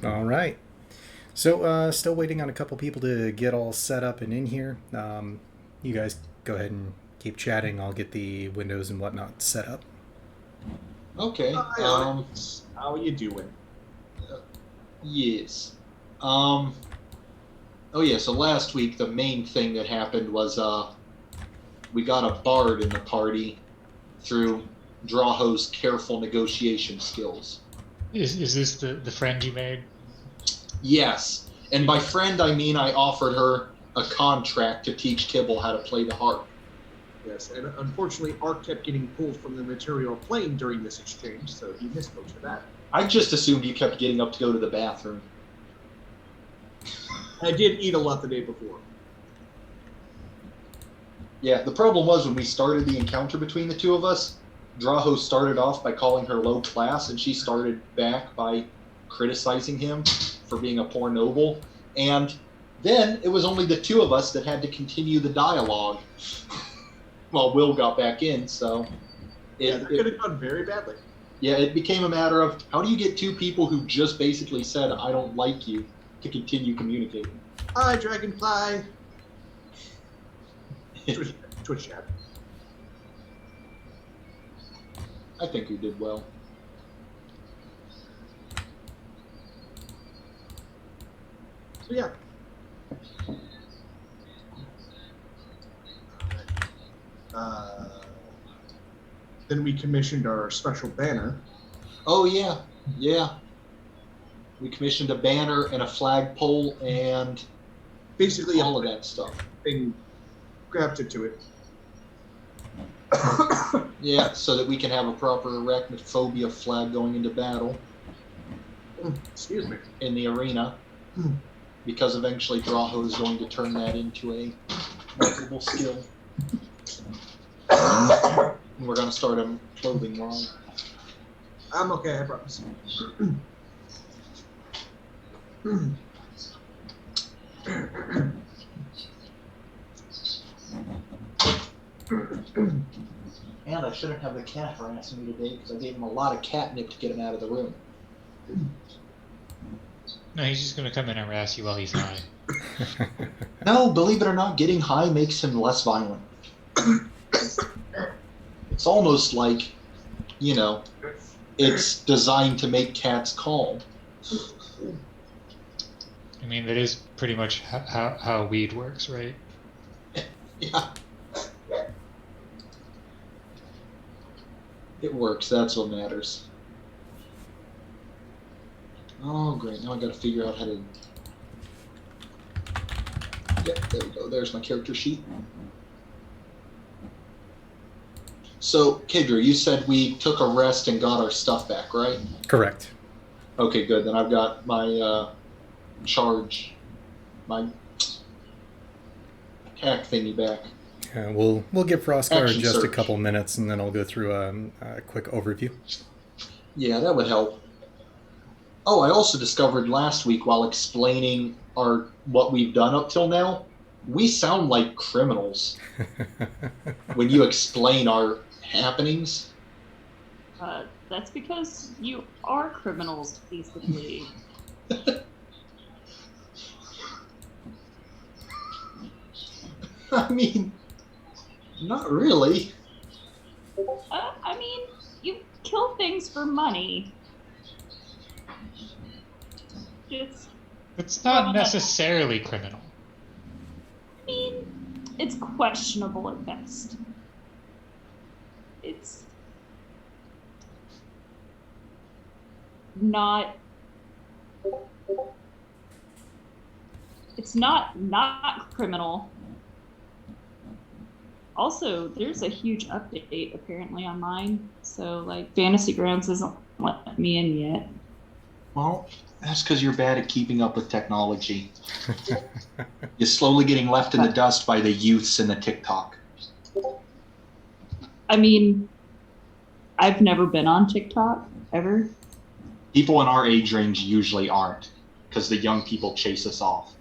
All right. So, still waiting on a couple people to get all set up and in here. You guys go ahead and keep chatting. I'll get the windows and whatnot set up. Okay. Hi, Alex. How are you doing? Yes. Oh yeah. So last week the main thing that happened was we got a bard in the party through Drawho's careful negotiation skills. Is this the friend you made? Yes. And by friend I mean I offered her a contract to teach Kibble how to play the harp. Yes, and unfortunately, Art kept getting pulled from the material plane during this exchange, so he missed most of that. I just assumed you kept getting up to go to the bathroom. I did eat a lot the day before. Yeah, the problem was when we started the encounter between the two of us, Draho started off by calling her low class, and she started back by criticizing him for being a poor noble. And then it was only the two of us that had to continue the dialogue. Well, Will got back in, so That could have gone very badly. Yeah, it became a matter of how do you get two people who just basically said, I don't like you, to continue communicating? Hi, Dragonfly. Twitch chat. I think we did well. So, yeah. Then we commissioned our special banner. Oh, yeah. Yeah. We commissioned a banner and a flagpole and Basically, all of that stuff. And grafted to it. Yeah, so that we can have a proper arachnophobia flag going into battle Excuse me. in the arena. Because eventually Draho is going to turn that into a multiple skill. And we're going to start a clothing line. I'm okay, I promise. And I shouldn't have the cat harassing me today because I gave him a lot of catnip to get him out of the room. No, he's just gonna come in and harass you while he's high. No, believe it or not, getting high makes him less violent. It's almost like, you know, it's designed to make cats calm. I mean, that is pretty much how weed works, right? Yeah. It works, that's what matters. Oh, great, now I gotta figure out how to... Yep, there we go, there's my character sheet. So, Kidra, you said we took a rest and got our stuff back, right? Correct. Okay, good, then I've got my charge, my attack thingy back. We'll give Frostguard Action just a search. couple minutes, and then I'll go through a quick overview. Yeah, that would help. Oh, I also discovered last week while explaining what we've done up till now, we sound like criminals when you explain our happenings. That's because you are criminals, basically. I mean, not really. I mean, you kill things for money. It's not necessarily criminal. I mean, it's questionable at best. It's not. It's not criminal. Also, there's a huge update apparently on mine, so like Fantasy Grounds isn't letting me in yet. Well, that's because you're bad at keeping up with technology. You're slowly getting left in the dust by the youths in the TikTok. I mean, I've never been on TikTok ever. People in our age range usually aren't, because the young people chase us off.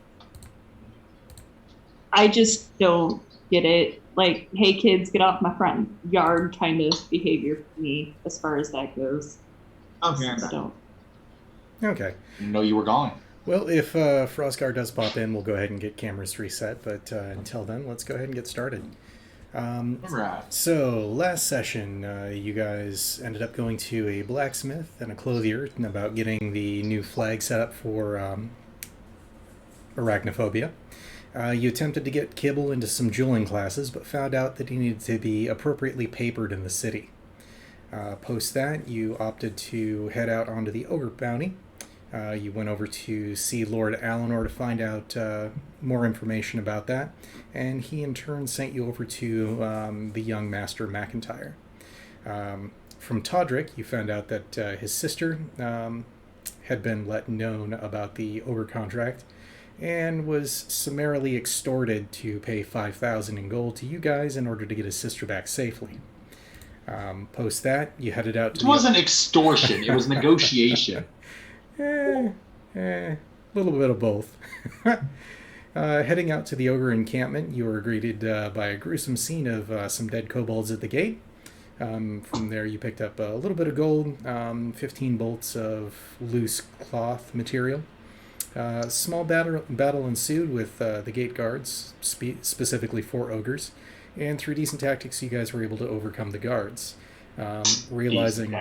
I just don't get it. Like, hey kids, get off my front yard kind of behavior for me as far as that goes. Okay. I don't. Okay. Didn't know you were gone. Well, if Frostgar does pop in, we'll go ahead and get cameras reset. But until then, let's go ahead and get started. Right. So, last session, you guys ended up going to a blacksmith and a clothier about getting the new flag set up for Arachnophobia. You attempted to get Kibble into some dueling classes, but found out that he needed to be appropriately papered in the city. Post that, you opted to head out onto the Ogre bounty. You went over to see Lord Alinor to find out more information about that, and he in turn sent you over to the young Master McIntyre. From Toddrick, you found out that his sister had been let known about the Ogre contract and was summarily extorted to pay 5,000 in gold to you guys in order to get his sister back safely. Post that, you headed out to... It wasn't extortion, it was negotiation. A little bit of both. Heading out to the Ogre encampment, you were greeted by a gruesome scene of some dead kobolds at the gate. From there, you picked up a little bit of gold, 15 bolts of loose cloth material. Small battle ensued with the gate guards, specifically 4 ogres, and through decent tactics, you guys were able to overcome the guards. Realizing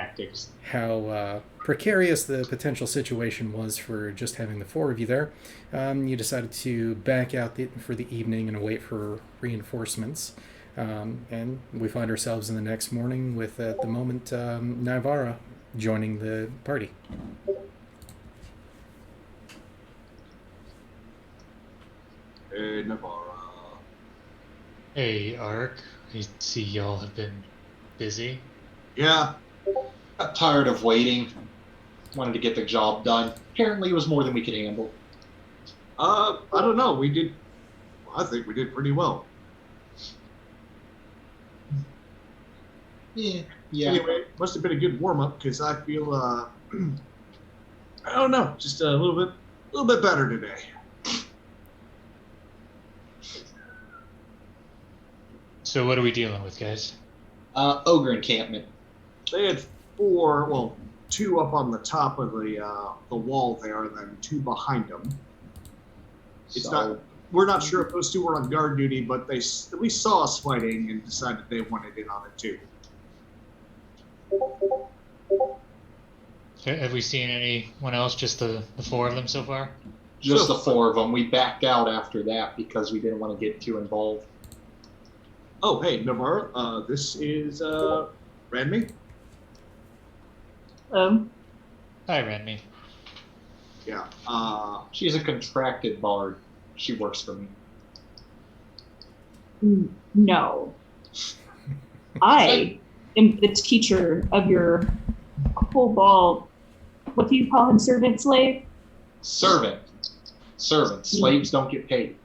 how precarious the potential situation was for just having the 4 of you there, you decided to back out for the evening and wait for reinforcements. And we find ourselves in the next morning with, at the moment, Navara joining the party. Hey, Navarra. Hey, Ark. I see y'all have been busy. Yeah. Got tired of waiting. Wanted to get the job done. Apparently it was more than we could handle. I don't know. I think we did pretty well. Yeah. Anyway, must have been a good warm-up because I feel, I don't know, just a little bit better today. So what are we dealing with, guys? Ogre encampment. They had 4, well, 2 up on the top of the wall there, and then 2 behind them. We're not sure if those 2 were on guard duty, but they at least saw us fighting and decided they wanted in on it too. Have we seen anyone else? Just the 4 of them so far? Just the 4 of them. We backed out after that because we didn't want to get too involved. Oh, hey, Navarra, this is Ranmi. Hello. Hi, Ranmi. Yeah. She's a contracted bard. She works for me. No. I am the teacher of your kobold. What do you call him? Servant, slave? Servant. Slaves don't get paid.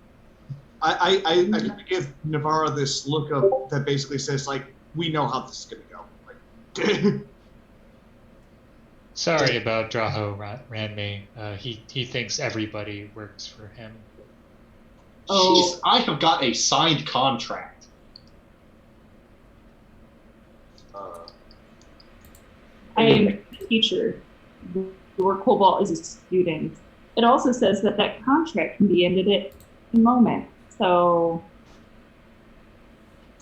I kind of give Navarra this look of that basically says, like, we know how this is going to go. Like, Sorry about Draho, Ranmi. He thinks everybody works for him. Jeez, I have got a signed contract. I am a teacher. Your kobold is a student. It also says that contract can be ended at a moment. So,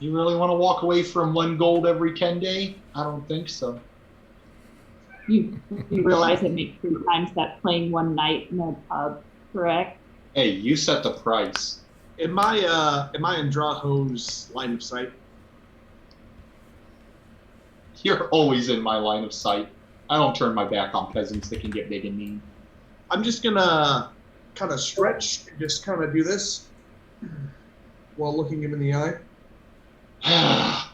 You really want to walk away from 1 gold every 10 day? I don't think so. you realize it makes 3 times that playing one night in a pub, correct? Hey, you set the price. am I in Draho's line of sight? You're always in my line of sight. I don't turn my back on peasants that can get big and mean. I'm just gonna kind of stretch and just kind of do this while looking him in the eye. I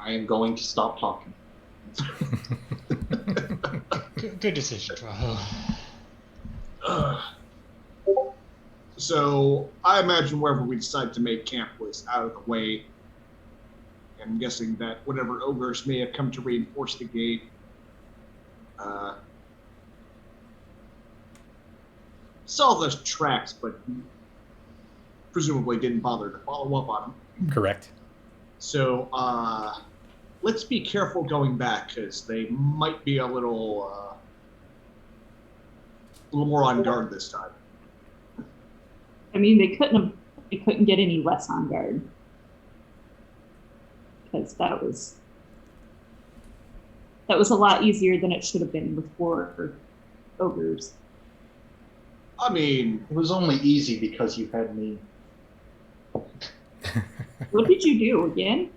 am going to stop talking. Good decision, Draho. So I imagine wherever we decide to make camp was out of the way. I'm guessing that whatever ogres may have come to reinforce the gate saw the tracks, but presumably didn't bother to follow up on them. Correct. So let's be careful going back, because they might be a little little more on guard this time. I mean, they couldn't get any less on guard. Because that was a lot easier than it should have been with 4 ogres. I mean, It was only easy because you had me. What did you do again?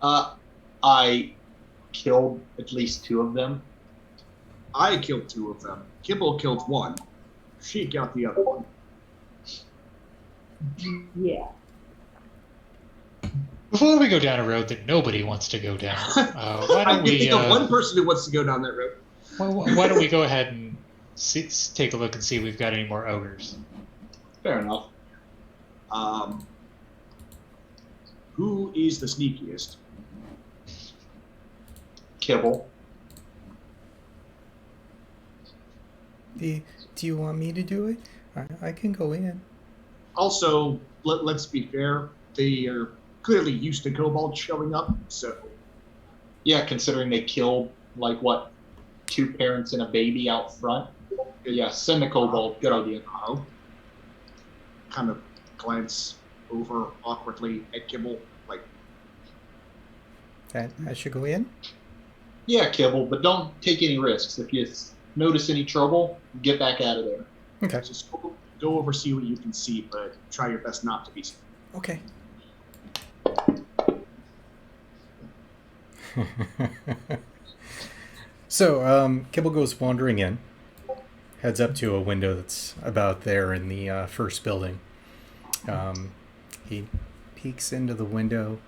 I killed at least 2 of them. I killed 2 of them. Kibble killed 1. She got the other one. Yeah. Before we go down a road that nobody wants to go down, why I don't can we? think of one person who wants to go down that road. Why don't we go ahead and take a look and see if we've got any more ogres? Fair enough. Who is the sneakiest? Kibble. Do you want me to do it? I can go in. Also, let's be fair. They are clearly used to kobolds showing up, so Yeah, considering they killed, 2 parents and a baby out front. Yeah, send the kobold. Good idea. I'll kind of glance over awkwardly at Kibble, like, I should go in? Yeah, Kibble, but don't take any risks. If you notice any trouble, get back out of there. Okay. just go over, see what you can see, but try your best not to be seen. Okay. So, Kibble goes wandering in, heads up to a window that's about there in the first building. He peeks into the window,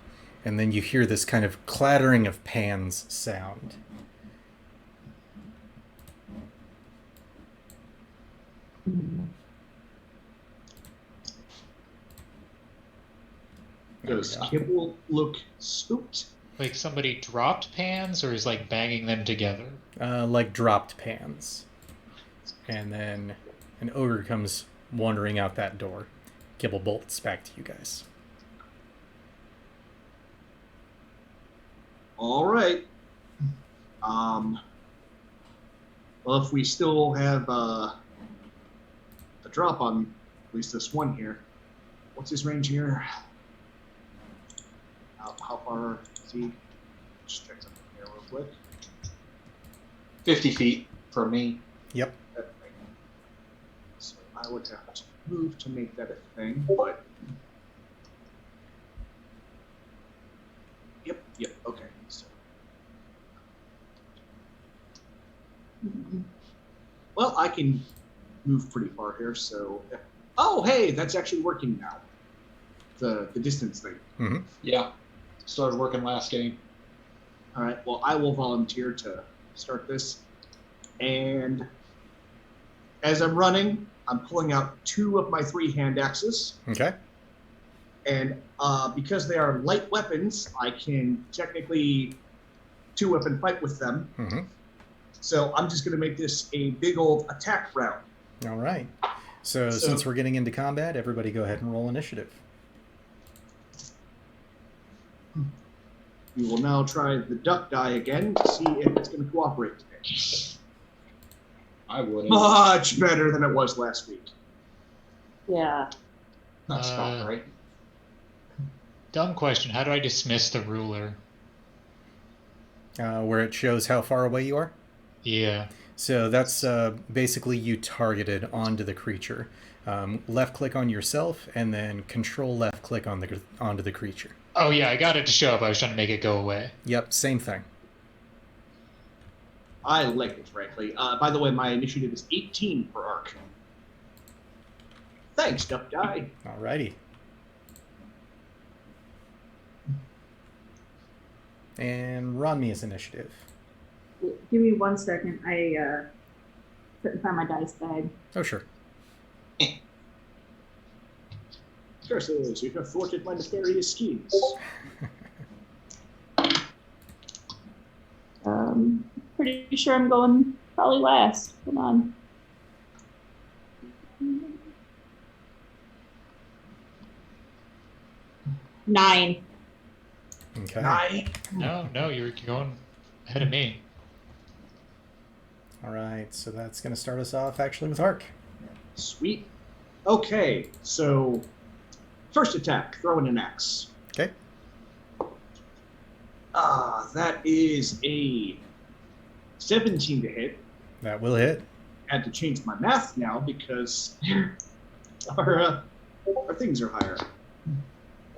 and then you hear this kind of clattering of pans sound. Does Kibble look spooked? Like somebody dropped pans, or is like banging them together? Like dropped pans. And then an ogre comes wandering out that door. Kibble bolts back to you guys. All right. Well, if we still have a drop on at least this one here, what's his range here? How far is he? Just check something here real quick. 50 feet from me. Yep. So I would have to move to make that a thing, but yep, okay. So, well, I can move pretty far here. So, oh, hey, that's actually working now. The distance thing. Mm-hmm. Yeah. Started working last game. All right. Well, I will volunteer to start this, and as I'm running, I'm pulling out 2 of my 3 hand axes. Okay. And because they are light weapons, I can technically 2-weapon fight with them. Mm-hmm. So I'm just going to make this a big old attack round. All right. So since we're getting into combat, everybody go ahead and roll initiative. We will now try the duck die again to see if it's going to cooperate today. I wouldn't. Much better than it was last week. Yeah. That's not right. Dumb question. How do I dismiss the ruler? Where it shows how far away you are. Yeah. So that's basically you targeted onto the creature. Left click on yourself, and then control left click on onto the creature. Oh yeah, I got it to show up. I was trying to make it go away. Yep, same thing. I like it, frankly. By the way, my initiative is 18 per arc. Thanks, duck die. Alrighty. And Ronmia's initiative. Give me 1 second. I couldn't find my dice bag. Oh, sure. Curses, you have thwarted my nefarious schemes. Pretty sure I'm going probably last. Come on. Nine. Okay. 9. No, you're going ahead of me. All right, so that's going to start us off actually with Hark. Sweet. Okay, so first attack, throwing an axe. Okay. That is a 17 to hit. That will hit. I had to change my math now because our things are higher.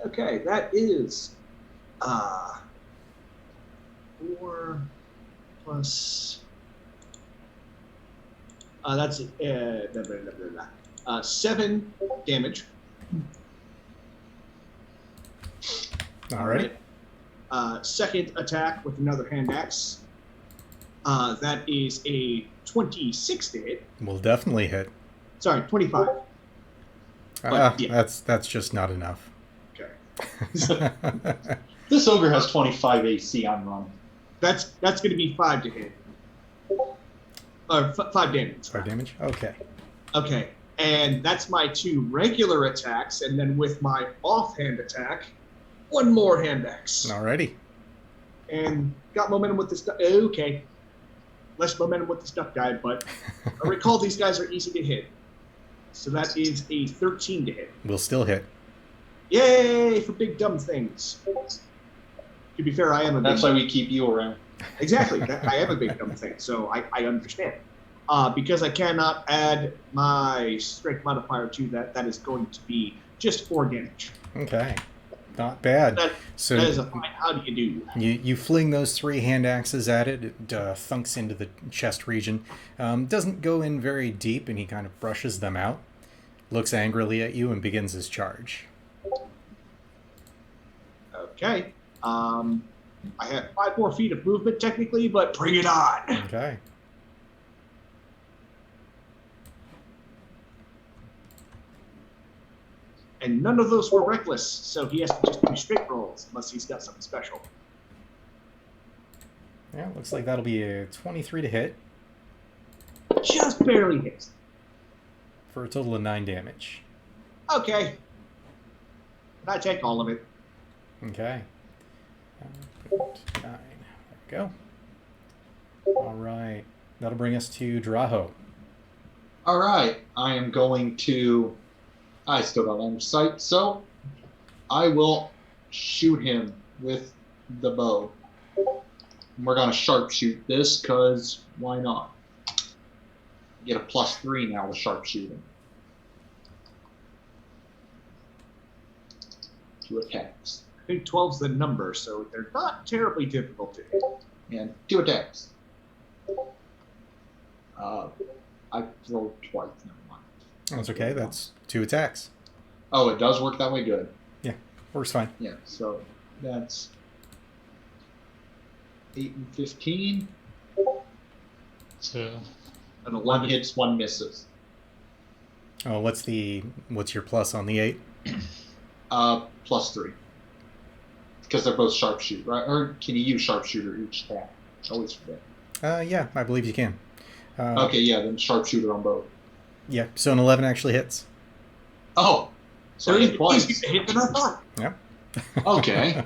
Okay, that is 4 plus. That's 7 damage. All right. Second attack with another hand axe. That is a 26 to hit. Will definitely hit. Sorry, 25. But, yeah. That's just not enough. Okay. This ogre has 25 AC on run. That's going to be 5 to hit. 5 damage. 5 damage? Okay. Okay. And that's my 2 regular attacks, and then with my offhand attack, 1 more hand axe. Alrighty. And got momentum with this. Okay. Less momentum with the stuck guy, but I recall these guys are easy to hit. So that is a 13 to hit. Will still hit. Yay for big dumb things. To be fair, I am a That's big why we keep you around. Exactly. I am a big dumb thing, so I understand. Because I cannot add my strength modifier to that, that is going to be just 4 damage. Okay. Not bad. That So is a fine. How do you do? you fling those 3 hand axes at it. It thunks into the chest region. Doesn't go in very deep, and he kind of brushes them out. Looks angrily at you and begins his charge. Okay. I have 5 more feet of movement technically, but bring it on. Okay. And none of those were reckless, so he has to just do straight rolls unless he's got something special. Yeah, looks like that'll be a 23 to hit Just barely hits. for a total of 9 damage. Okay. I take all of it. Okay. 9. There we go. All right. That'll bring us to Draho. All right, I am going to. I still got line of sight, so I will shoot him with the bow. We're gonna sharpshoot this, cause why not? Get a +3 now with sharpshooting. 2 attacks. I think 12's the number, so they're not terribly difficult to hit. And 2 attacks. I rolled twice. Never mind. That's okay. That's 2 attacks. Oh, it does work that way. Good. Yeah, works fine. Yeah. So that's 8 and 15. So An 1 11 hits, 1 misses. Oh, what's your plus on the 8? +3. Because they're both sharpshooter, right? Or can you use sharpshooter each attack? I always forget. Yeah, I believe you can. Okay, yeah, then sharpshooter on both. Yeah, so an 11 actually hits. Oh, so I hit twice. easier to hit than I thought. Yep. Okay.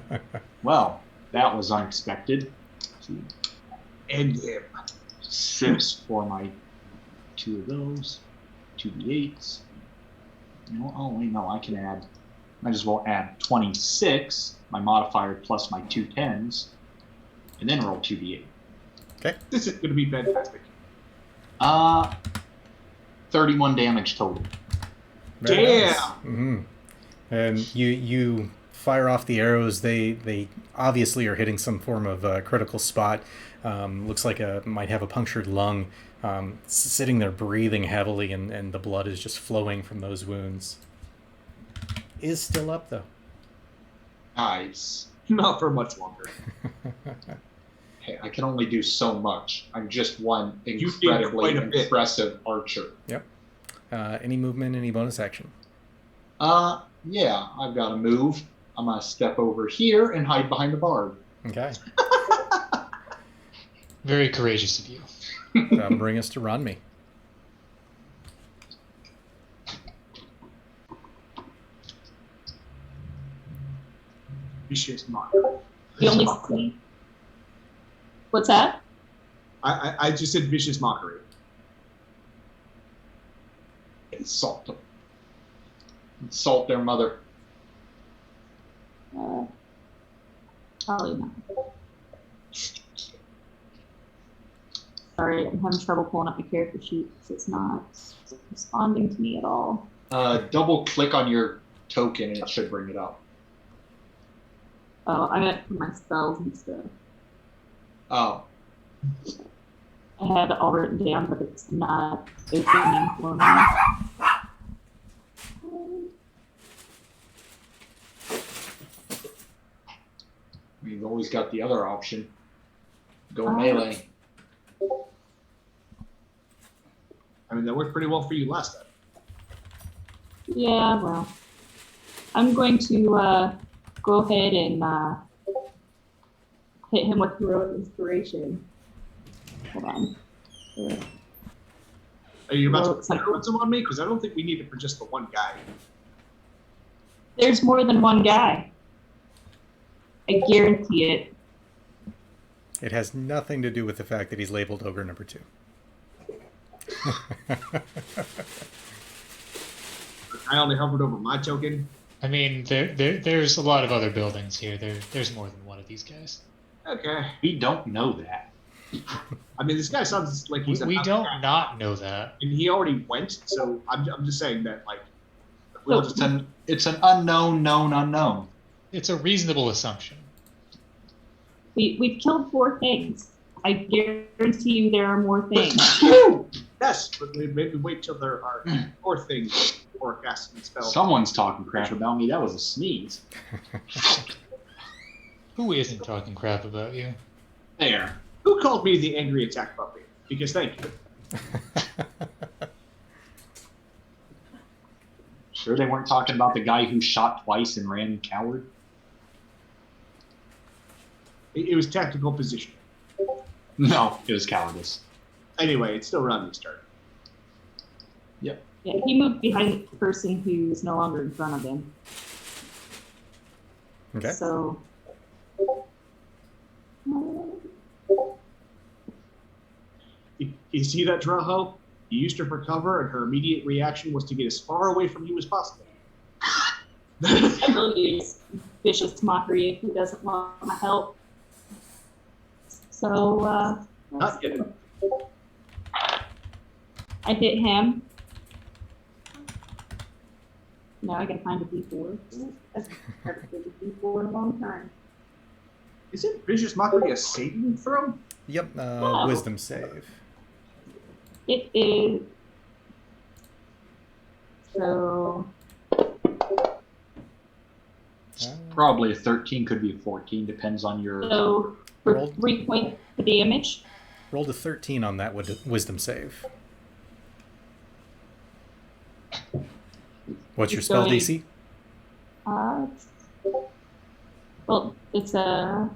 Well, that was unexpected. And him. 6 for my 2 of those. 2 d8s. Oh, wait, no, I can add. Might as well add 26, my modifier plus my 2 10s, and then roll 2d8. Okay. This is going to be fantastic. 31 damage total. Very Damn! nice. Mm-hmm. And you fire off the arrows. They obviously are hitting some form of critical spot. Looks like might have a punctured lung. Sitting there breathing heavily, and the blood is just flowing from those wounds. Is still up though. Nice. Not for much longer. Hey, I can only do so much. I'm just one You did incredibly quite a bit. impressive archer. Yep. Any movement, any bonus action? Yeah, I've got to move. I'm gonna step over here and hide behind the bard. Okay. very courageous of you. That'll bring us to Ronmi. Vicious mark. The only thing. What's that? I just said vicious mockery. Insult them. Insult their mother. Probably not. Sorry, I'm having trouble pulling up my character sheet because it's not responding to me at all. Double click on your token and it should bring it up. Oh, I meant for my spells and stuff. Oh. I had it all written down, but it's not opening for me. You've always got the other option. Go melee. I mean, that worked pretty well for you last time. Yeah, well, I'm going to go ahead and hit him with heroic inspiration. Hold on. Are you about to put heroism on me? Because I don't think we need it for just the one guy. There's more than one guy. I guarantee it. It has nothing to do with the fact that he's labeled Ogre number 2. I only hovered over my token. I mean, there's a lot of other buildings here. There's more than one of these guys. Okay. We don't know that. I mean, this guy sounds like he's We don't not know that. and he already went, so I'm just saying that, like, we'll just It's an unknown, known unknown. It's a reasonable assumption. We've killed 4 things. I guarantee you there are more things. Yes, but maybe wait till there are more things before casting spells. Someone's talking crap about me. That was a sneeze. Who isn't talking crap about you? There. Who called me the angry attack puppy? Because thank you. Sure they weren't talking about the guy who shot twice and ran coward? It was tactical position. No, it was cowardice. Anyway, it's still Romney's turn. Yep. Yeah, he moved behind the person who's no longer in front of him. Okay. So. You see that, Draho? You used her for cover, and her immediate reaction was to get as far away from you as possible. I really use vicious mockery if he doesn't want my help. So, Not yet. I hit him. Now I gotta find a D4. I've never played a D4 in a long time. Isn't vicious mockery a saving throw? Yep, Oh. wisdom save. It is. So, Probably a 13, could be a 14, depends on your... so for Roll. 3 points of damage. Rolled a 13 on that wisdom save. What's your spell Going- DC? Well, it's a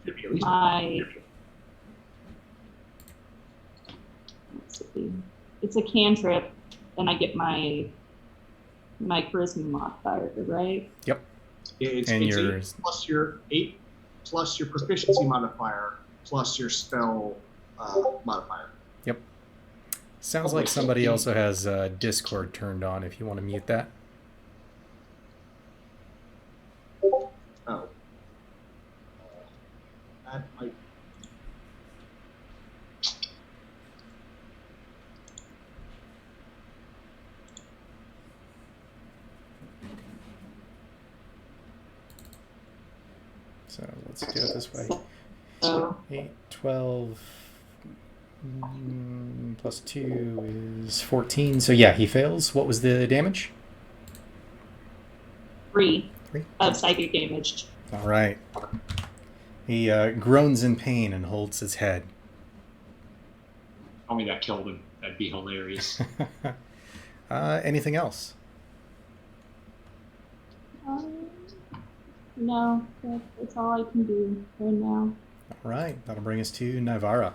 Should be at least my. Let's see. It's a cantrip, and I get my charisma modifier, right? Yep. It's And 8 yours. plus your 8 plus your proficiency modifier plus your spell modifier. Yep. Sounds like somebody also has Discord turned on if you want to mute that. Oh. That might... So let's do it this way. So 8, 12, plus 2 is 14. So yeah, he fails. What was the damage? 3 3. of psychic damage. All right. He groans in pain and holds his head. Tell me that killed him. That'd be hilarious. Anything else? No, that's all I can do right now. All right. That'll bring us to Nivara.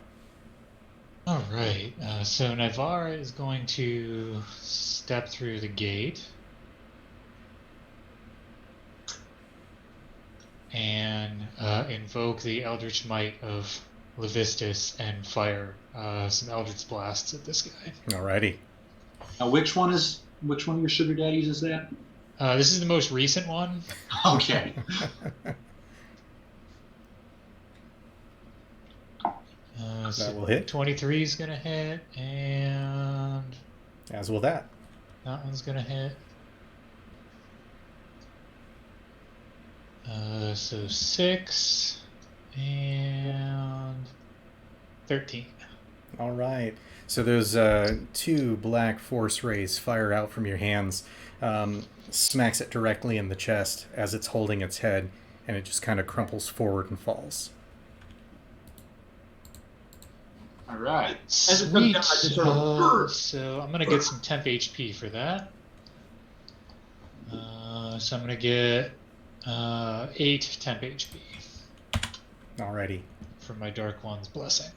All right. So Nivara is going to step through the gate and invoke the Eldritch Might of Levistus and fire some Eldritch Blasts at this guy. Alrighty. Now, which one of your sugar daddies is that? This is the most recent one. Okay. That will hit. 23 is going to hit, and As will that. that one's going to hit. So 6 and 13. All right. So those 2 black force rays fire out from your hands, smacks it directly in the chest as it's holding its head, and it just kind of crumples forward and falls. All right. As it comes down, I just sort of So I'm going to get some temp HP for that. So I'm going to get 8 temp HP Alrighty. from my Dark One's Blessing.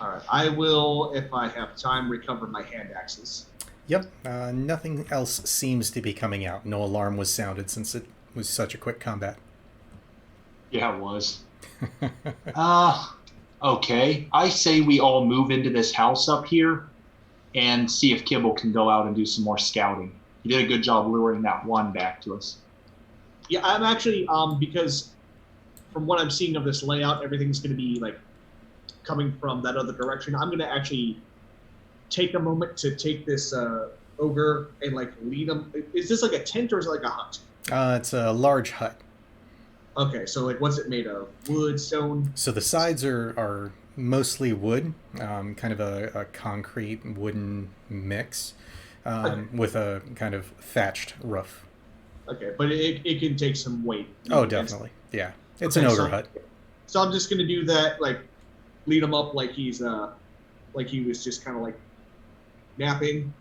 All right. I will, if I have time, recover my hand axes. Yep. Nothing else seems to be coming out. No alarm was sounded since it was such a quick combat. Yeah, it was. Okay. I say we all move into this house up here and see if Kibble can go out and do some more scouting. He did a good job luring that one back to us. Yeah, I'm actually because from what I'm seeing of this layout, everything's going to be like coming from that other direction. I'm going to actually take a moment to take this ogre and like lead him. Is this like a tent or is it like a hut? It's a large hut. Okay, so like what's it made of? Wood, stone? So the sides are mostly wood, kind of a concrete wooden mix, with a kind of thatched roof. Okay, but it can take some weight. Oh, definitely. Yeah. It's Okay, an ogre hut. So I'm just going to do that, like lead him up like he's like he was just kind of like napping,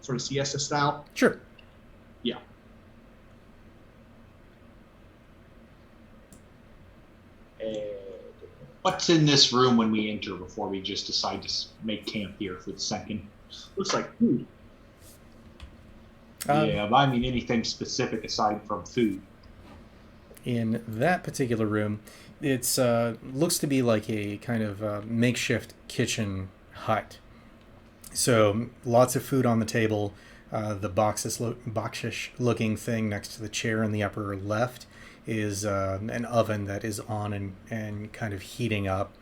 sort of siesta style. Sure. Yeah. What's in this room when we enter before we just decide to make camp here for the second? Looks like food. Yeah, but I mean anything specific aside from food. In that particular room, it's looks to be like a kind of makeshift kitchen hut. So lots of food on the table. The boxish looking thing next to the chair in the upper left is an oven that is on and kind of heating up.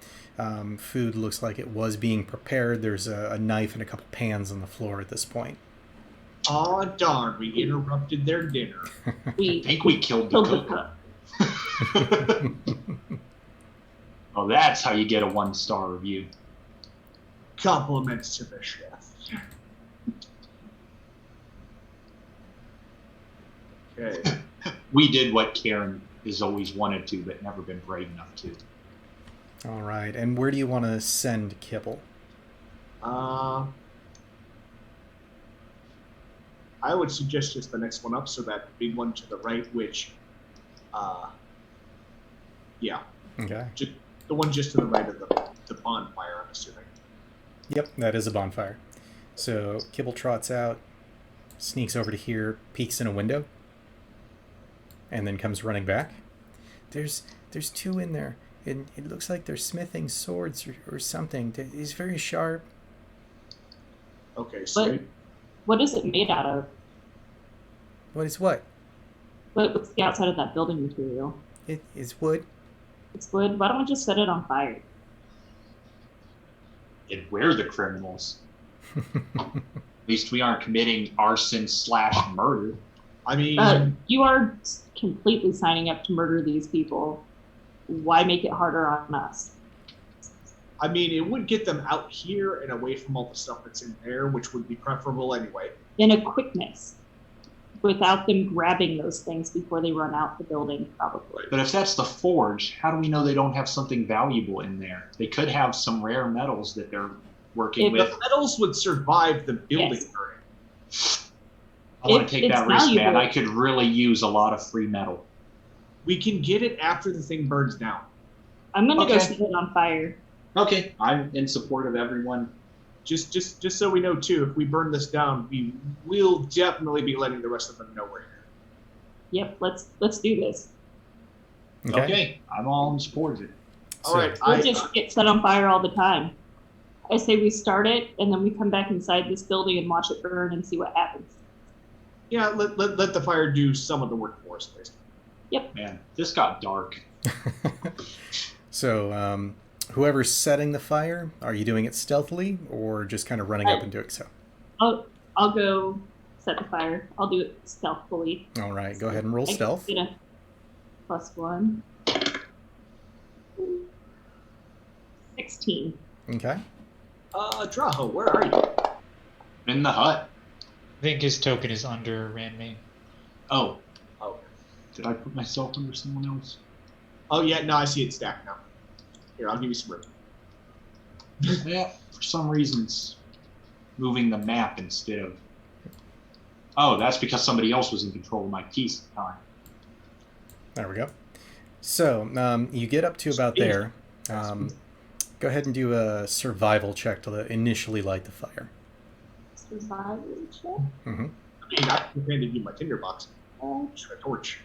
Food looks like it was being prepared. There's a knife and a couple pans on the floor at this point. Aw, darn, we interrupted their dinner. I think we killed the cook. Oh, that's how you get a 1-star review. Compliments to the chef. Okay. We did what Karen has always wanted to, but never been brave enough to. All right. And where do you want to send Kibble? I would suggest just the next one up, so that big one to the right, which, yeah. Okay. Just, the one just to the right of the bonfire, I'm assuming. Yep, that is a bonfire. So Kibble trots out, sneaks over to here, peeks in a window, and then comes running back. There's 2 in there. It looks like they're smithing swords or something. He's very sharp. Okay, so What is it made out of? What is what? What's the outside of that building material? It is wood. It's wood. Why don't we just set it on fire? And we're the criminals. At least we aren't committing arson/murder. I mean, You are completely signing up to murder these people. Why make it harder on us? I mean, it would get them out here and away from all the stuff that's in there, which would be preferable anyway. In a quickness, without them grabbing those things before they run out the building, probably. But if that's the forge, how do we know they don't have something valuable in there? They could have some rare metals that they're working with. The metals would survive the building Yes. burning. I want to take It's that risk, man. valuable. I could really use a lot of free metal. We can get it after the thing burns down. I'm gonna go Okay. set it on fire. Okay, I'm in support of everyone. Just so we know too, if we burn this down, we will definitely be letting the rest of them know we're here. Yep, let's do this. Okay, I'm all in support of it. All right. We'll just get set on fire all the time. I say we start it, and then we come back inside this building and watch it burn and see what happens. Yeah, let the fire do some of the work for us, please. Yep. Man, this got dark. So, whoever's setting the fire, are you doing it stealthily or just kind of running up and doing so? I'll go set the fire. I'll do it stealthily. All right, go ahead and roll stealth. Get a +1. 16. Okay. Draho, where are you? In the hut. I think his token is under Ranmate. Oh. Did I put myself under someone else? Oh, yeah, no, I see it stacked now. Here, I'll give you some room. Yeah, for some reason it's moving the map instead of... Oh, that's because somebody else was in control of my piece at the time. There we go. So, you get up to about there. Go ahead and do a survival check to initially light the fire. Survival check? Mm-hmm. I mean, I handed you my tinderbox. Just a torch.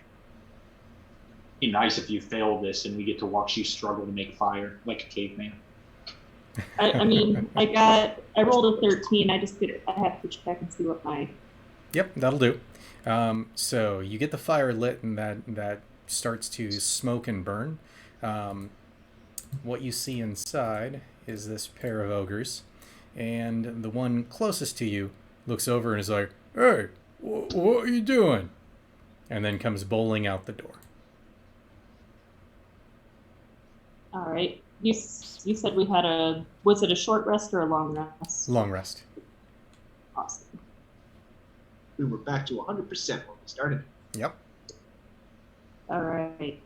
It'd be nice if you fail this and we get to watch you struggle to make fire like a caveman. I mean, I rolled a 13. I have to check and see what my... Yep, that'll do. So you get the fire lit, and that starts to smoke and burn. What you see inside is this pair of ogres, and the one closest to you looks over and is like, "Hey, what are you doing?" And then comes bowling out the door. All right. You said we had was it a short rest or a long rest? Long rest. Awesome. We were back to 100% when we started. Yep. All right.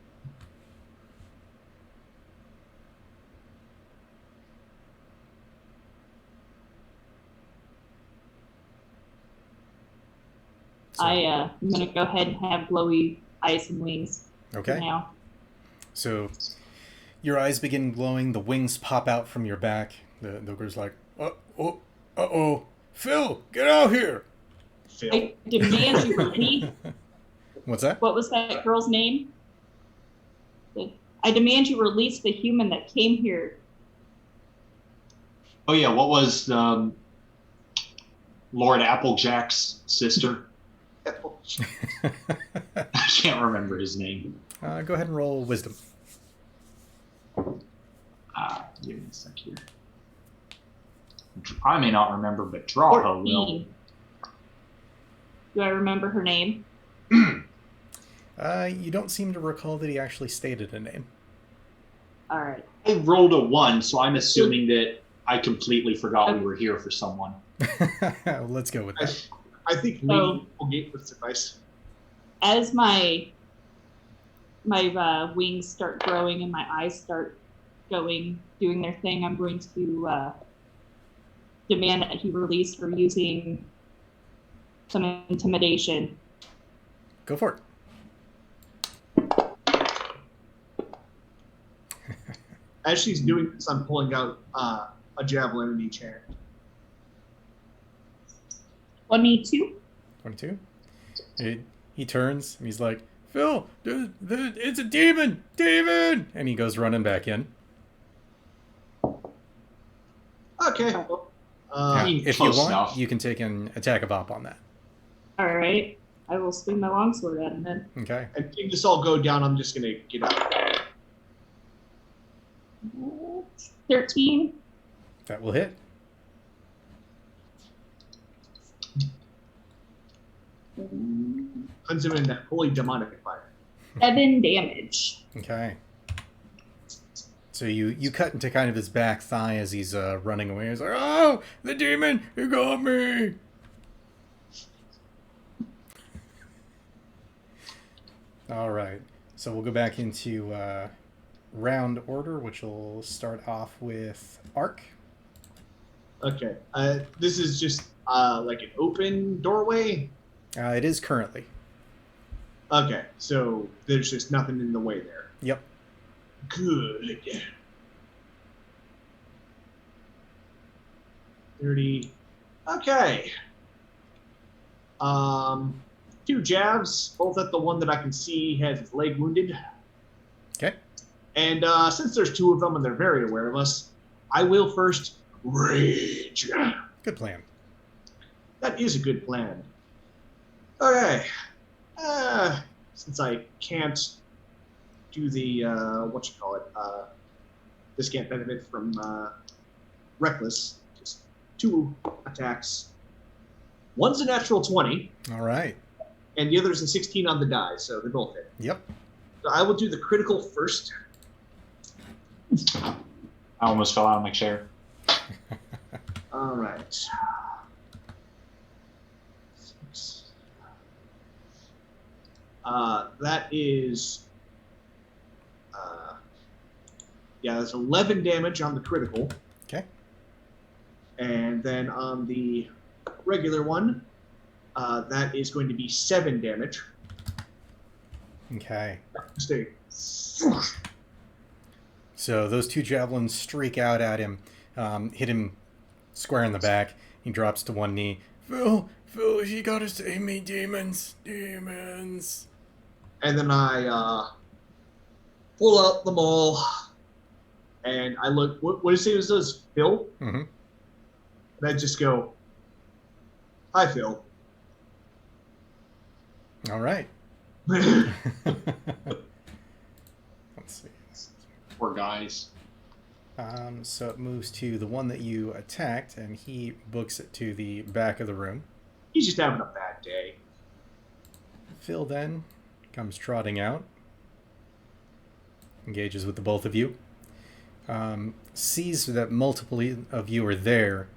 So, I'm going to go ahead and have glowy eyes and wings okay. now. So your eyes begin glowing, the wings pop out from your back. The ogre's like, uh-oh, Phil, get out here! Phil. I demand you release... What's that? What was that girl's name? I demand you release the human that came here. Oh yeah, what was Lord Applejack's sister? I can't remember his name. Go ahead and roll wisdom. Give me a sec here. I may not remember, but Draho will. 14. Do I remember her name? You don't seem to recall that he actually stated a name. All right. I rolled a 1, so I'm assuming that I completely forgot we were here for someone. Let's go with that. I think Lady Gate would suffice. As my wings start growing and my eyes start doing their thing, I'm going to demand that he release for using some intimidation. Go for it. As she's doing this, I'm pulling out a javelin in each hand. 22. 22. He turns and he's like, Phil, it's a demon! Demon! And he goes running back in. Okay. If you close want, enough. you can take an attack of op on that. All right. I will swing my longsword at him then. Okay. And seeing this all go down, I'm just going to get out. 13. That will hit. Hunts him in that holy demonic fire. 7 damage. Okay. So you cut into kind of his back thigh as he's running away. He's like, "Oh, the demon! He got me!" All right. So we'll go back into round order, which will start off with Ark. Okay. This is just like an open doorway. It is currently. Okay, so there's just nothing in the way there. Yep. Good. 30. Okay. 2 jabs, both at the one that I can see has his leg wounded. Okay. And since there's two of them and they're very aware of us, I will first rage. Good plan. That is a good plan. Okay. Since I can't do the, this can't benefit from Reckless, just 2 attacks. One's a natural 20. All right. And the other's a 16 on the die, so they both hit. Yep. So I will do the critical first. I almost fell out of my chair. All right. 6. That is... that's 11 damage on the critical. Okay. And then on the regular one, that is going to be 7 damage. Okay. Mistake. So those 2 javelins streak out at him, hit him square in the back. He drops to one knee. Phil, you gotta save me, demons. Demons. And then I pull out the maul, and I look. What did you say this was, Phil? Mm-hmm. And I just go, "Hi, Phil." All right. Let's see. Poor guys. So it moves to the one that you attacked, and he books it to the back of the room. He's just having a bad day. Phil then comes trotting out, engages with the both of you, sees that multiple of you are there,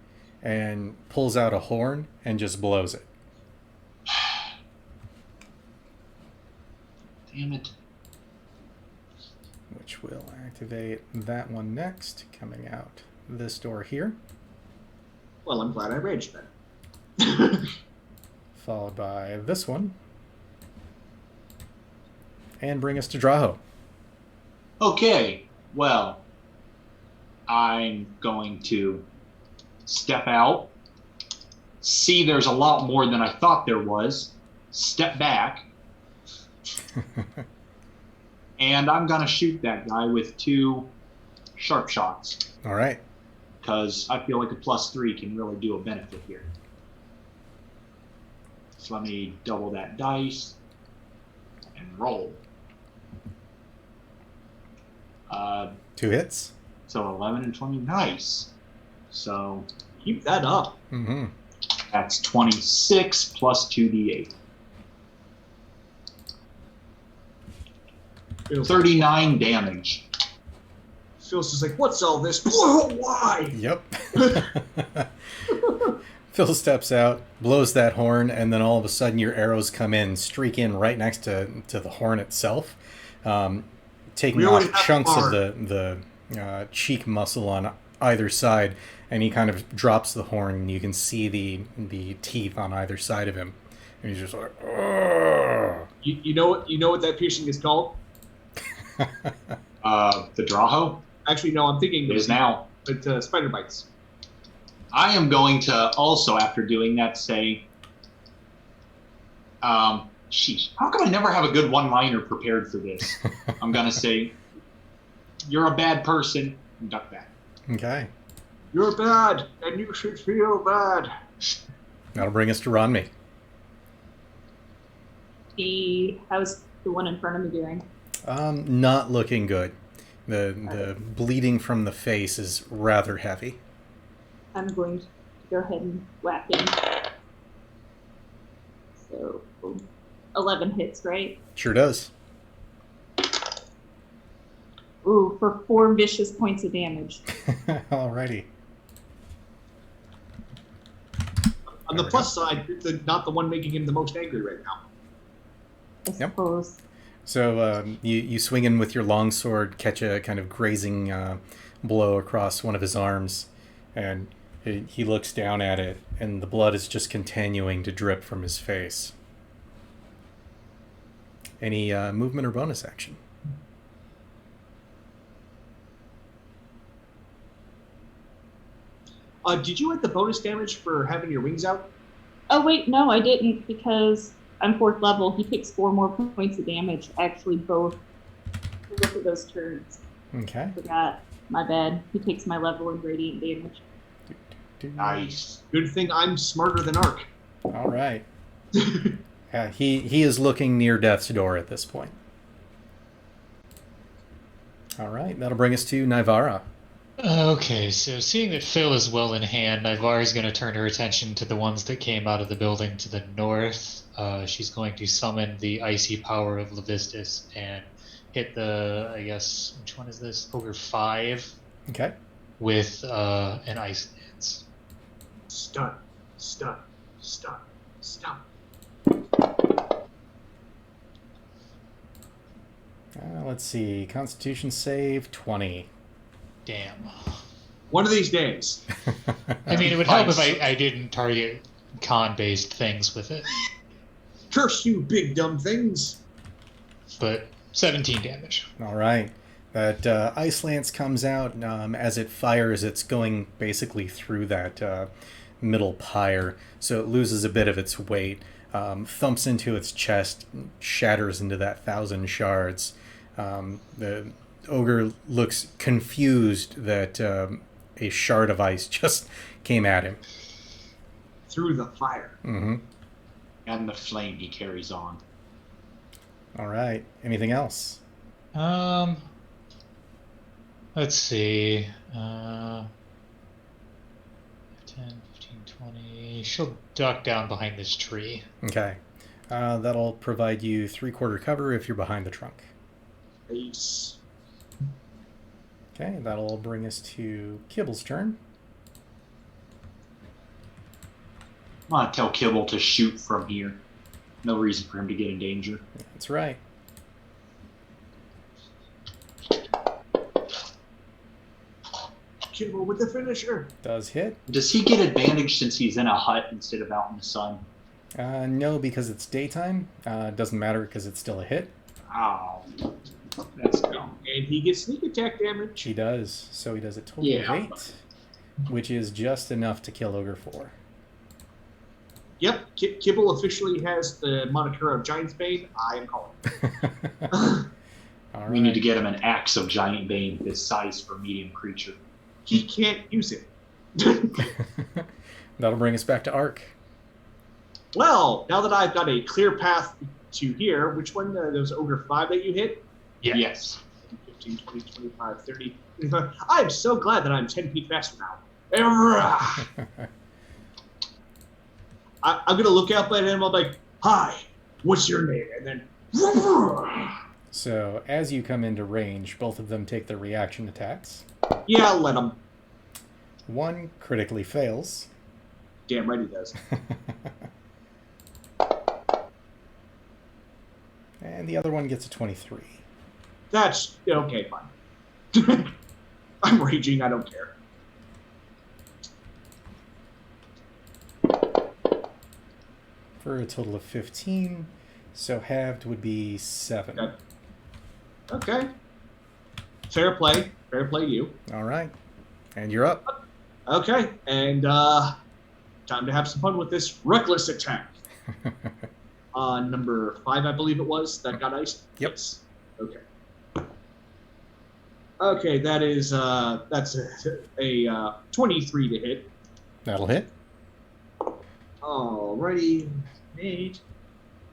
and pulls out a horn and just blows it. Damn it. Which will activate that one next, coming out this door here. Well, I'm glad I raged then. Followed by this one. And bring us to Draho. Okay, well, I'm going to step out, see there's a lot more than I thought there was, step back, and I'm going to shoot that guy with 2 sharp shots. All right. Because I feel like a +3 can really do a benefit here. So let me double that dice and roll. 2 hits. So 11 and 20, nice. So Keep that up. Mm-hmm. that's 26 plus 2d8. 39 damage. Phil's just like, "What's all this? Why?" Yep. Phil steps out, blows that horn, and then all of a sudden your arrows come in, streak in right next to the horn itself, taking We already off have chunks of horn. the cheek muscle on either side, and he kind of drops the horn, and you can see the teeth on either side of him, and he's just like, "Ugh." You know what that piercing is called? The Draho Actually, no. I'm thinking is now. But spider bites. I am going to also, after doing that, say, sheesh, how come I never have a good one-liner prepared for this? I'm going to say, you're a bad person, and duck back. Okay. You're bad, and you should feel bad. That'll bring us to Ronmi. How's the one in front of me doing? Not looking good. The bleeding from the face is rather heavy. I'm going to go ahead and whack him. So 11 hits, right? Sure does. Ooh, for 4 vicious points of damage. Alrighty. On the plus side, you're not the one making him the most angry right now. I Yep. suppose. So you swing in with your longsword, catch a kind of grazing blow across one of his arms, and he looks down at it, and the blood is just continuing to drip from his face. Any movement or bonus action? Did you add the bonus damage for having your wings out? Oh, wait, no, I didn't, because I'm 4th level. He takes 4 more points of damage, actually, both of those turns. Okay. Forgot. My bad. He takes my level and radiant damage. Nice. Good thing I'm smarter than Ark. All right. He is looking near death's door at this point. All right, that'll bring us to Nivara. Okay, so seeing that Phil is well in hand, Nivara is going to turn her attention to the ones that came out of the building to the north. She's going to summon the icy power of Levistus and hit the, I guess, which one is this? Ogre 5 Okay. with an ice dance. Stun, stun, stun, stun. Let's see. Constitution save 20. Damn. One of these days. I mean, it would help if I didn't target con-based things with it, Curse you, big dumb things. but 17 damage. All right. That ice lance comes out. As it fires, it's going basically through that middle pyre, so it loses a bit of its weight. Thumps into its chest, shatters into that 1,000 shards. The ogre looks confused that a shard of ice just came at him. Through the fire. Mm-hmm. And the flame he carries on. All right. Anything else? Let's see. 10, 15, 20. She'll duck down behind this tree. Okay. That'll provide you 3/4 cover if you're behind the trunk. Ace. Okay, that'll bring us to Kibble's turn. I'm gonna tell Kibble to shoot from here. No reason for him to get in danger. That's right. Kibble with the finisher. Does hit. Does he get advantage since he's in a hut instead of out in the sun? No, because it's daytime. Doesn't matter because it's still a hit. Oh, that's dumb. And he gets sneak attack damage. He does. So he does a total Yeah. of 8, which is just enough to kill Ogre 4. Yep, Kibble officially has the moniker of Giant's Bane. I am calling. All right. We need to get him an axe of giant bane, this size for medium creature. He can't use it. That'll bring us back to Ark. Well, now that I've got a clear path to here, which one? Those Ogre 5 that you hit? Yeah. Yes. 15, 20, 25, 30, 35. I'm so glad that I'm 10 feet faster now. I'm going to look up at him. I'm like, hi, what's your name? And then... So as you come into range, both of them take their reaction attacks. Yeah, let him. One critically fails. Damn right he does. And the other one gets a 23. That's... Okay, fine. I'm raging. I don't care. For a total of 15. So halved would be 7. Okay. Fair play. Fair play to you. All right. And you're up. Okay, and time to have some fun with this reckless attack. Number 5, I believe it was, that got iced? Yep. Yes. Okay. Okay, that is, that's a 23 to hit. That'll hit. Alrighty. 8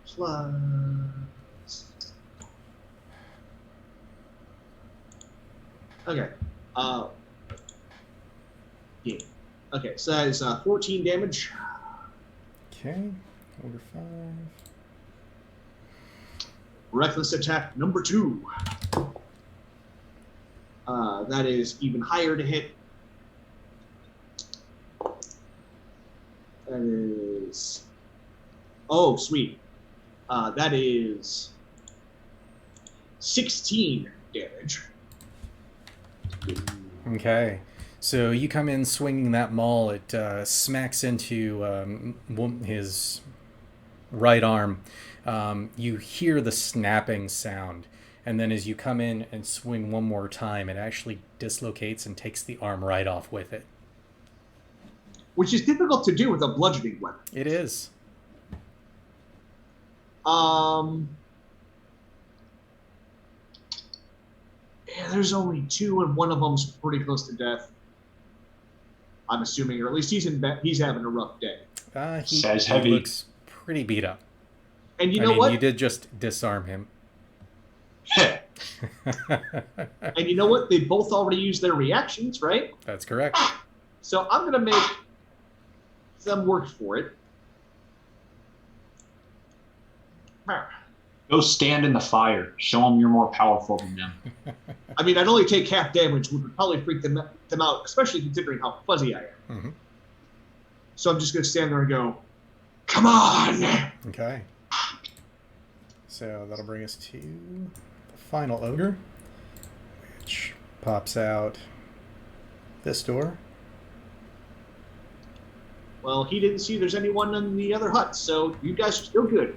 plus... Okay. Yeah. Okay, so that is 14 damage. Okay. Over 5. Reckless attack number 2. That is even higher to hit. That is... Oh, sweet. That is 16 damage. Okay. So you come in swinging that maul. It smacks into his right arm. You hear the snapping sound. And then as you come in and swing one more time, it actually dislocates and takes the arm right off with it. Which is difficult to do with a bludgeoning weapon. It is. Yeah, there's only 2, and one of them's pretty close to death. I'm assuming, or at least he's having a rough day. He Says heavy. looks pretty beat up. And you I know mean, what? you did just disarm him. And you know what? They both already used their reactions, right? That's correct. So I'm going to make them work for it. Go stand in the fire. Show them you're more powerful than them. I mean, I'd only take half damage, which would probably freak them out, especially considering how fuzzy I am. Mm-hmm. So I'm just going to stand there and go, come on! Okay. So that'll bring us to the final ogre, which pops out this door. Well, he didn't see there's anyone in the other hut, so you guys are still good.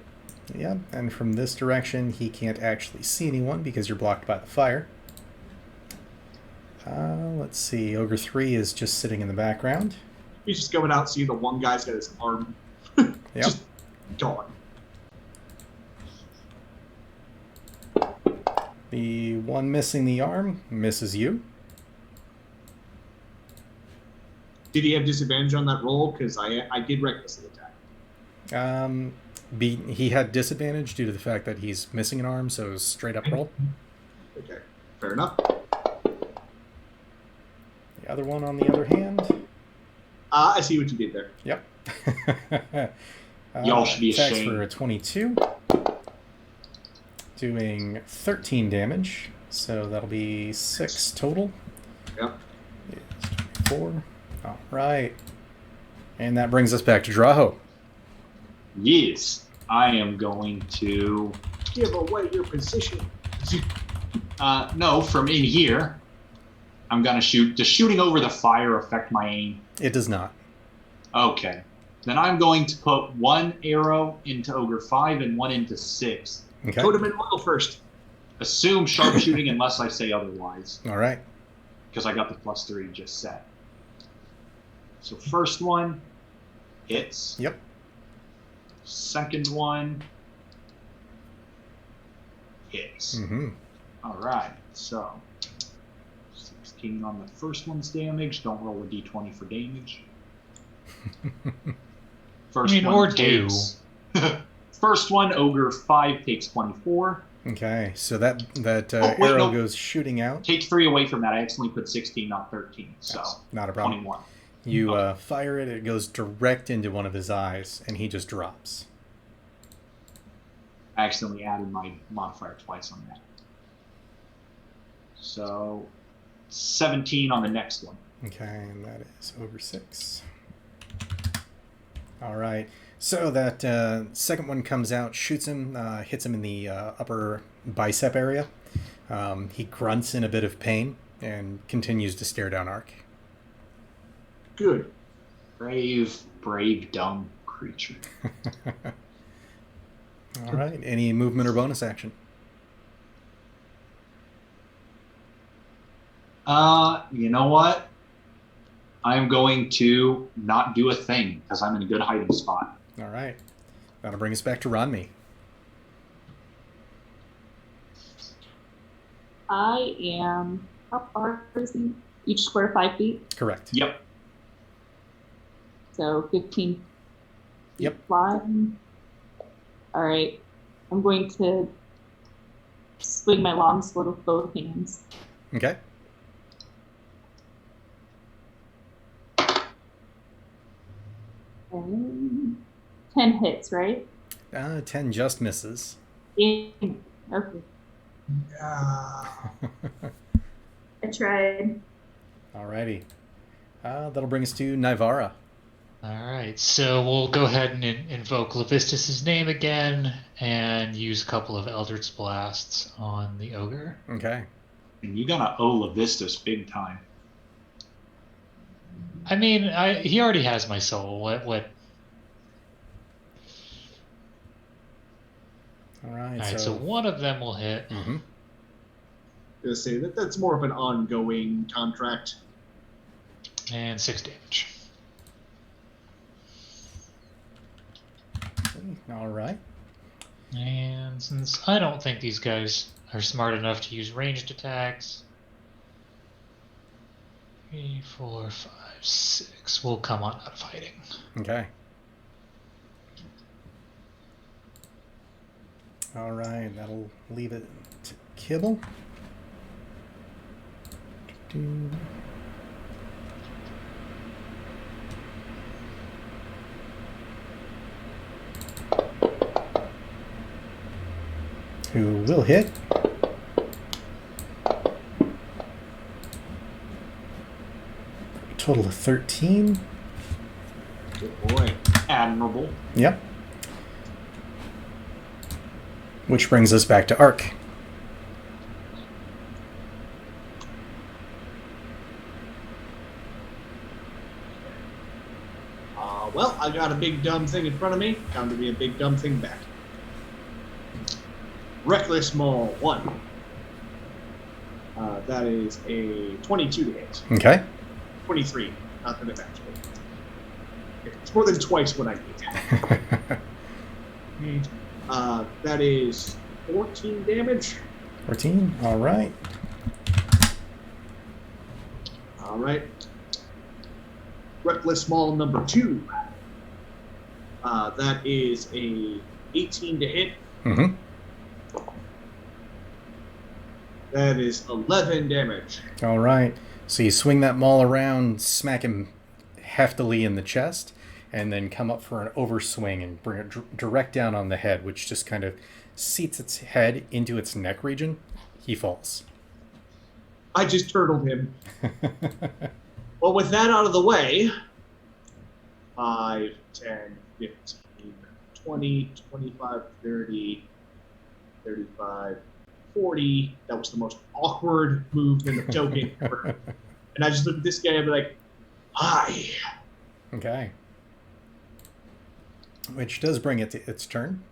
Yeah, and from this direction, he can't actually see anyone because you're blocked by the fire. Let's see. Ogre 3 is just sitting in the background. He's just going out, seeing the one guy's got his arm just gone. The one missing the arm misses you. Did he have disadvantage on that roll? Because I did recklessly attack. He had disadvantage due to the fact that he's missing an arm, so it was straight up roll. Okay, fair enough. The other one, on the other hand. I see what you did there. Yep. Y'all should be attacks ashamed. for a 22. Doing 13 damage, so that'll be 6 total. Yep. 4. All right. And that brings us back to Draho. Yes, I am going to... Give away your position. No, from in here, I'm going to shoot. Does shooting over the fire affect my aim? It does not. Okay. Then I'm going to put 1 arrow into Ogre 5 and 1 into 6. Okay. Coat him in oil first. Assume sharpshooting unless I say otherwise, All right. because I got the +3 just set. So first one hits. Yep. Second one hits. Mm-hmm. All right, so 16 on the first one's damage. Don't roll a d20 for damage. First I mean, one or takes, First one, Ogre 5 takes 24. Okay, so that wait, arrow no. goes shooting out. Take 3 away from that. I accidentally put 16, not 13. So Not a problem. 21. You fire it, it goes direct into one of his eyes, and he just drops. I accidentally added my modifier twice on that. So 17 on the next one. Okay, and that is over 6. All right. So that second one comes out, shoots him, hits him in the upper bicep area. He grunts in a bit of pain and continues to stare down Ark. Good. Brave, dumb creature. All right. Any movement or bonus action? You know what? I'm going to not do a thing because I'm in a good hiding spot. All right. That'll bring us back to Rodney. I am. How far is he? Each square 5 feet? Correct. Yep. So 15 feet Yep. flying. All right. I'm going to swing my long sword with both hands. Okay. And 10 hits, right? 10 just misses. Okay. Yeah. I tried. Alrighty. That'll bring us to Nivara. Alright, so we'll go ahead and invoke Levistus' name again and use a couple of Eldritch Blasts on the Ogre. Okay. And you gotta owe Levistus big time. I mean, he already has my soul. What? Alright, Alright, so one of them will hit. Mm-hmm. Gonna say that's more of an ongoing contract. And 6 damage. All right. And since I don't think these guys are smart enough to use ranged attacks. 3, 4, 5, 6 will come on out of hiding. Okay. All right, that'll leave it to Kibble. Who will hit? Total of 13. Good boy. Admirable. Yep. Which brings us back to Ark. Well, I got a big dumb thing in front of me. Time to be a big dumb thing back. Reckless Maul 1. That is a 22 to hit. Okay. 23. Not that it matters. It's more than twice what I need. That is 14 damage. 14. All right. All right. Reckless Maul number 2. That is a 18 to hit. Mm-hmm. That is 11 damage. All right. So you swing that maul around, smack him heftily in the chest, and then come up for an overswing and bring it direct down on the head, which just kind of seats its head into its neck region. He falls. I just turtled him. Well, with that out of the way, 5, 10, 15, 20, 25, 30, 35, 40. That was the most awkward move in the token ever. And I just look at this guy and be like, hi. Okay. Which does bring it to its turn.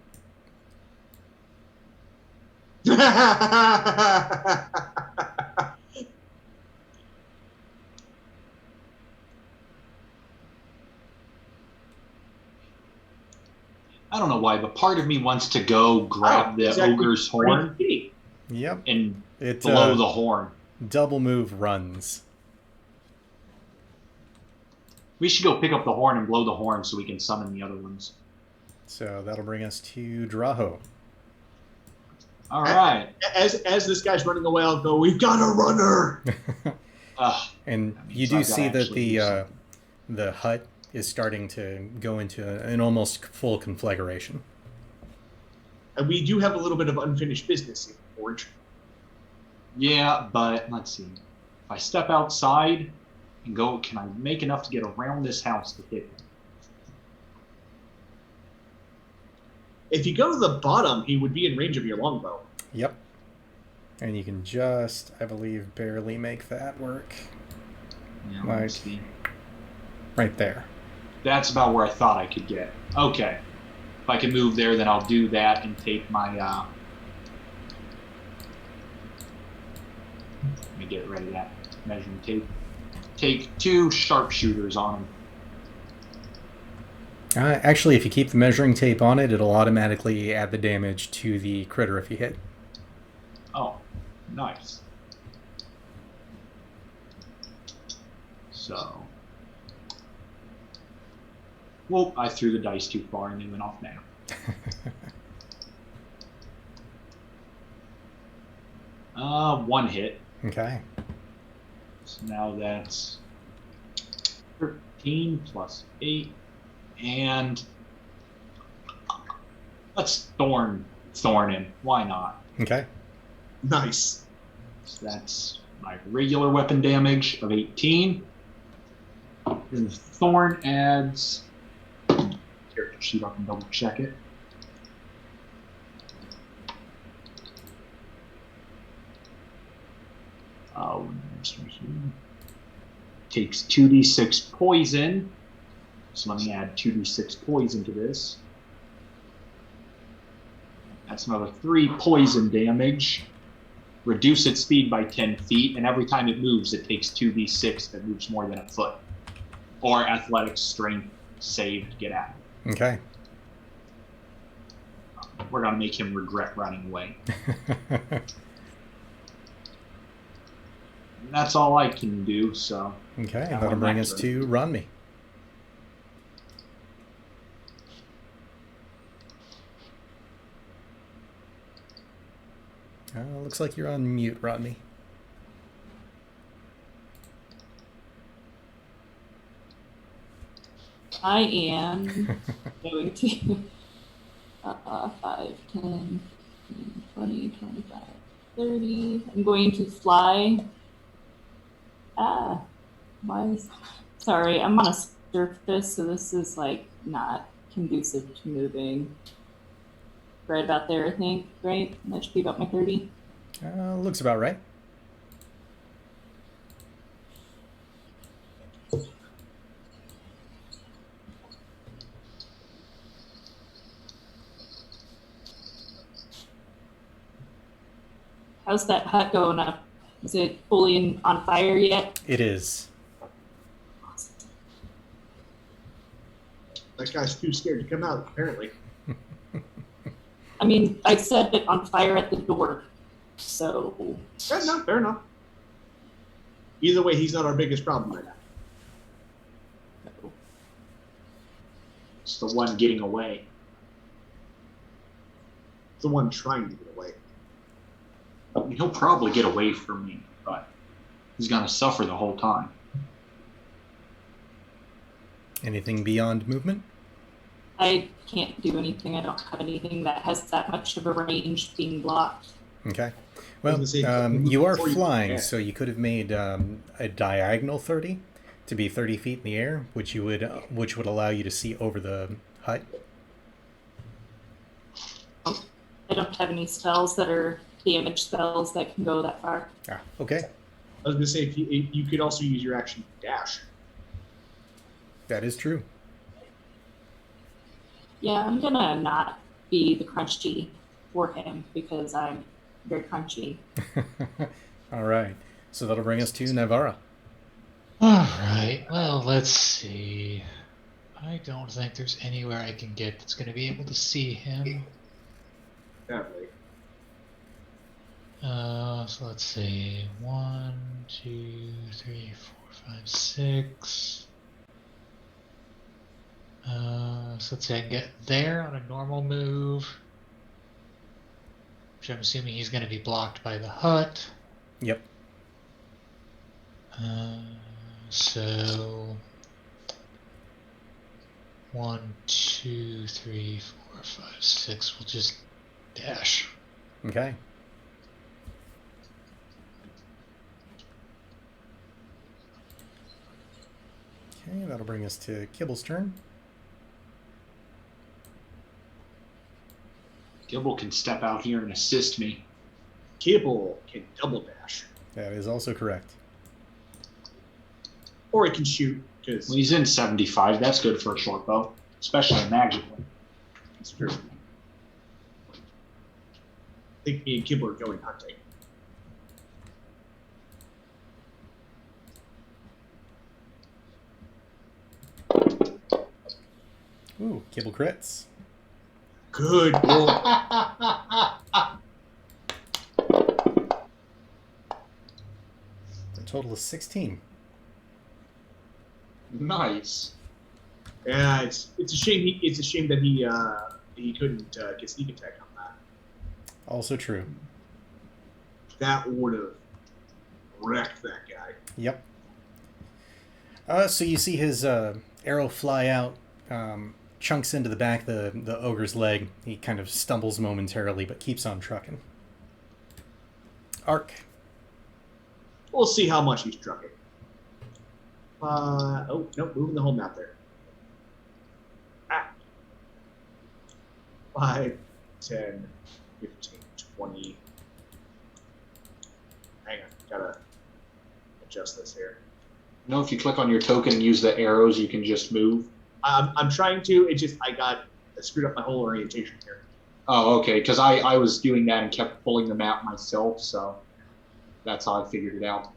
I don't know why, but part of me wants to go grab the ogre's horn Yep. and It blow the horn. double move runs. We should go pick up the horn and blow the horn so we can summon the other ones. So that'll bring us to Draho. All right. As this guy's running away, I'll go, we've got a runner. And That you means do I've see gotta that actually do the hut is starting to go into an almost full conflagration. And we do have a little bit of unfinished business in Forge. Yeah, but let's see. If I step outside and go, can I make enough to get around this house to hit him? If you go to the bottom, he would be in range of your longbow. Yep. And you can just, I believe, barely make that work. Yeah, Like- let's see. Right there. That's about where I thought I could get. Okay. If I can move there, then I'll do that and take my... Let me get rid of that measuring tape. Take 2 sharpshooters on him. Actually, if you keep the measuring tape on it, it'll automatically add the damage to the critter if you hit. Oh, nice. So... Well, I threw the dice too far and they went off now. One hit. Okay. So now that's 13 plus 8. And let's thorn him. Why not? Okay. Nice. So that's my regular weapon damage of 18. Then the thorn adds... Character sheet, I can double check it. Takes 2d6 poison. So let me add 2d6 poison to this. That's another 3 poison damage. Reduce its speed by 10 feet, and every time it moves, it takes 2d6 if it moves more than a foot. Or athletics strength save to get out. Okay. We're going to make him regret running away. That's all I can do, so... Okay, Yeah, that'll I'm bring back us to to Ronmi. Looks like you're on mute, Rodney. I am going to 5, 10, 15, 20, 25, 30. I'm going to fly. Sorry, I'm on a surface, so this is like not conducive to moving. Right about there, I think. Right? That should be about my 30. Looks about right. How's that hut going up? Is it fully on fire yet? It is. That guy's too scared to come out, apparently. I mean, I set it on fire at the door, so... Fair enough, fair enough. Either way, he's not our biggest problem right now. It's the one getting away. The one trying to get away. I mean, he'll probably get away from me, but he's going to suffer the whole time. Anything beyond movement? I can't do anything. I don't have anything that has that much of a range being blocked. Okay. Well, gonna say, you are before you flying, forget. so you could have made a diagonal 30 to be 30 feet in the air, which would allow you to see over the hut. I don't have any spells that are damage spells that can go that far. Ah, okay. I was going to say, if you could also use your action to dash. That is true. Yeah, I'm gonna not be the crunchy for him because I'm very crunchy. All right. So that'll bring us to Navara. Alright, well, let's see. I don't think there's anywhere I can get that's going to be able to see him. Definitely. So let's see. 1, 2, 3, 4, 5, 6. So let's say I can get there on a normal move, which I'm assuming he's going to be blocked by the hut. Yep. So 1, 2, 3, 4, 5, 6. We'll just dash. Okay. Okay, that'll bring us to Kibble's turn. Gibble can step out here and assist me. Kibble can double dash. That is also correct. Or he can shoot, because Well, he's in 75. That's good for a short bow, especially a magic one. it's true. I think me and Kibble are going hunting. Ooh, Kibble crits. Good boy. For a total of 16. Nice. Yeah, it's a shame. It's a shame that he couldn't get sneak attack on that. Also true. That would have wrecked that guy. Yep. So you see his arrow fly out, chunks into the back of the ogre's leg. He kind of stumbles momentarily, but keeps on trucking. Arc. We'll see how much he's trucking. Oh, nope, moving the whole map there. 5, 10, 15, 20. Hang on, gotta adjust this here. You know, if you click on your token and use the arrows, you can just move. I'm trying to. It just I screwed up my whole orientation here. Oh, okay. Because I was doing that and kept pulling the map myself, so that's how I figured it out.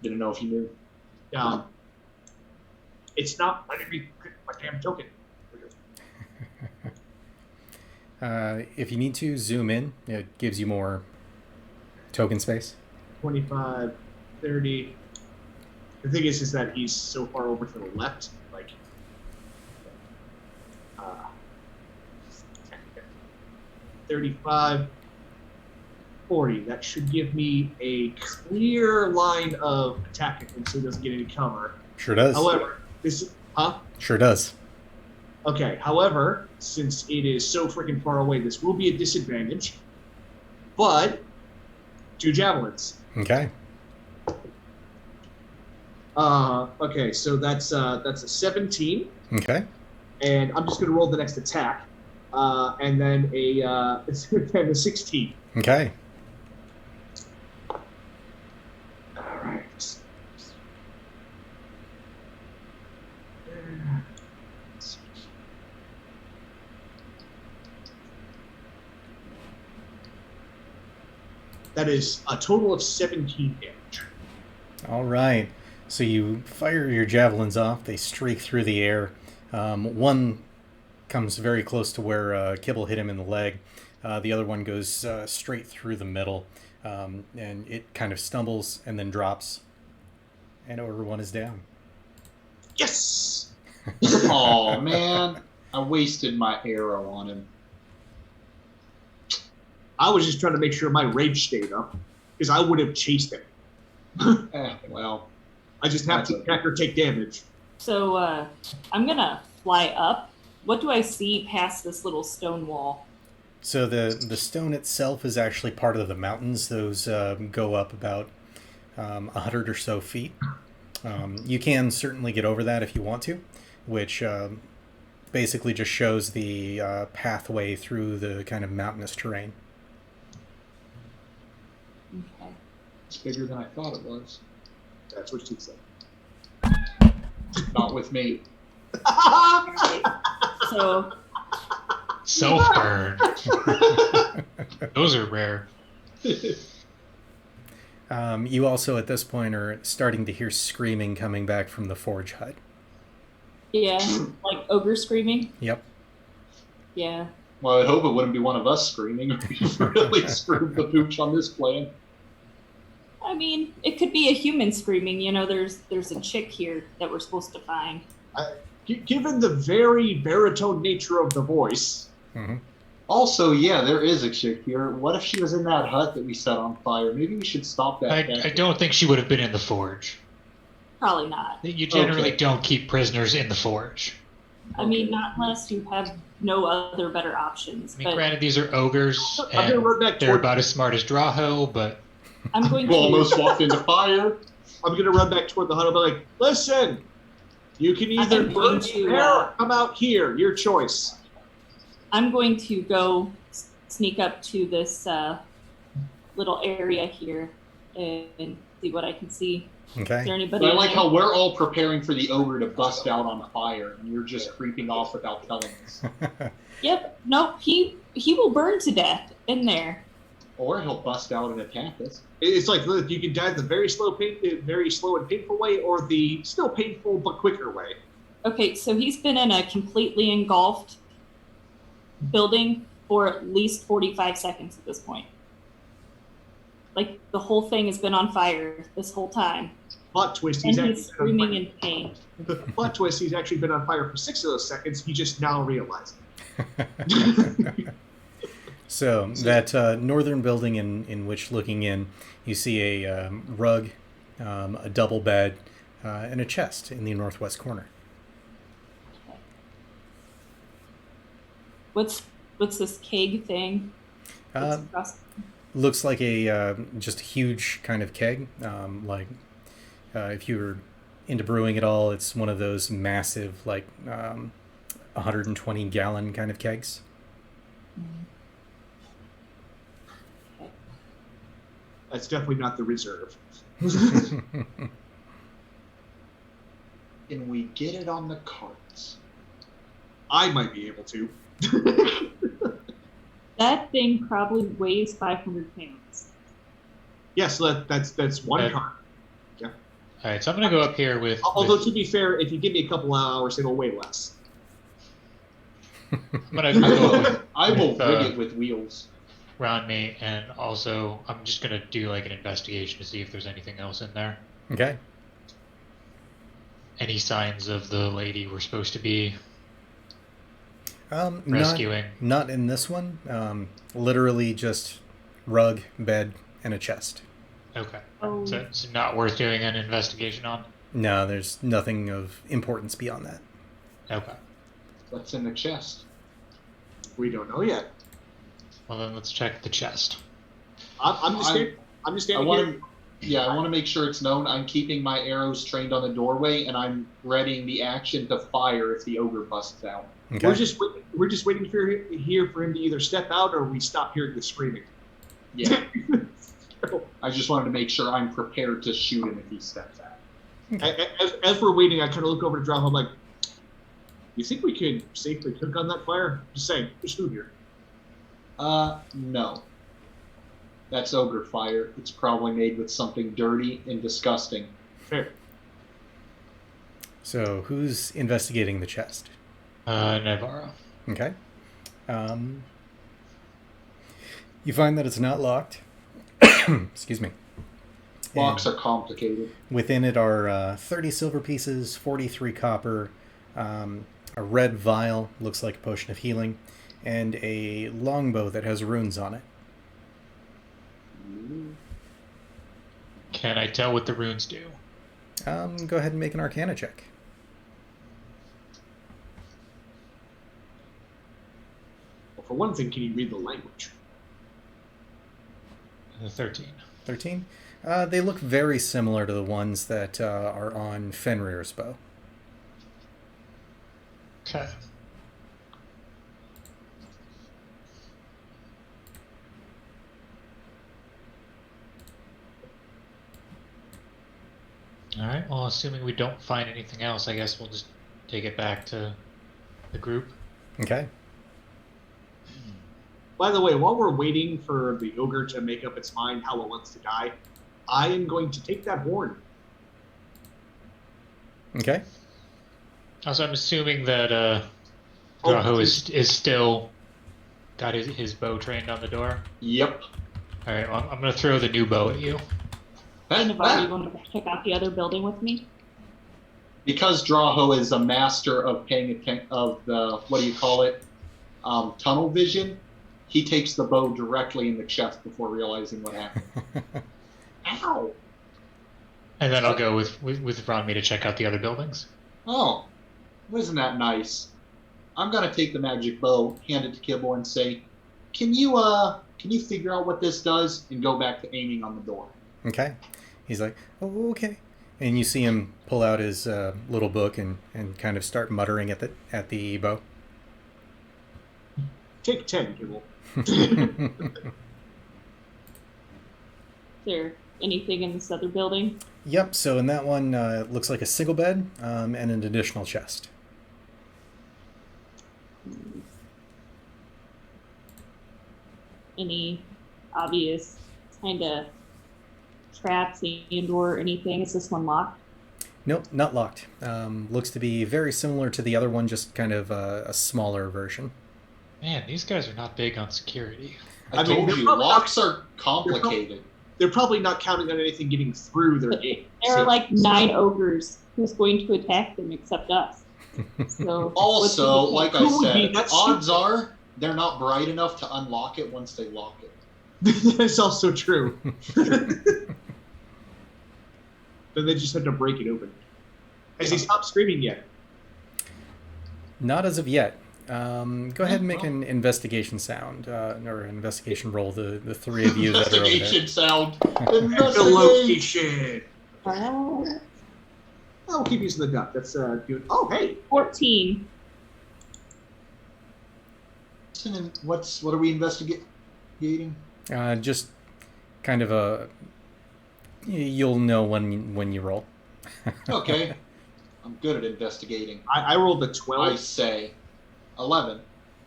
Didn't know if you knew. It's not letting me click my damn token. If you need to zoom in, it gives you more token space. 25, 30. The thing is that he's so far over to the left, like, 35, 40. That should give me a clear line of attack at him so he doesn't get any cover. Sure does. However, this, Sure does. Okay, however, since it is so freaking far away, this will be a disadvantage. But 2 javelins. Okay. Okay, so that's a 17, Okay. and I'm just gonna roll the next attack, and then a 16. Okay. All right. That is a total of 17 damage. All right. So you fire your javelins off. They streak through the air. One comes very close to where Kibble hit him in the leg. The other one goes straight through the middle, and it kind of stumbles and then drops. And Ogre 1 is down. Yes! Oh man, I wasted my arrow on him. I was just trying to make sure my rage stayed up, because I would have chased him. Well, I just have to attack or take damage. So I'm gonna fly up. What do I see past this little stone wall? So the stone itself is actually part of the mountains. Those go up about 100 or so feet. You can certainly get over that if you want to, which basically just shows the pathway through the kind of mountainous terrain. Okay. it's bigger than I thought it was. That's what she said. Not with me. Alright. So Self-burn. Those are rare. You also, at this point, are starting to hear screaming coming back from the forge hut. yeah, like ogre screaming. Yep. Yeah. Well, I hope it wouldn't be one of us screaming. We've really screwed the pooch on this plan. I mean, it could be a human screaming. You know, there's a chick here that we're supposed to find. Given the very baritone nature of the voice. Mm-hmm. Also, yeah, there is a chick here. What if she was in that hut that we set on fire? Maybe we should stop that. I don't think she would have been in the forge. Probably not. You generally Okay. don't keep prisoners in the forge. I mean, not unless you have no other better options. I mean, But granted, these are ogres, I'm gonna run back and they're toward. about as smart as Draho, but I'm going We to. almost walked into fire. I'm gonna run back toward the hut. I'll be like, listen, you can either I'm going burn to, there or come out here. Your choice. I'm going to go sneak up to this little area here and see what I can see. Is Okay. there anybody? But I in like there? how we're all preparing for the ogre to bust out on fire, and you're just creeping off without telling us. Yep. Nope. He will burn to death in there. Or he'll bust out and attack us. It's like, look, you can die the very slow and painful way, or the still painful but quicker way. Okay, so he's been in a completely engulfed building for at least 45 seconds at this point. Like the whole thing has been on fire this whole time, Plot twist: and he's he's actually been on screaming in pain. fire. The plot twist: he's actually been on fire for 6 of those seconds. He just now realized. So that northern building in which, looking in, you see a rug, a double bed, and a chest in the northwest corner. What's this keg thing? Uh, It's across- looks like a just a huge kind of keg. If you were into brewing at all, it's one of those massive, like 120 gallon kind of kegs. That's definitely not the reserve. And we get it on the carts. I might be able to. That thing probably weighs 500 pounds. Yes, that's one Okay. card. all right. So I'm gonna go up here with. Although to be fair, if you give me a couple hours, it'll weigh less. I'm gonna go with, I will with, rig it with wheels. around me, and also I'm just gonna do like an investigation to see if there's anything else in there. Okay. Any signs of the lady we're supposed to be Not rescuing? not in this one. Literally just rug, bed, and a chest. Okay. Oh. So it's not worth doing an investigation on? No, there's nothing of importance beyond that. Okay. What's in the chest? We don't know yet. Well, then let's check the chest. I'm just standing I here. want to. I want to make sure it's known. I'm keeping my arrows trained on the doorway, and I'm readying the action to fire if the ogre busts out. Okay. We're just waiting for him to either step out or we stop hearing the screaming. Yeah. I just wanted to make sure I'm prepared to shoot him if he steps out. As we're waiting, I kind of look over to Draho. I'm like, "You think we could safely cook on that fire?" Just saying, there's food here. No. That's ogre fire. It's probably made with something dirty and disgusting. Fair. So who's investigating the chest? Navarro. Okay. You find that it's not locked. Excuse me. Locks are complicated. Within it are 30 silver pieces, 43 copper, a red vial, looks like a potion of healing, and a longbow that has runes on it. Can I tell what the runes do? Go ahead and make an Arcana check. Well, for one thing, can you read the language? 13. 13? They look very similar to the ones that are on Fenrir's bow. Okay. Alright, well, assuming we don't find anything else, I guess we'll just take it back to the group. Okay. By the way, while we're waiting for the ogre to make up its mind how it wants to die, I am going to take that horn. Okay. Also, I'm assuming that Draho is still got his bow trained on the door. Yep. Alright, well, I'm going to throw the new bow at you. Navarro, you want to check out the other building with me? Because Draho is a master of paying attention of the tunnel vision, he takes the bow directly in the chest before realizing what happened. Ow! And then I'll go with Ronmi to check out the other buildings. Oh, isn't that nice? I'm gonna take the magic bow, hand it to Kibble, and say, "Can you figure out what this does?" And go back to aiming on the door. Okay. He's like, oh, okay. And you see him pull out his little book and kind of start muttering at the bow. Take 10, Kibble. Is there anything in this other building? Yep, so in that one, it looks like a single bed and an additional chest. Any obvious kind of traps and or anything? Is this one locked? Nope, not locked. Looks to be very similar to the other one, just kind of a smaller version. Man, these guys are not big on security. I told you, locks are complicated. They're probably not counting on anything getting through their gate. There are like 9 ogres. Who's going to attack them except us? So Also, like I Who would be said, that odds are they're not bright enough to unlock it once they lock it. That's also true. Then they just have to break it open. Has he stopped screaming yet? Not as of yet. Go ahead and make an investigation sound, or an investigation roll, the three of you that are over Investigation there. sound. The Investigate. location. I'll keep using the duck. That's good. Oh, hey. 14. What are we investigating? Just kind of you'll know when you roll. Okay. I'm good at investigating. I rolled a 12. I say 11.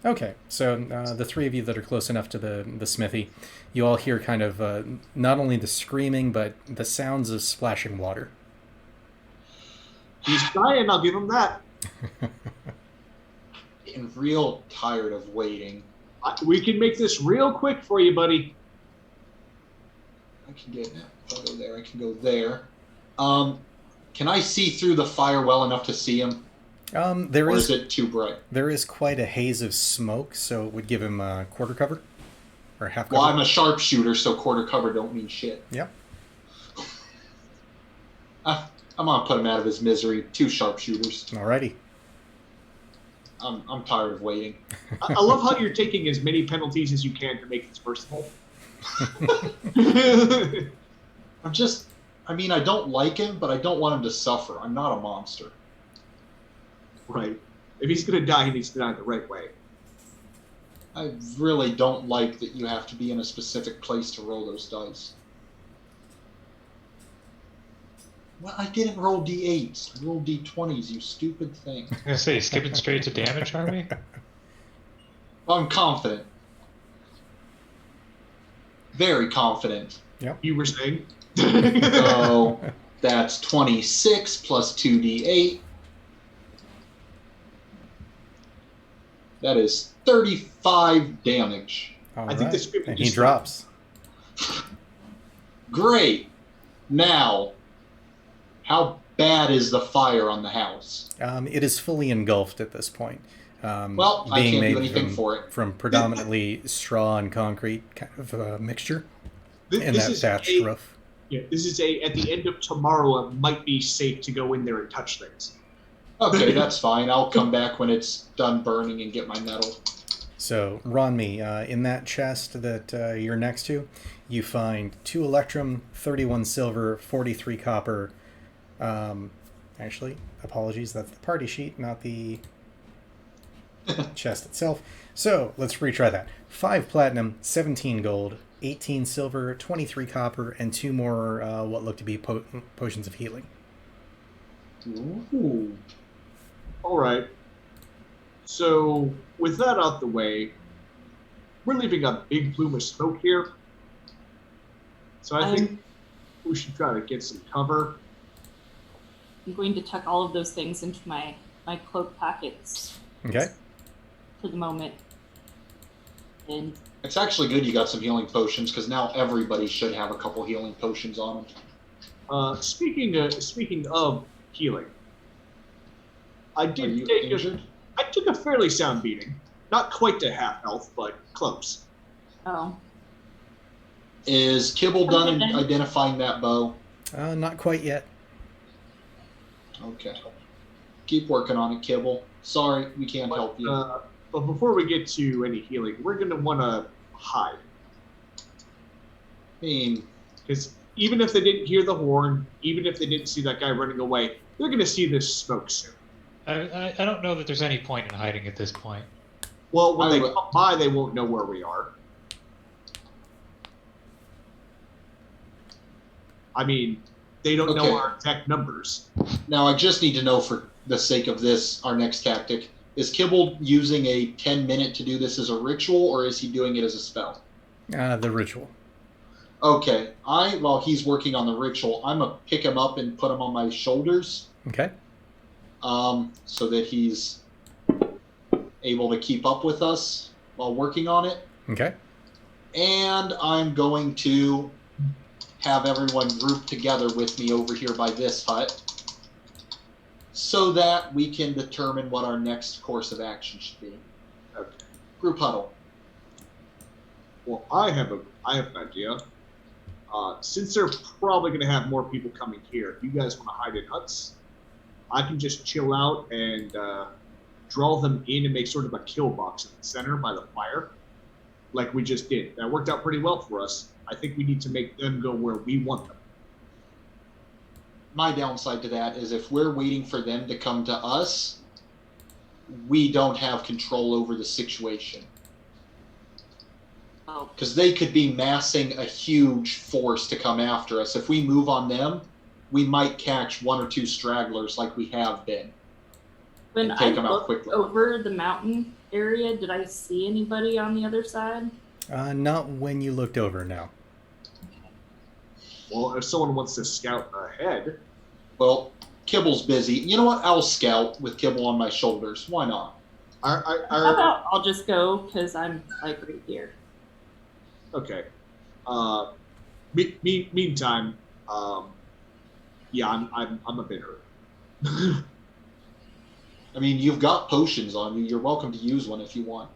Okay, so the three of you that are close enough to the smithy, you all hear kind of not only the screaming, but the sounds of splashing water. He's trying, I'll give him that. Getting real tired of waiting. We can make this real quick for you, buddy. I can get that photo there. I can go there. Can I see through the fire well enough to see him? Or is it too bright? There is quite a haze of smoke, so it would give him quarter cover or half cover. Well, I'm a sharpshooter, so quarter cover don't mean shit. Yep. I'm gonna put him out of his misery. 2 sharpshooters. Alrighty. I'm tired of waiting. I love how you're taking as many penalties as you can to make this personal. I don't like him, but I don't want him to suffer. I'm not a monster. Right. If he's going to die, he needs to die the right way. I really don't like that you have to be in a specific place to roll those dice. Well, I didn't roll D8s. I rolled D20s, you stupid thing. I was gonna say, skipping straight to damage, are we? Well, I'm confident. Very confident. Yep. You were saying? So that's 26 plus 2d8. That is 35 damage. All I think the script and just he drops. Great. Now, how bad is the fire on the house? It is fully engulfed at this point. Well, I being can't made do anything for it. from predominantly straw and concrete kind of mixture in This that is thatched a- roof. Yeah, this is at the end of tomorrow, it might be safe to go in there and touch things. Okay, that's fine. I'll come back when it's done burning and get my metal. So, Ronmi, in that chest that you're next to, you find 2 electrum, 31 silver, 43 copper. Actually, apologies, that's the party sheet, not the chest itself. So, let's retry that. 5 platinum, 17 gold, 18 silver, 23 copper, and 2 more what look to be potions of healing. Ooh. All right. So, with that out the way, we're leaving a big plume of smoke here. So I think we should try to get some cover. I'm going to tuck all of those things into my cloak pockets Okay. for the moment. And It's actually good you got some healing potions, because now everybody should have a couple healing potions on them. Speaking of healing, I Are you injured? I took a fairly sound beating. Not quite to half health, but close. oh, Is Kibble done in identifying that bow? Not quite yet. Okay. Keep working on it, Kibble. Sorry, we can't help you. But before we get to any healing, we're going to want to hide. I mean, Because even if they didn't hear the horn, even if they didn't see that guy running away, they're going to see this smoke soon. I don't know that there's any point in hiding at this point. Well, when they come by, they won't know where we are. I mean, they don't know our exact numbers. now I just need to know, for the sake of this, our next tactic, is Kibble using a 10-minute to do this as a ritual, or is he doing it as a spell? The ritual. Okay, while he's working on the ritual, I'm going to pick him up and put him on my shoulders, Okay. so that he's able to keep up with us while working on it. Okay. And I'm going to have everyone group together with me over here by this hut, so that we can determine what our next course of action should be. Okay. Group huddle. Well, I have an idea. Since they're probably going to have more people coming here, if you guys want to hide in huts, I can just chill out and draw them in and make sort of a kill box in the center by the fire, like we just did. That worked out pretty well for us. I think we need to make them go where we want them. My downside to that is if we're waiting for them to come to us, we don't have control over the situation. oh, Because they could be massing a huge force to come after us. If we move on them, we might catch 1 or 2 stragglers like we have been. when And I take them out looked quickly. over the mountain area, did I see anybody on the other side? Not when you looked over, no. Well, if someone wants to scout ahead, Well, Kibble's busy. You know what? I'll scout with Kibble on my shoulders. Why not? How about I'll just go because I'm like right here. Okay. Meantime, yeah, I'm a bit hurt. I mean, you've got potions on you. You're welcome to use one if you want.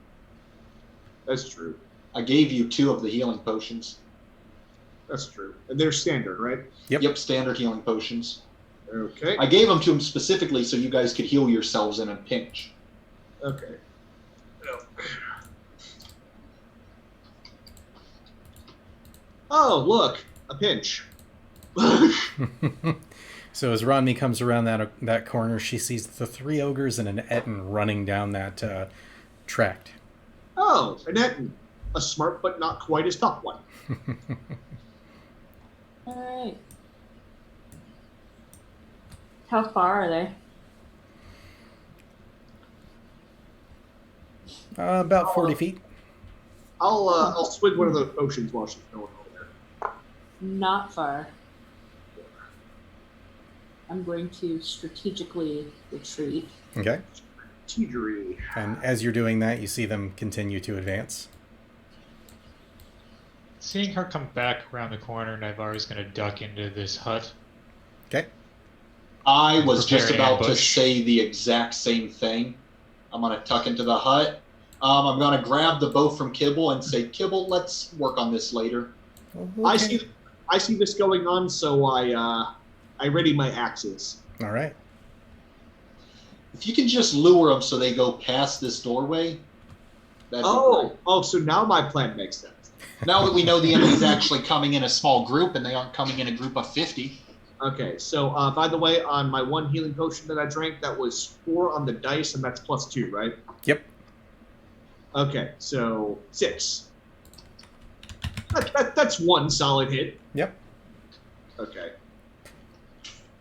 That's true. I gave you 2 of the healing potions. That's true. And they're standard, right? Yep, standard healing potions. Okay. I gave them to him specifically so you guys could heal yourselves in a pinch. Okay. Oh, look, a pinch. So as Rodney comes around that corner, she sees the 3 ogres and an Ettin running down that tract. Oh, an Ettin. A smart but not quite as tough one. All right. How far are they? About 40 feet. I'll swig one of those potions while she's going over there. Not far. I'm going to strategically retreat. Okay. Teetery. And as you're doing that, you see them continue to advance. Seeing her come back around the corner, Naivar's going to duck into this hut. Okay. I was Prepare just an about to ambush. say the exact same thing. I'm going to tuck into the hut. I'm going to grab the bow from Kibble and say, Kibble, let's work on this later. Okay. I see this going on, so I ready my axes. All right. If you can just lure them so they go past this doorway, that'd be great. So now my plan makes sense. Now that we know the enemy's actually coming in a small group and they aren't coming in a group of 50. Okay, so by the way, on my 1 healing potion that I drank, that was 4 on the dice, and that's +2, right? Yep. Okay, so 6. That's 1 solid hit. Yep. Okay.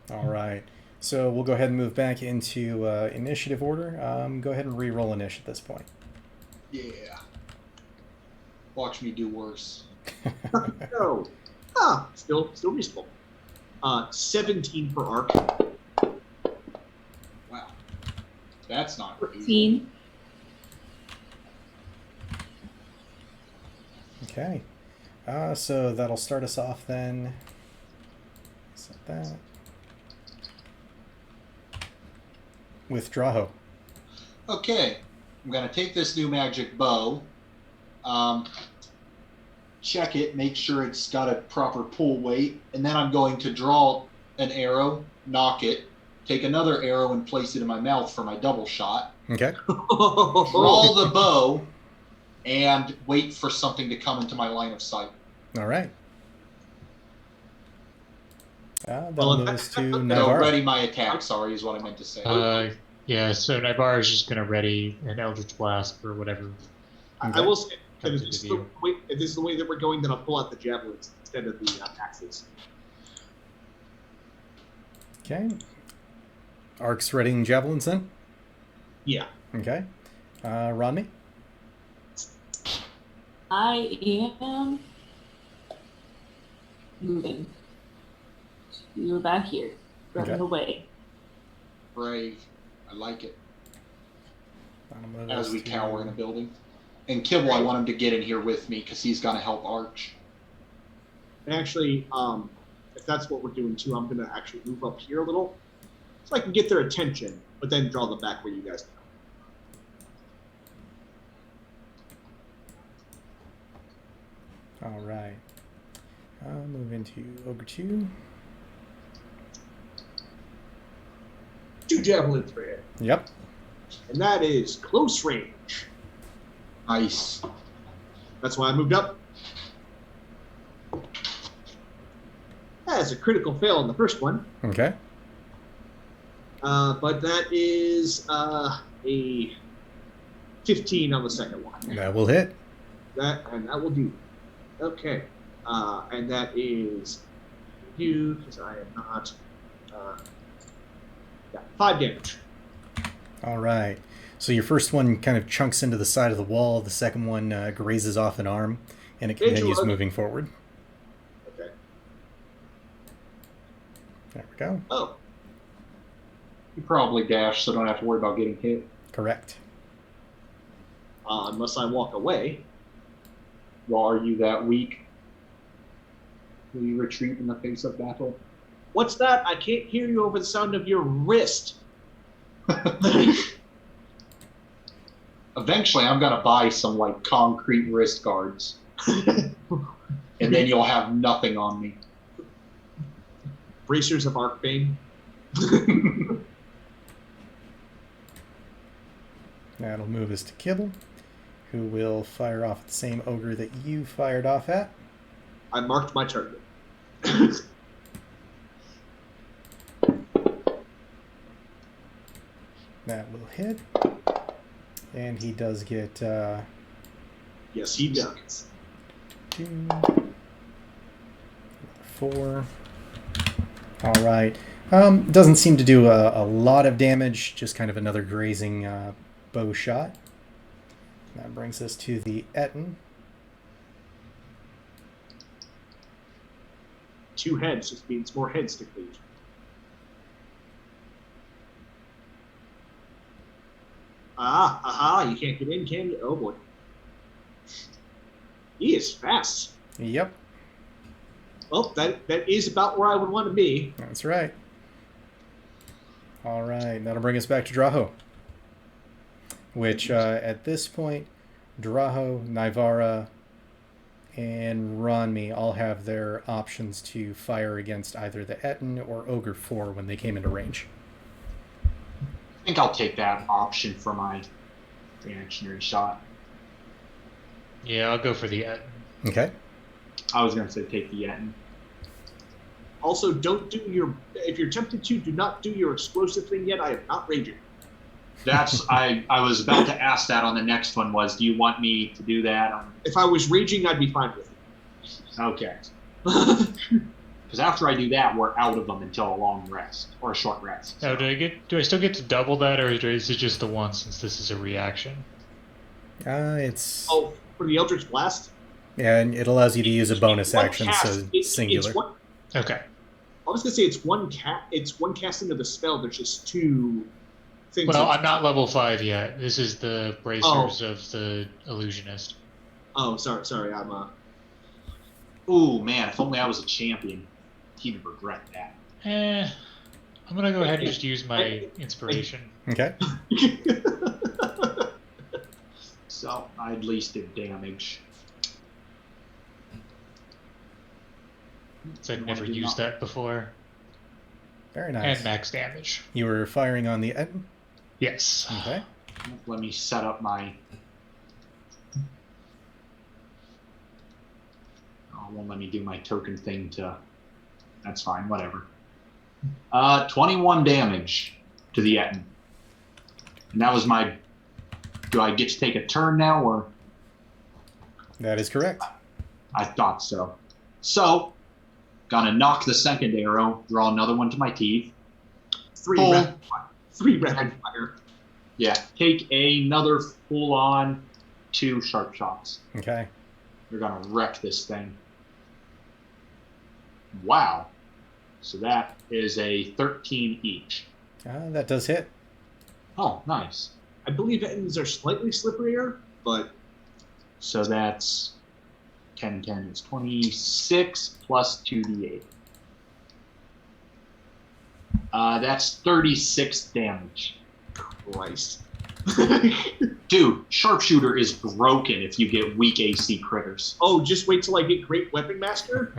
All right. So we'll go ahead and move back into initiative order. Go ahead and re-roll initiative at this point. Yeah. Watch me do worse. No. Still reasonable. 17 per arc. Wow. That's not easy. 14. Okay. So that'll start us off then. Set that. With Draho. Okay. I'm going to take this new magic bow. Check it, make sure it's got a proper pull weight, and then I'm going to draw an arrow, knock it, take another arrow and place it in my mouth for my double shot, Okay. draw the bow, and wait for something to come into my line of sight. All right. That'll Well, move us to So Navarre. ready my attack, sorry, is what I meant to say. Yeah, so Naivar is just going to ready an Eldritch Blast or whatever. I will say, if Comes this, into view. if this is the way that we're going, then I'll pull out the javelins instead of the axes. Okay. Arcs readying javelins then? Yeah. Okay. Rodney? I am moving to about here, running Okay. away. Brave. I like it. That'll move As us we to- cower in a building. And Kibble, I want him to get in here with me because he's going to help Arch. And actually, if that's what we're doing too, I'm going to actually move up here a little so I can get their attention, but then draw them back where you guys All right. I'll move into Ogre 2. 2 javelins for him. Yep. And that is close range. Nice. That's why I moved up. That is a critical fail on the first one. Okay. But that is a 15 on the second one. That will hit. That will do. Okay. And that is you, because I am not. 5 damage. All right. So your first one kind of chunks into the side of the wall. The second one grazes off an arm, and it continues Angela. moving forward. Okay. There we go. Oh, You probably dash, so don't have to worry about getting hit. Correct. unless I walk away. Well, are you that weak? Will you retreat in the face of battle? What's that? I can't hear you over the sound of your wrist. Eventually, I'm gonna buy some like concrete wrist guards, and then you'll have nothing on me. Bracers of Arcbane. That'll move us to Kibble, who will fire off at the same ogre that you fired off at. I marked my target. That will hit. And he does get Yes, he does. 2, 4. All right. Doesn't seem to do a lot of damage, just kind of another grazing bow shot. That brings us to the Ettin. 2 heads just means more heads to cleave. Aha, you can't get in, can you? Oh boy. He is fast. Yep, Well, that is about where I would want to be. that's right. All right, that'll bring us back to Draho. Which, at this point, Draho, Nivara, and Ronmi all have their options to fire against either the Ettin or Ogre 4 when they came into range. I think I'll take that option for my reactionary shot. Yeah, I'll go for the Ettin. Okay. I was gonna say take the Ettins. Also, if you're tempted to, do not do your explosive thing yet. I am not raging. That's I was about to ask that on the next one. Do you want me to do that? If I was raging, I'd be fine with Okay. it. Because after I do that, we're out of them until a long rest or a short rest. Now, do I still get to double that, or is it just the one since this is a reaction? It's... Oh, for the Eldritch Blast? Yeah, and it allows you to use a bonus One action, cast. so singular. Okay. I was gonna say it's one casting of the spell. There's just 2 things. Well, I'm not level 5 yet. This is the bracers of the illusionist. Oh, sorry. I'm Ooh, man, if only I was a champion. He would regret that. I'm gonna go ahead and just use my inspiration. Okay. So I at least did damage. So I've never used that before. Very nice. And max damage. You were firing on the Ettin? Yes. Okay. Let me set up my... Oh, it won't let me do my token thing to... That's fine, whatever. 21 damage to the Ettin. And that was my... Do I get to take a turn now, or...? That is correct. I thought so. So, gonna knock the second arrow, draw another one to my teeth. 3 Full. rapid fire. 3 rapid fire. Yeah, take another full-on 2 sharp shots. Okay. We're gonna wreck this thing. Wow. So that is a 13 each. That does hit. Oh, nice. I believe Ettins are slightly slipperier, but So that's 10, 10 is 26 plus 2d8. That's 36 damage. Christ. Dude, sharpshooter is broken if you get weak AC critters. Oh, just wait till I get Great Weapon Master.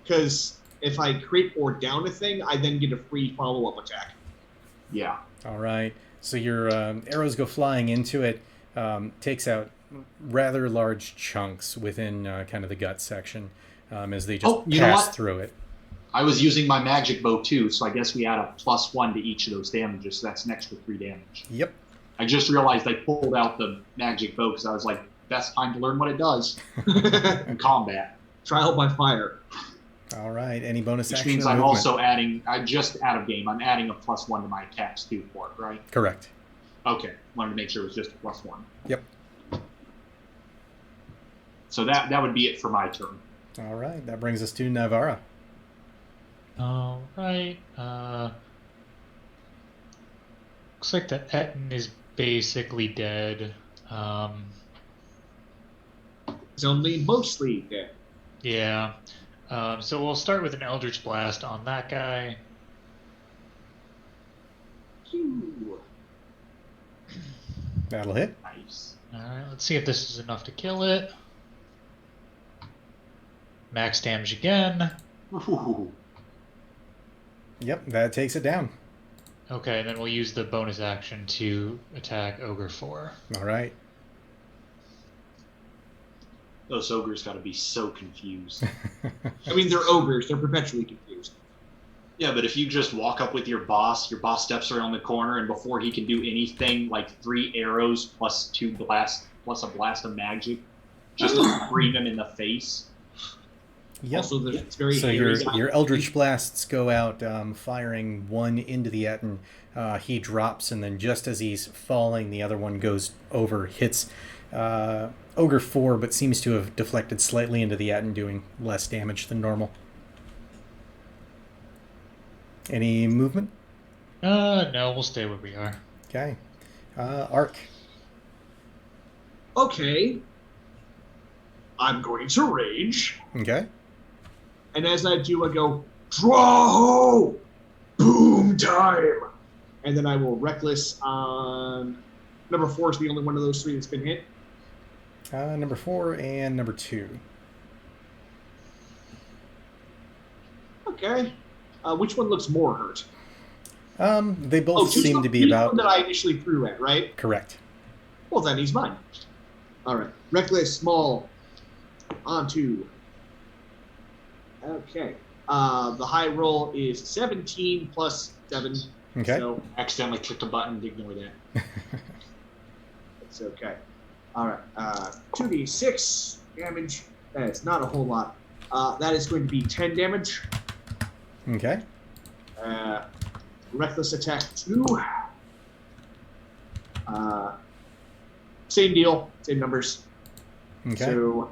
Because if I crit or down a thing, I then get a free follow-up attack. Yeah. All right. So your arrows go flying into it, takes out rather large chunks within kind of the gut section as they just pass through it. I was using my magic bow too, so I guess we add a +1 to each of those damages, so that's an extra 3 damage. Yep. I just realized I pulled out the magic bow because I was like, best time to learn what it does in combat. Trial by fire. All right. Any bonus Which action? means or I'm movement? also adding, I just out of game, I'm adding a +1 to my attacks too for it, right? Correct. Okay, wanted to make sure it was just a +1. Yep. So that would be it for my turn. All right. That brings us to Navara. All right. Looks like the Ettin is basically dead. It's only mostly dead. Yeah. So we'll start with an Eldritch Blast on that guy. Phew. That'll hit. Nice. Alright, let's see if this is enough to kill it. Max damage again. Ooh. Yep, that takes it down. Okay, and then we'll use the bonus action to attack Ogre 4. All right. Those ogres got to be so confused. I mean, they're ogres. They're perpetually confused. Yeah, but if you just walk up with your boss steps around the corner, and before he can do anything, like 3 arrows plus 2 blast plus a blast of magic, just to scream him in the face. Yep. Also, it's very So hairy. your Eldritch Blasts go out, firing one into the Ettin. He drops, and then just as he's falling, the other one goes over, hits Ogre 4, but seems to have deflected slightly into the Ettin, doing less damage than normal. Any movement? No, we'll stay where we are. Okay. Arc. Okay. I'm going to rage. Okay. And as I do, I go, draw! Boom time! And then I will reckless on... Number 4 is the only one of those 3 that's been hit. Number 4 and number 2. Okay. Which one looks more hurt? They both seem to be the about... one that I initially threw at, right? Correct. Well, then he's mine. All right. Reckless, small, on 2. Okay. The high roll is 17 plus 7. Okay. So Accidentally clicked a button, ignore that. it's okay. All right. 2d6 damage. That's not a whole lot. That is going to be 10 damage. Okay. Reckless attack 2. Same deal. Same numbers. Okay. So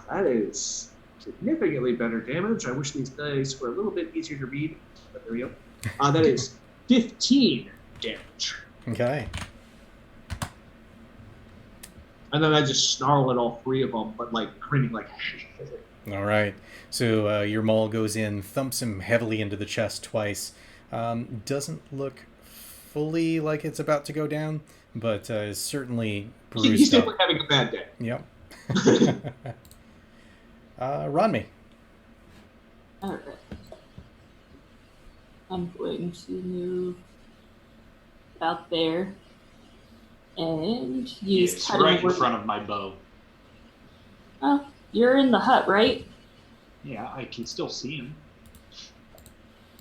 that is significantly better damage. I wish these dice were a little bit easier to read, but there we go. That is 15 damage. Okay. And then I just snarl at all 3 of them, but like grinning like. All right. So your maul goes in, thumps him heavily into the chest twice. Doesn't look fully like it's about to go down, but is certainly bruised He's up. definitely having a bad day. Yep. Ronme. All right. I'm going to move out there and use It's cutting right in wood. front of my bow. Oh, you're in the hut, right? Yeah, I can still see him.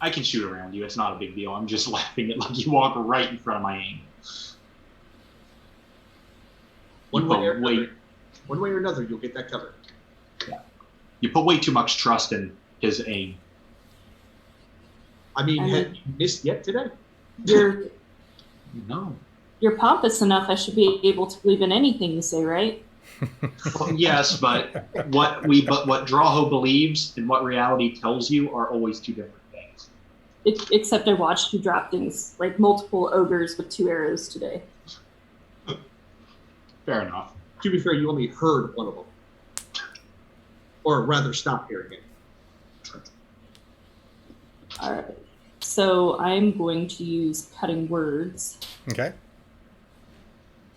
I can shoot around you. It's not a big deal. I'm just laughing at like you walk right in front of my aim. One way or another, you'll get that covered. Yeah. You put way too much trust in his aim. I mean, I have mean- you missed yet today? No. You're pompous enough. I should be able to believe in anything you say, right? Well, yes, but what Drawho believes and what reality tells you are always 2 different things. Except I watched you drop things like multiple ogres with 2 arrows today. Fair enough. To be fair, you only heard one of them. Or rather, stop hearing it. All right. So I'm going to use cutting words, Okay.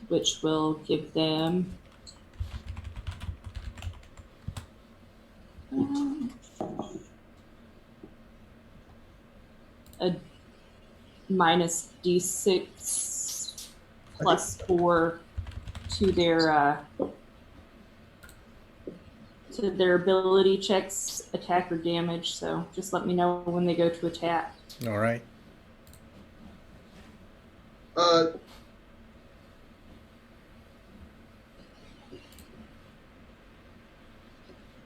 which will give them a minus d6 plus 4 to their ability checks, attack or damage. So just let me know when they go to attack. All right.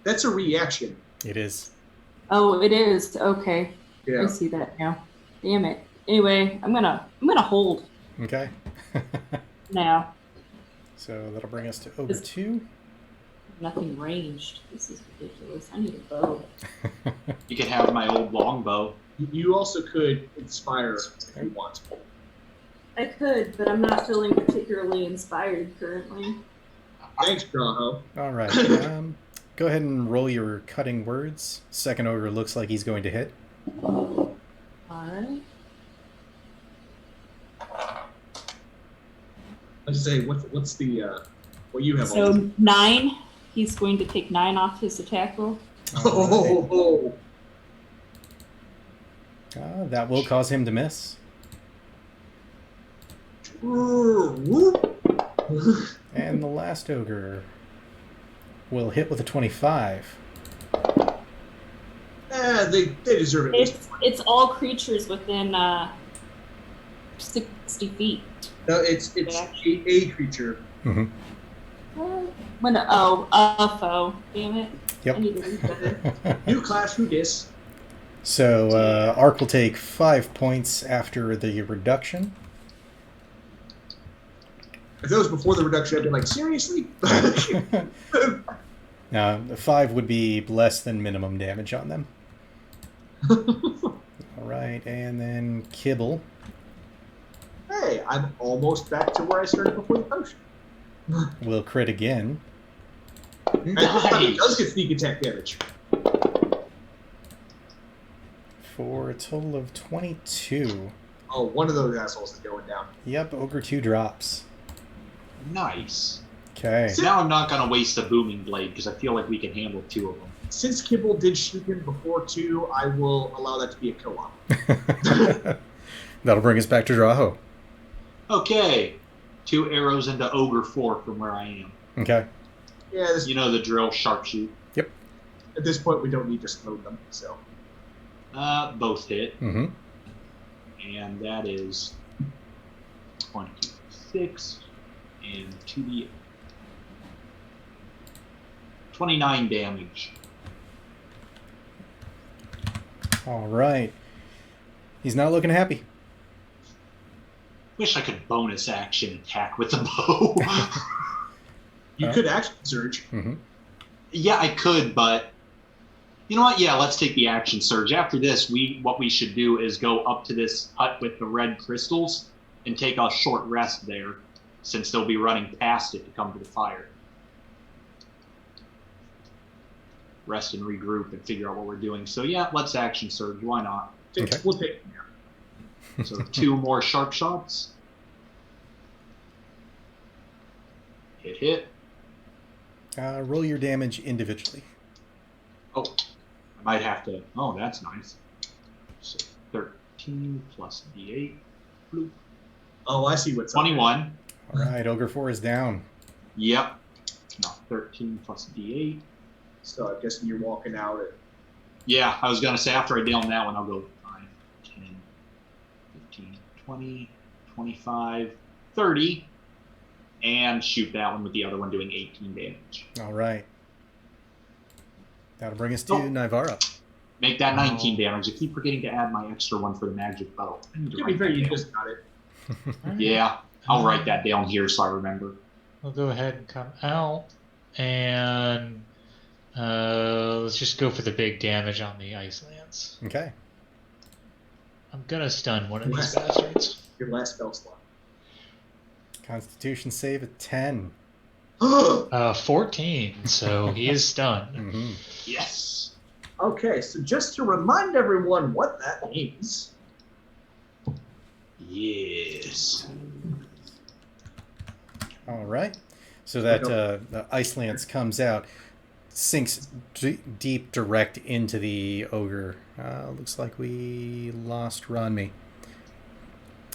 That's a reaction. It is. Oh, it is. Okay. I Yeah. see that now. Damn it. Anyway, I'm gonna hold Okay. now. So that'll bring us to Ogre 2. Nothing ranged. This is ridiculous. I need a bow. You can have my old longbow. You also could inspire if you want. I could, but I'm not feeling particularly inspired currently. Thanks, Draho. All right. Go ahead and roll your cutting words. Second ogre looks like he's going to hit. Alright. Let's say, what's the what you have? So 9. He's going to take 9 off his attack roll. Oh. That will cause him to miss. And the last ogre will hit with a 25. They deserve it. It's all creatures within 60 feet. No, it's a creature. Mm-hmm. A foe. Damn it. Yep. I need to read better. New class, who dis? So Ark will take 5 points after the reduction. If that was before the reduction, I'd be like, seriously? Now, 5 would be less than minimum damage on them. All right, and then Kibble. Hey, I'm almost back to where I started before the potion. Will crit again. And this time it does get sneak attack damage. For a total of 22. Oh, one of those assholes is going down. Yep, Ogre 2 drops. Nice. Okay. So now I'm not going to waste a booming blade because I feel like we can handle 2 of them. Since Kibble did shoot him before 2, I will allow that to be a co-op. That'll bring us back to Draho. Okay. 2 arrows into Ogre 4 from where I am. Okay. Yeah, You know the drill, sharpshoot. Yep. At this point, we don't need to slow them, so. Both hit. Mm-hmm. And that is 26 and 2d8. 29 damage. All right. He's not looking happy. Wish I could bonus action attack with the bow. You could action surge. Mm-hmm. Yeah, I could, but you know what? Yeah, let's take the action surge. After this, what we should do is go up to this hut with the red crystals and take a short rest there, since they'll be running past it to come to the fire. Rest and regroup and figure out what we're doing. So yeah, let's action surge. Why not? Okay. We'll take it. So 2 more sharp shots. Hit. Roll your damage individually. Oh, I might have to. Oh, that's nice. So 13 plus d8. Bloop. Oh, I see what's up. 21. All right, Ogre 4 is down. Yep. No, 13 plus d8. So I'm guessing you're walking out at... Yeah, I was going to say after I down that one, I'll go 5, 10, 15, 20, 25, 30, and shoot that one with the other one doing 18 damage. All right. That'll bring us to Oh. Nivara. Make that 19 damage. I keep forgetting to add my extra one for the magic bow. I need to To be write fair, that you down. just got it. Yeah, I'll write that down here so I remember. We'll go ahead and come out, and let's just go for the big damage on the ice lance. Okay. I'm gonna stun one of these bastards. Your last spell slot. Constitution save at 10. 14, so he is stunned. Mm-hmm. Yes. Okay, so just to remind everyone what that means. Yes. All right. So that the ice lance comes out, sinks deep direct into the ogre. Looks like we lost Ronmi.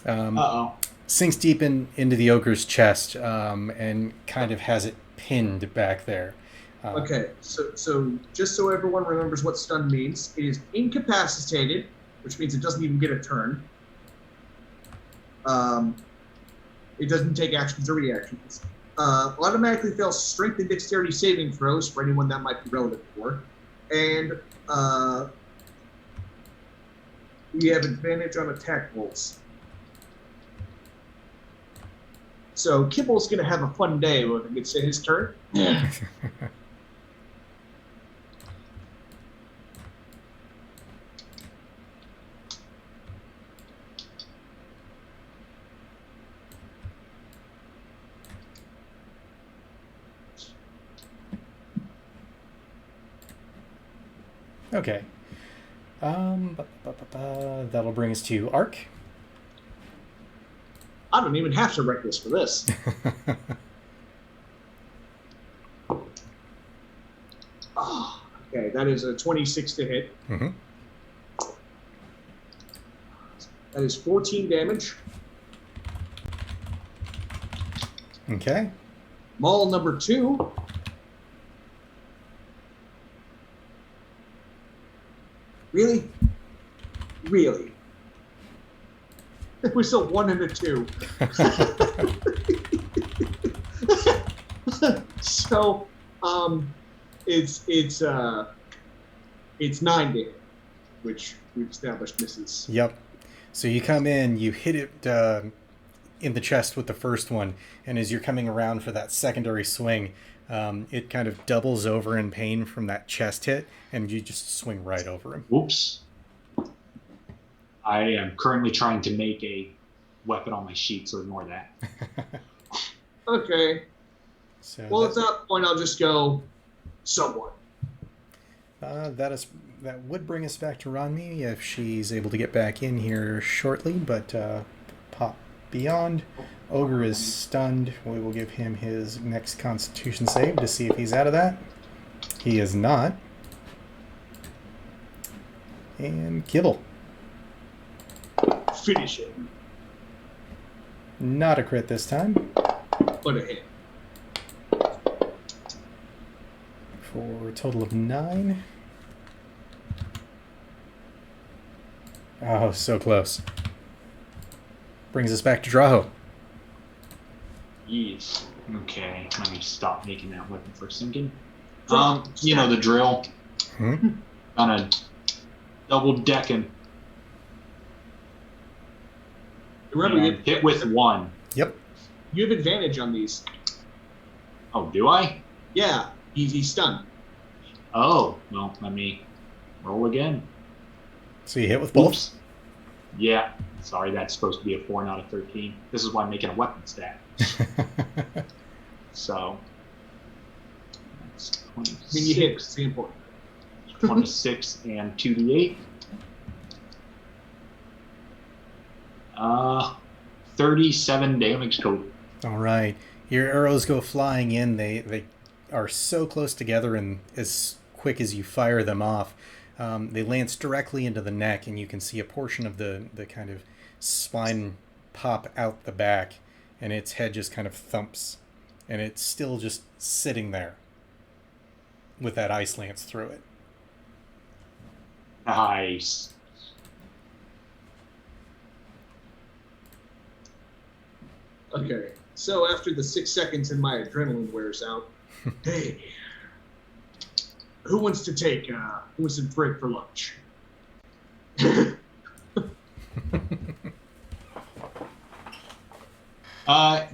Uh-oh. Sinks deep into the ogre's chest and kind of has it pinned back there. Okay, so just so everyone remembers what stun means, it is incapacitated, which means it doesn't even get a turn. It doesn't take actions or reactions. Automatically fails strength and dexterity saving throws for anyone that might be relevant for. And we have advantage on attack rolls. So Kibble's going to have a fun day when it gets to his turn. Yeah. Okay. That'll bring us to Ark. I don't even have to reckless for this. Oh, okay, that is a 26 to hit. Mm-hmm. That is 14 damage. Okay. Maul number 2. Really? Really? It was a 1 and a 2. So, it's 9 damage, which we've established misses. Yep. So you come in, you hit it in the chest with the first one, and as you're coming around for that secondary swing, it kind of doubles over in pain from that chest hit, and you just swing right over him. Whoops. I am currently trying to make a weapon on my sheet, so ignore that. Okay. So Well, at that point, I'll just go someone. that would bring us back to Ranmi if she's able to get back in here shortly, but pop beyond. Ogre is stunned. We will give him his next Constitution save to see if he's out of that. He is not. And Kibble. Finish it. Not a crit this time. But a hit. For a total of 9. Oh, so close. Brings us back to Draho. Yes. Okay, let me stop making that weapon for a second. Drop. You know the drill. Hmm? Gonna double deck him. Remember, And hit with 1. Yep. you have advantage on these. Oh, do I? Yeah, he's stunned. Oh, well, let me roll again. So you hit with both? Oops. Yeah. Sorry, that's supposed to be a 4, not a 13. This is why I'm making a weapon stat. So, that's 26. I mean, you hit. It's the important. 26 and 2d8. 37 damage total. All right. Your arrows go flying in. They are so close together, and as quick as you fire them off, they lance directly into the neck, and you can see a portion of the kind of spine pop out the back, and its head just kind of thumps, and it's still just sitting there with that ice lance through it. Nice. Okay, so after the 6 seconds and my adrenaline wears out, hey, who wants to break for lunch?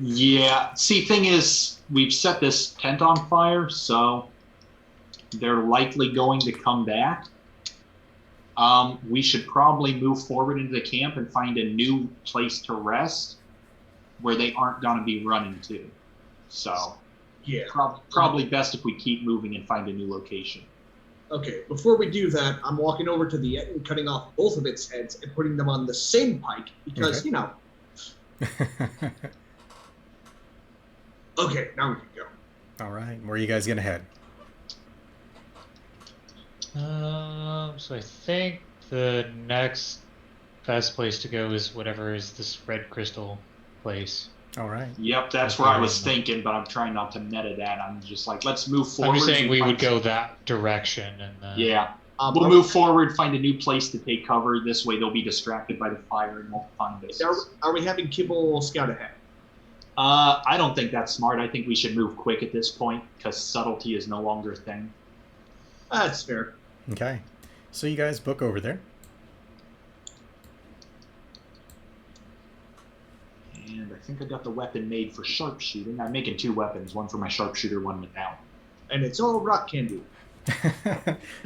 Yeah. See, thing is, we've set this tent on fire, so they're likely going to come back. We should probably move forward into the camp and find a new place to rest where they aren't going to be running to. So, Yeah. probably best if we keep moving and find a new location. Okay, before we do that, I'm walking over to the Ettin, cutting off both of its heads and putting them on the same pike because, Okay. you know. Okay, now we can go. All right. Where are you guys going to head? So I think the next best place to go is whatever is this red crystal place. All right. Yep, that's where I was thinking, but I'm trying not to meta that. I'm just like, let's move forward. I'm just saying and we find would go that direction, and then Yeah. We'll move forward, find a new place to take cover. This way they'll be distracted by the fire and won't find us. Are we having Kibble scout ahead? I don't think that's smart. I think we should move quick at this point because subtlety is no longer a thing. That's fair. Okay. So you guys book over there. And I think I got the weapon made for sharpshooting. I'm making 2 weapons, one for my sharpshooter, one without. And it's all rock candy.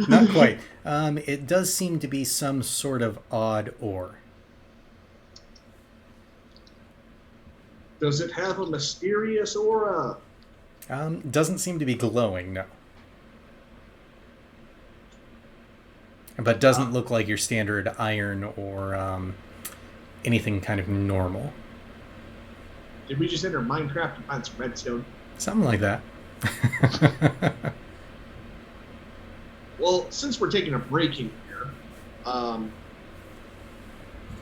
Not quite. It does seem to be some sort of odd ore. Does it have a mysterious aura? Doesn't seem to be glowing, no. but doesn't look like your standard iron or anything kind of normal. Did we just enter Minecraft and find some redstone? Something like that. Well, since we're taking a break in here,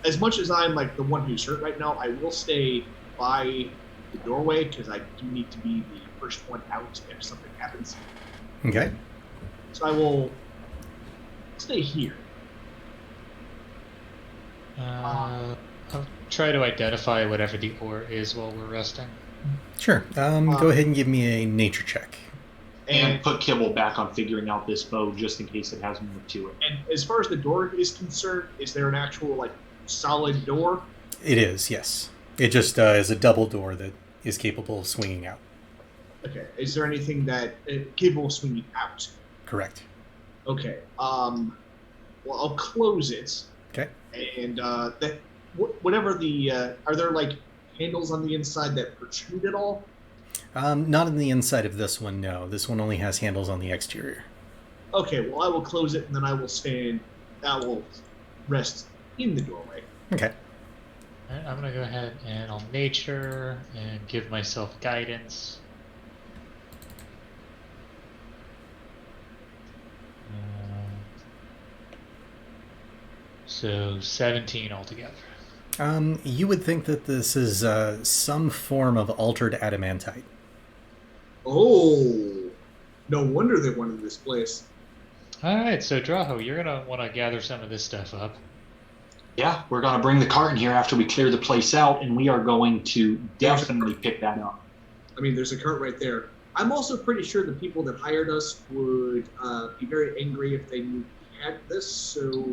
as much as I'm like the one who's hurt right now, I will stay by the doorway because I do need to be the first one out if something happens. Okay. So I will stay here. I'll try to identify whatever the ore is while we're resting. Sure. Go ahead and give me a nature check. And put Kibble back on figuring out this bow just in case it has more to it. And as far as the door is concerned, is there an actual like solid door? It is, yes. It just is a double door that is capable of swinging out. Okay. Is there anything that capable of swinging out? Correct. Okay. Well, I'll close it. Okay. And whatever the are there like handles on the inside that protrude at all? Not on the inside of this one, no. This one only has handles on the exterior. Okay, well, I will close it, and then I will rest in the doorway. Okay. All right, I'm going to go ahead and I'll nature and give myself guidance. So 17 altogether. You would think that this is some form of altered adamantite. Oh, no wonder they wanted this place. All right, so Draho, you're going to want to gather some of this stuff up. Yeah, we're going to bring the cart in here after we clear the place out, and we are going to definitely pick that up. I mean, there's a cart right there. I'm also pretty sure the people that hired us would be very angry if they knew we had this, so...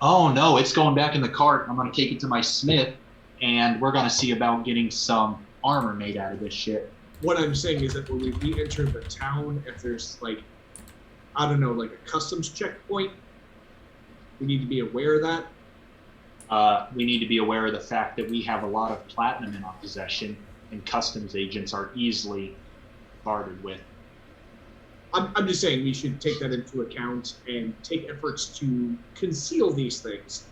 Oh, no, it's going back in the cart. I'm going to take it to my smith, and we're going to see about getting some armor made out of this shit. What I'm saying is that when we re-enter the town, if there's, like, I don't know, like a customs checkpoint, we need to be aware of that. We need to be aware of the fact that we have a lot of platinum in our possession, and customs agents are easily bartered with. I'm just saying we should take that into account and take efforts to conceal these things.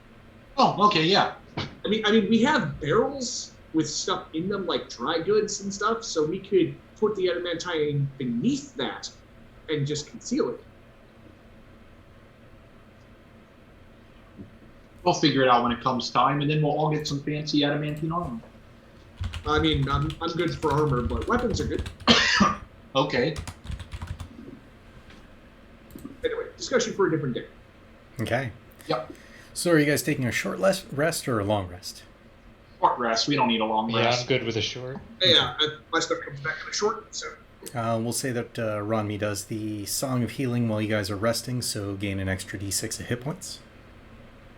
Oh, okay, yeah. I mean, we have barrels with stuff in them, like dry goods and stuff, so we could put the adamantine beneath that and just conceal it. We'll figure it out when it comes time, and then we'll all get some fancy adamantine armor. I mean, I'm good for armor, but weapons are good. Okay. Anyway, discussion for a different day. Okay. Yep. So are you guys taking a short rest or a long rest? Short rest. We don't need a long Yeah, rest. I'm good with a short. Yeah, my stuff comes back in a short, so... We'll say that Ronmi does the Song of Healing while you guys are resting, so gain an extra d6 of hit points.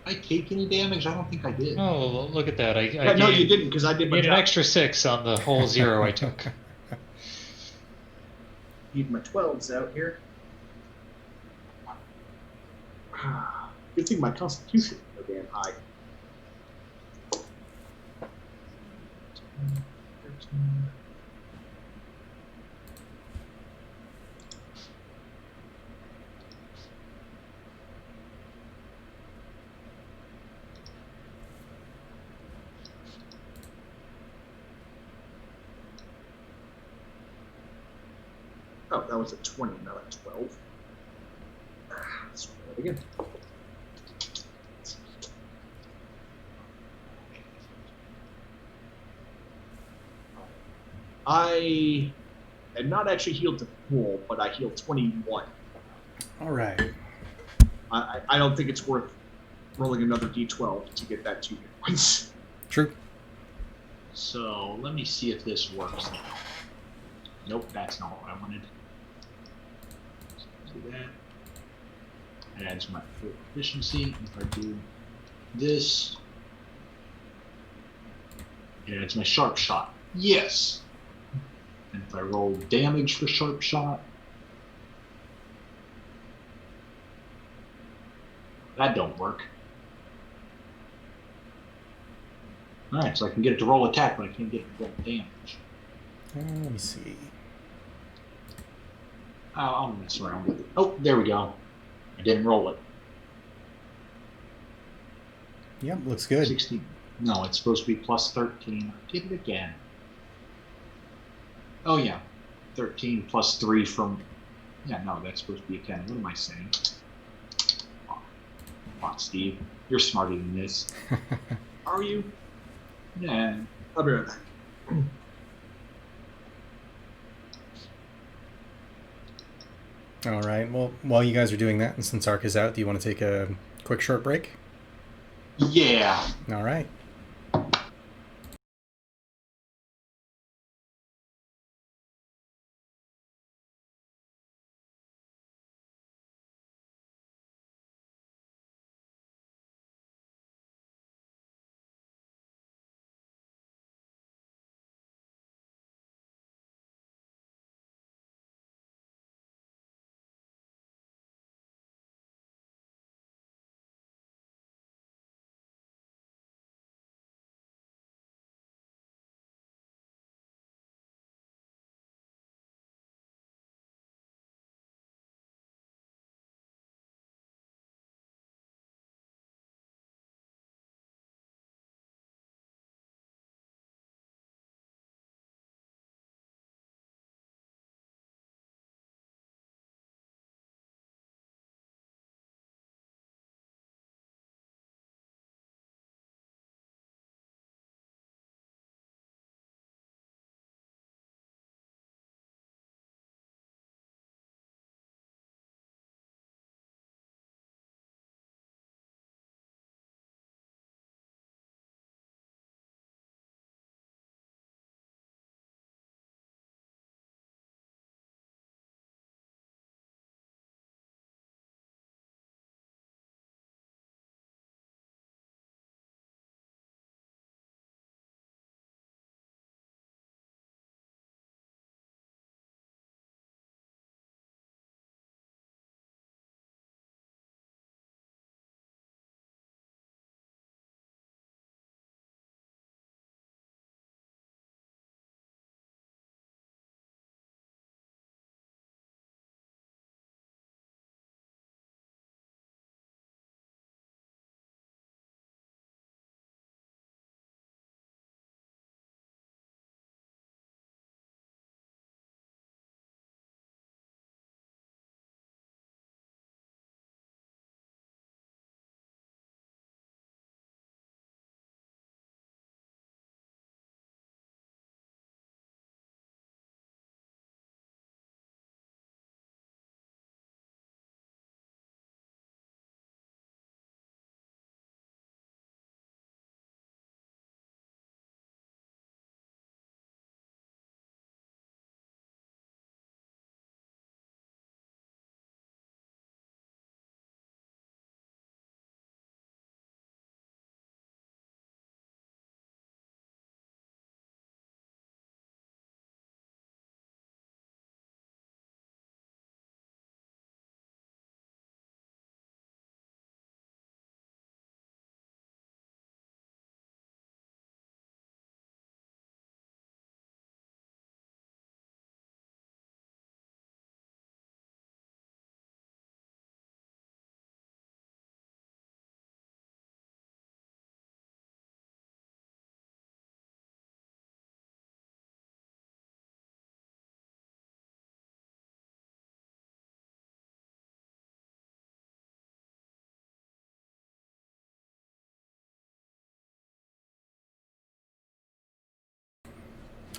Did I take any damage? I don't think I did. Oh, look at that. no, you didn't, because I did my Need an job. extra 6 on the whole 0 I took. Need my 12s out here. Good thing my constitution is so damn high. 13. Oh, that was a 20, not a 12. Let's try that again. I am not actually healed to full, but I healed 21. All right. I don't think it's worth rolling another d12 to get that 2 hit points. True. So let me see if this works now. Nope, that's not what I wanted. Do that. It adds my full efficiency. If I do this, it adds my sharp shot. Yes. And if I roll damage for sharp shot, that don't work. Alright, so I can get it to roll attack, but I can't get it to roll damage. Let me see. I'll mess around with it. Oh, there we go. I didn't roll it. Yep, looks good. 16. No, it's supposed to be plus 13. I did it again. Oh, yeah. 13 plus 3 from... Yeah, no, that's supposed to be a 10. What am I saying? Come on, Steve. You're smarter than this. Are you? Yeah. I'll be right back. All right. Well, while you guys are doing that, and since Ark is out, do you want to take a quick short break? Yeah. All right.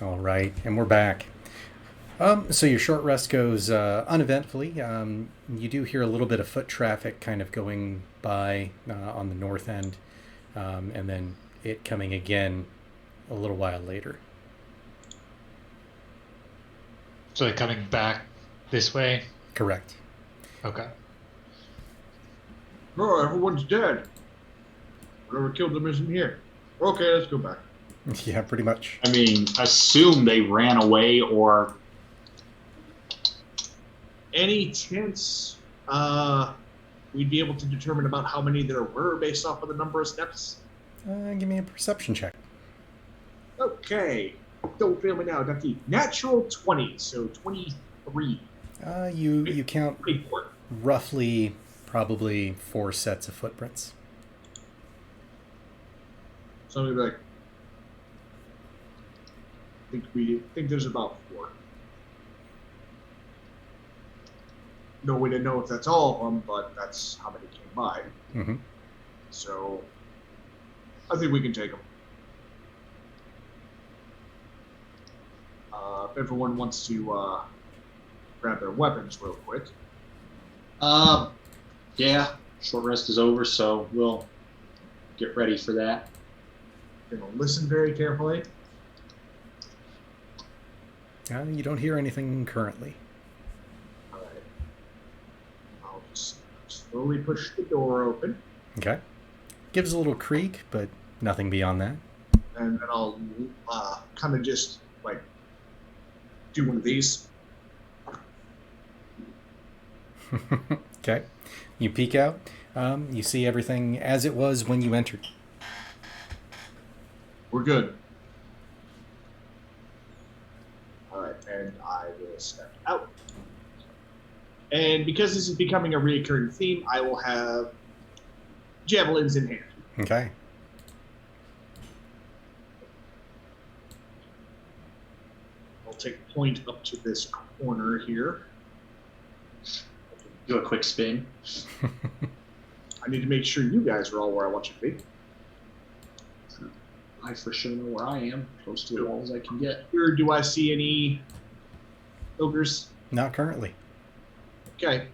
All right, and we're back. So your short rest goes uneventfully. You do hear a little bit of foot traffic kind of going by on the north end, and then it coming again a little while later. So they're coming back this way? Correct. Okay. Oh, everyone's dead. Whatever killed them isn't here. Okay, let's go back. Yeah, pretty much. I mean, assume they ran away or... Any chance we'd be able to determine about how many there were based off of the number of steps? Give me a perception check. Okay. Don't fail me now, Ducky. Natural 20, so 23. You count 24. roughly probably 4 sets of footprints. So I'm gonna be like, think there's about 4. No way to know if that's all of them, but that's how many came by. Mm-hmm. So I think we can take them. If everyone wants to grab their weapons real quick. Yeah. Short rest is over, so we'll get ready for that. You're gonna listen very carefully. You don't hear anything currently. All right. I'll just slowly push the door open, Okay. Gives a little creak, but nothing beyond that. and then I'll kind of just like do one of these. Okay. You peek out. You see everything as it was when you entered. We're good. All right, and I will step out. And because this is becoming a recurring theme, I will have javelins in hand. Okay. I'll take point up to this corner here. Do a quick spin. I need to make sure you guys are all where I want you to be. I for sure know where I am, close to the wall as I can get. Here, do I see any ogres? Not currently. Okay.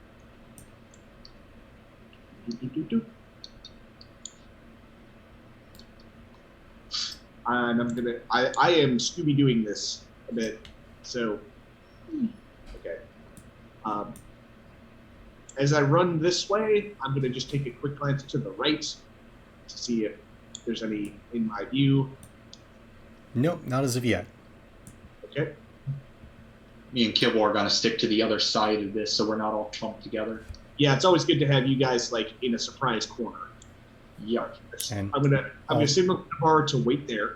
And I'm gonna. I am Scooby doing this a bit, so okay. As I run this way, I'm gonna just take a quick glance to the right to see if there's any in my view. Nope, not as of yet. Okay. Me and Kibble are gonna stick to the other side of this, so we're not all clumped together. Yeah, it's always good to have you guys like in a surprise corner. Yep. And I'm gonna signal the bar to wait there.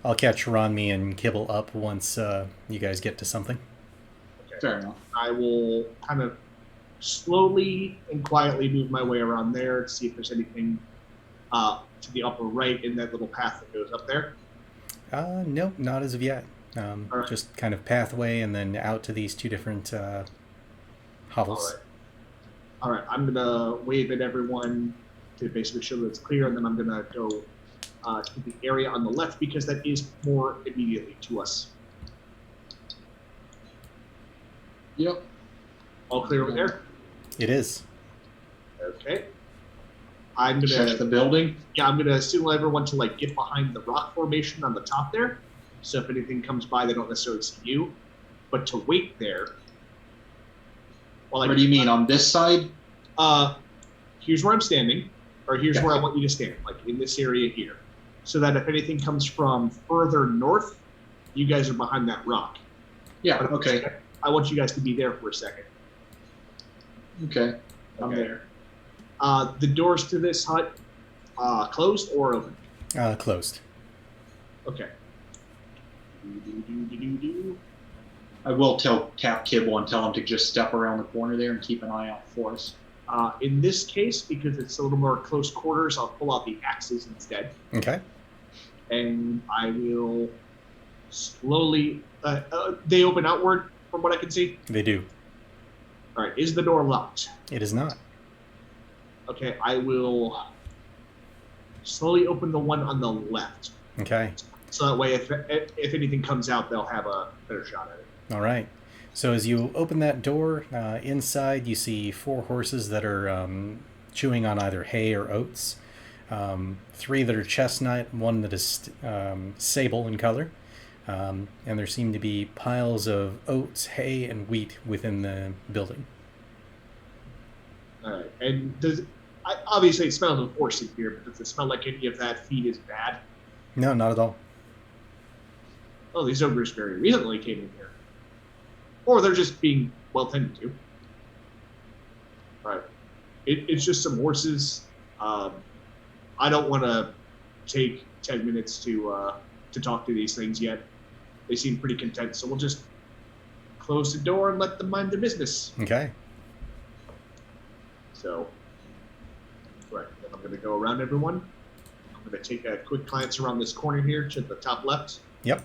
I'll catch Ronmi and Kibble up once you guys get to something. Okay. Fair enough. I will kind of slowly and quietly move my way around there to see if there's anything to the upper right in that little path that goes up there. Nope, not as of yet. right. Just kind of pathway and then out to these two different hovels. All right, I'm gonna wave at everyone to basically show that it's clear, and then I'm gonna go to the area on the left because that is more immediately to us. Yep. All clear over there? It is. Okay. I'm Check the gonna building. I'm gonna signal everyone to like get behind the rock formation on the top there. So if anything comes by, they don't necessarily see you, but to wait there. Well, What do you mean, on this side? Here's where I'm standing, or here's Okay. where I want you to stand, like in this area here, so that if anything comes from further north, you guys are behind that rock. Yeah, But okay. I want you guys to be there for a second. Okay. I'm Okay. there. The doors to this hut, closed or open? Closed. Okay. I will tap Kibble and tell him to just step around the corner there and keep an eye out for us. In this case, because it's a little more close quarters, I'll pull out the axes instead. Okay. And I will slowly... they open outward, from what I can see? They do. All right, is the door locked? It is not. Okay, I will slowly open the one on the left. Okay. So that way, if anything comes out, they'll have a better shot at it. All right. So as you open that door, inside you see 4 horses that are chewing on either hay or oats. 3 that are chestnut, 1 that is sable in color. And there seem to be piles of oats, hay, and wheat within the building. All right, and obviously it smells of horse in here, but does it smell like any of that feed is bad? No, not at all. Oh, these ogres very recently came in here. Or they're just being well tended to. Right. It's just some horses. I don't want to take 10 minutes to talk to these things yet. They seem pretty content, so we'll just close the door and let them mind their business. Okay. So, right, then I'm going to go around everyone I'm going to take a quick glance around this corner here to the top left. Yep.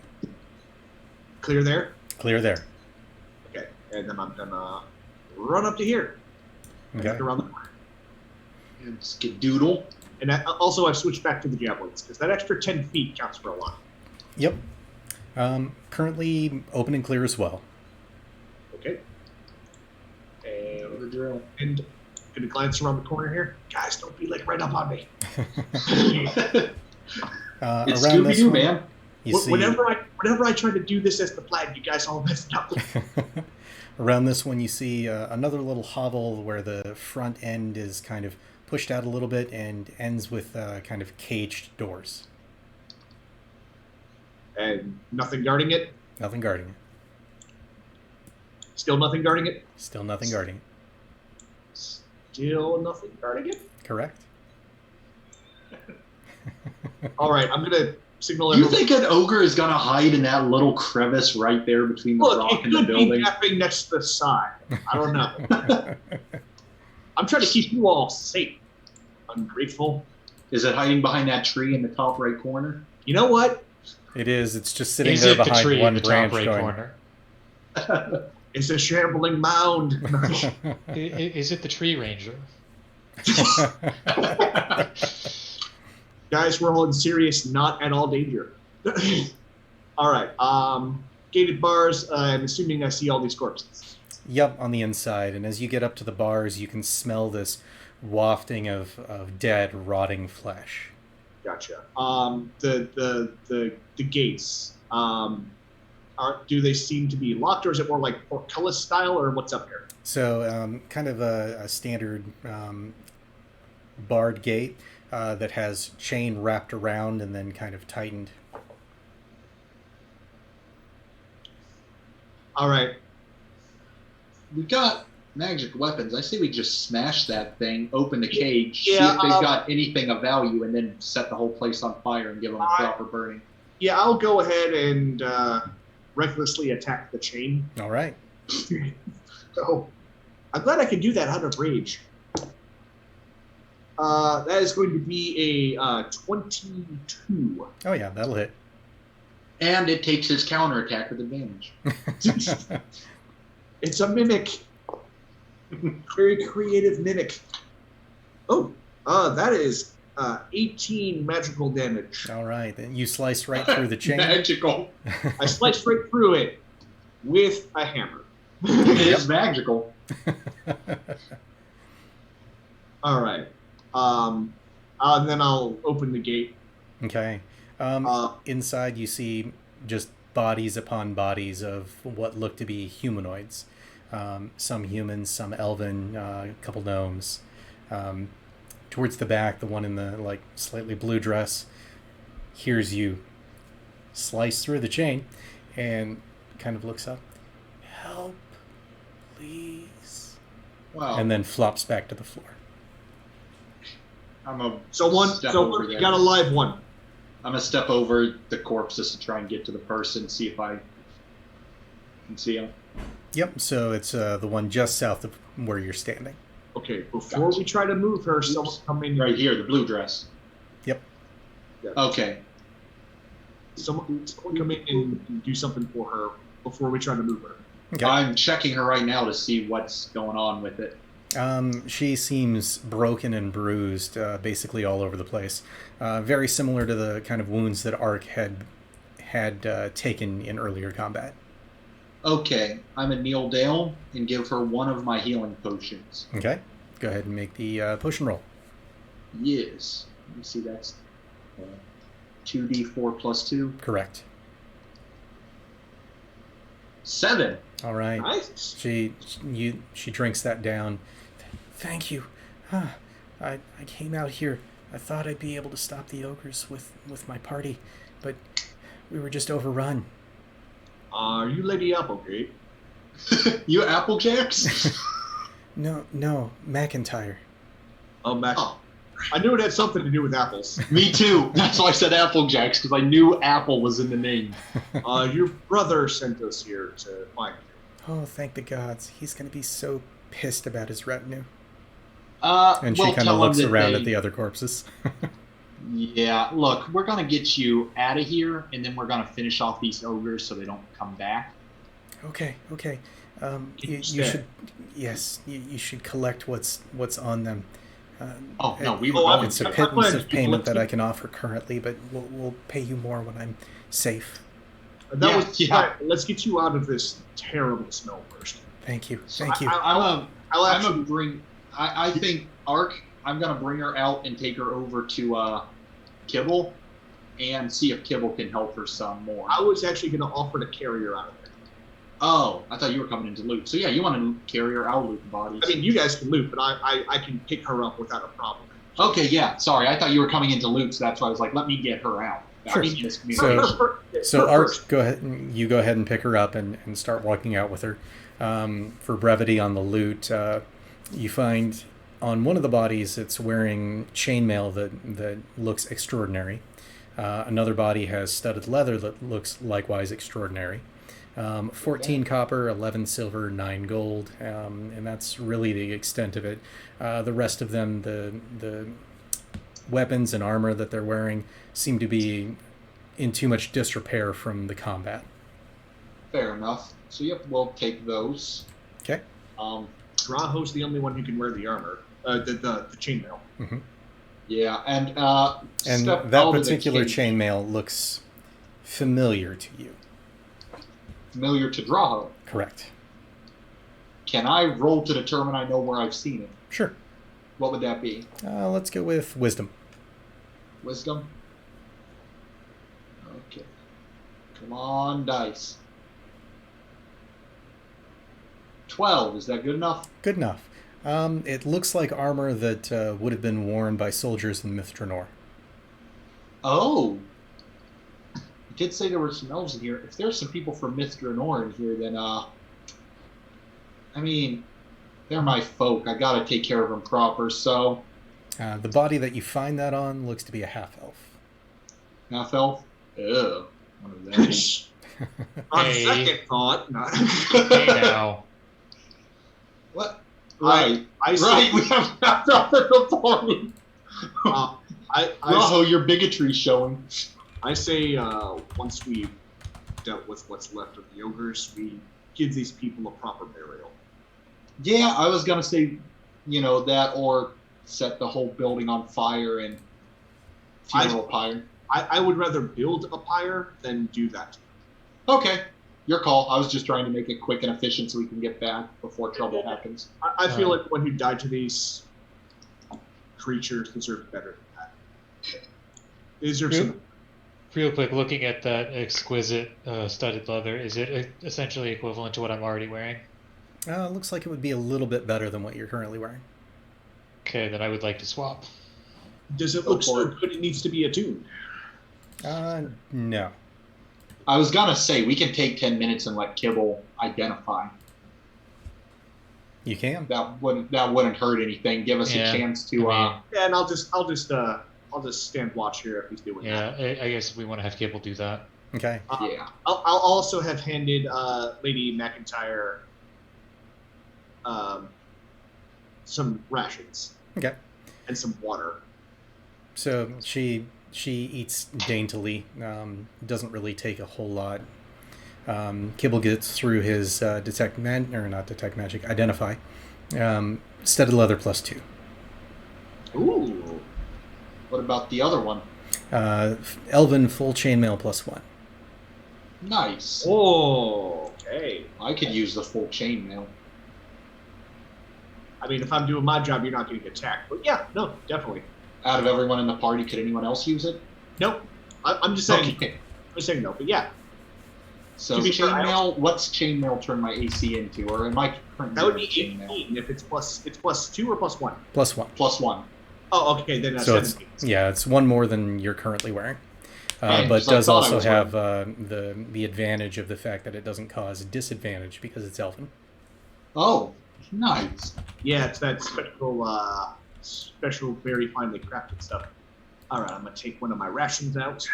Clear there? Clear there. Okay. And then I'm going to run up to here. Okay. And around the corner. And skedoodle. And also I've switched back to the javelins, because that extra 10 feet counts for a lot. Yep. Currently open and clear as well. Okay. And The drill. And gonna glance around the corner here. Guys, don't be like right up on me. It's Around this Scooby-Doo, one, man. you see, Whenever I try to do this as the plan, you guys all messed up. around this one, you see another little hovel where the front end is kind of pushed out a little bit and ends with kind of caged doors. And nothing guarding it. Nothing guarding it. Still nothing guarding it. Still nothing guarding it. Still nothing guarding it. Correct. All right, I'm gonna signal You everyone. think an ogre is going to hide in that little crevice right there between the Look, rock it and the could be building? napping next to the side. I don't know. I'm trying to keep you all safe. Ungrateful. Is it hiding behind that tree in the top right corner? You know what? It is. It's just sitting Is there it the behind tree in one the top branch right going. corner? It's a shambling mound. Is it the tree ranger? Guys, we're all in serious, not at all danger. All right. Gated bars. I'm assuming I see all these corpses. Yep, on the inside. And as you get up to the bars, you can smell this wafting of dead, rotting flesh. Gotcha. The gates. Do they seem to be locked, or is it more like portcullis style, or what's up here? So, kind of a standard barred gate that has chain wrapped around and then kind of tightened. All right. We got magic weapons. I say we just smash that thing, open the cage, Yeah, see if they've got anything of value, and then set the whole place on fire and give them a proper burning. Yeah, I'll go ahead and recklessly attack the chain. All right. So, I'm glad I can do that out of rage. That is going to be a 22. Oh, yeah, that'll hit. And it takes his counterattack with advantage. It's a mimic. Very creative mimic. Oh, that is 18 magical damage. All right. Then you slice right through the chain. Magical. I sliced right through it with a hammer. It is magical. All right. And then I'll open the gate. Okay. Inside, you see just bodies upon bodies of what look to be humanoids. Some humans, some elven, a couple gnomes. Towards the back, the one in the slightly blue dress hears you slice through the chain and kind of looks up. Help, please. Wow. And then flops back to the floor. I'm a So one, you got a live one. I'm gonna step over the corpses to try and get to the person, see if I can see him. Yep, so it's the one just south of where you're standing. Okay, before we try to move her, someone come in. Right here, the blue dress. Yep. Yeah. Okay. Someone come in and do something for her before we try to move her. Okay. I'm checking her right now to see what's going on with it. She seems broken and bruised, basically all over the place. Very similar to the kind of wounds that Ark had taken in earlier combat. Okay, I'm gonna kneel down and give her one of my healing potions. Okay, go ahead and make the potion roll. Yes. Let me see, that's 2d4 plus 2. Correct. 7. All right. Nice. She drinks that down. Thank you. I came out here. I thought I'd be able to stop the ogres with my party, but we were just overrun. Are you Lady Applegate? You Applejacks? No, McIntyre. Oh, Mac. Oh, I knew it had something to do with apples. me too. That's why I said Applejacks, because I knew Apple was in the name. Your brother sent us here to find you. Oh, thank the gods. He's going to be so pissed about his retinue. And And she kind of looks around at the other corpses. Yeah, look, we're gonna get you out of here, and then we're gonna finish off these ogres so they don't come back. Okay. You Instead. should, yes, you should collect what's on them. Oh no, we were Oh, going It's a to. pittance I'm of payment that glad- I can offer currently, but we'll pay you more when I'm safe. That Yeah, was yeah. right. Let's get you out of this terrible smell first. Thank you. So Thank you. I'll I'm actually. gonna bring. I think Ark. I'm gonna bring her out and take her over to Kibble, and see if Kibble can help her some more. I was actually going to offer to carry her out of there. Oh, I thought you were coming into loot. So yeah, you want to carry her out loot the bodies. I mean, you guys can loot, but I can pick her up without a problem. Okay, yeah. Sorry, I thought you were coming into loot, so that's why I was like, let me get her out. Sure. I mean, this So- So Her Art, first. go ahead. You go ahead and pick her up and start walking out with her. For brevity on the loot, you find on one of the bodies it's wearing chainmail that looks extraordinary. Another body has studded leather that looks likewise extraordinary. 14 copper, 11 silver, 9 gold, and that's really the extent of it. The rest of them, the weapons and armor that they're wearing, seem to be in too much disrepair from the combat. Fair enough. So yep, we'll take those. Okay. Draho's the only one who can wear the armor, the chainmail. Yeah, and And step that out of the particular cage. chainmail looks familiar to you. Familiar to Draho. Correct. Can I roll to determine I know where I've seen it? Sure. What would that be? Let's go with wisdom. Wisdom? Okay. Come on, dice. 12, is that good enough? Good enough. It looks like armor that would have been worn by soldiers in Mithranor. Oh! You did say there were some elves in here. If there's some people from Mithranor in here, then, I mean, they're my folk. I gotta take care of them proper, so... The body that you find that on looks to be a half-elf. Half-elf? Ugh. One of them. On Hey. second thought, no. Hey now. What? I Right, say, we have nothing to party. I Raho, your bigotry's showing. I say once we've dealt with what's left of the ogres, we give these people a proper burial. Yeah, I was gonna say, that or set the whole building on fire and funeral pyre. I would rather build a pyre than do that. Okay, your call. I was just trying to make it quick and efficient so we can get back before trouble happens. I feel like the one who died to these creatures deserve better than that. They deserve some. Real quick, looking at that exquisite studded leather, is it essentially equivalent to what I'm already wearing? Looks like it would be a little bit better than what you're currently wearing. Okay, then I would like to swap. Does it Go look for so it. good it needs to be attuned? No. I was gonna say we can take 10 minutes and let Kibble identify. You can. That wouldn't hurt anything. Give us Yeah, a chance to. I mean- Yeah, and I'll just stand watch here if he's doing Yeah, that. I guess we want to have Cable do that. Okay. Yeah. I'll also have handed Lady McIntyre some rations Okay. and some water. So she eats daintily. Doesn't really take a whole lot. Kibble gets through his identify. Studded leather +2. Ooh. What about the other one? Elven full chainmail +1. Nice. Oh, okay. I could use the full chainmail. I mean, if I'm doing my job, you're not getting attacked. But yeah, no, definitely. Out of everyone in the party, could anyone else use it? Nope. I'm just saying. Okay. I'm just saying no. But yeah, So To be fair, I chainmail. What's chainmail turn my AC into, or am I currently that would be chainmail? 18 if it's +2 or +1. +1. +1. Oh, okay. Then that's So it's 17. it's one more than you're currently wearing. Right, But because I does thought I also was have the advantage of the fact that it doesn't cause disadvantage because it's elven. Oh, nice. Yeah, it's that special, very finely crafted stuff. All right, I'm gonna take one of my rations out.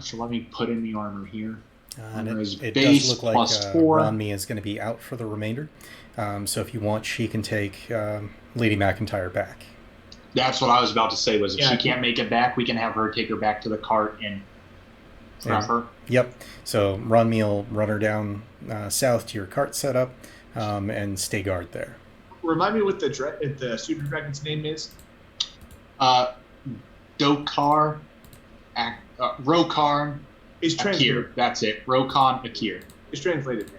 So let me put in the armor here. And Armor is it base does look like +4. Ronmi is going to be out for the remainder. So if you want, she can take Lady McIntyre back. That's what I was about to say. Was if Yeah. she can't make it back, we can have her take her back to the cart and prep her. Yep. So Ronmi will run her down south to your cart setup and stay guard there. Remind me what the super dragon's name is. Dokar, Rokar, Is translated. Akir. That's it. Rokon Akir. Is translated.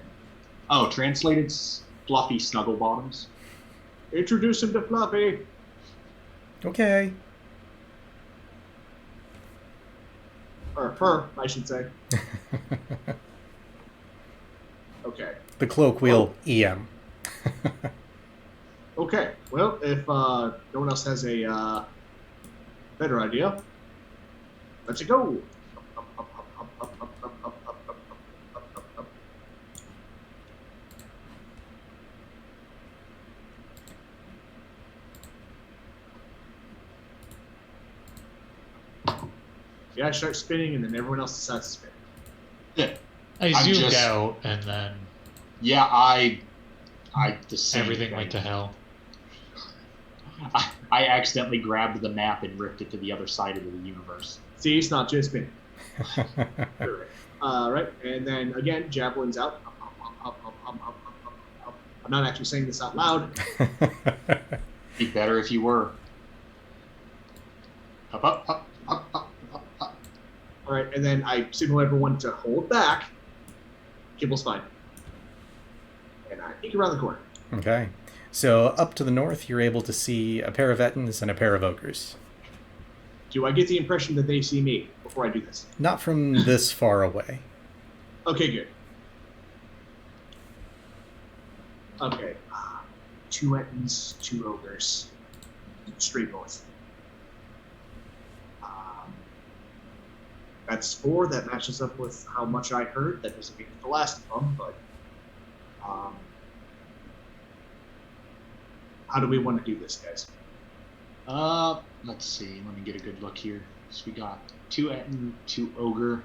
Oh, translated Fluffy Snugglebottoms. Introduce him to Fluffy. Okay. Or her, I should say. Okay. The colloquial EM. Okay. Well, if no one else has a better idea, let's go. Yeah, I start spinning, and then everyone else decides to spin. Yeah. I I'm zoomed just- out, and then Yeah, I the same everything thing. went to hell. I accidentally grabbed the map and ripped it to the other side of the universe. See, it's not just spinning. Right, and then again, javelin's out. I'm not actually saying this out loud. Be better if you were. Up, up, up, up, up, up, up. All right, and then I signal everyone to hold back. Kibble's fine. And I peek around the corner. Okay. So up to the north, you're able to see a pair of Ettins and a pair of Ogres. Do I get the impression that they see me before I do this? Not from this far away. Okay, good. Okay. 2 Ettins, 2 Ogres. Straight north. That's 4. That matches up with how much I heard. That doesn't mean it's the last of them, but how do we want to do this, guys? Let's see. Let me get a good look here. So we got 2 Ettin, 2 Ogre.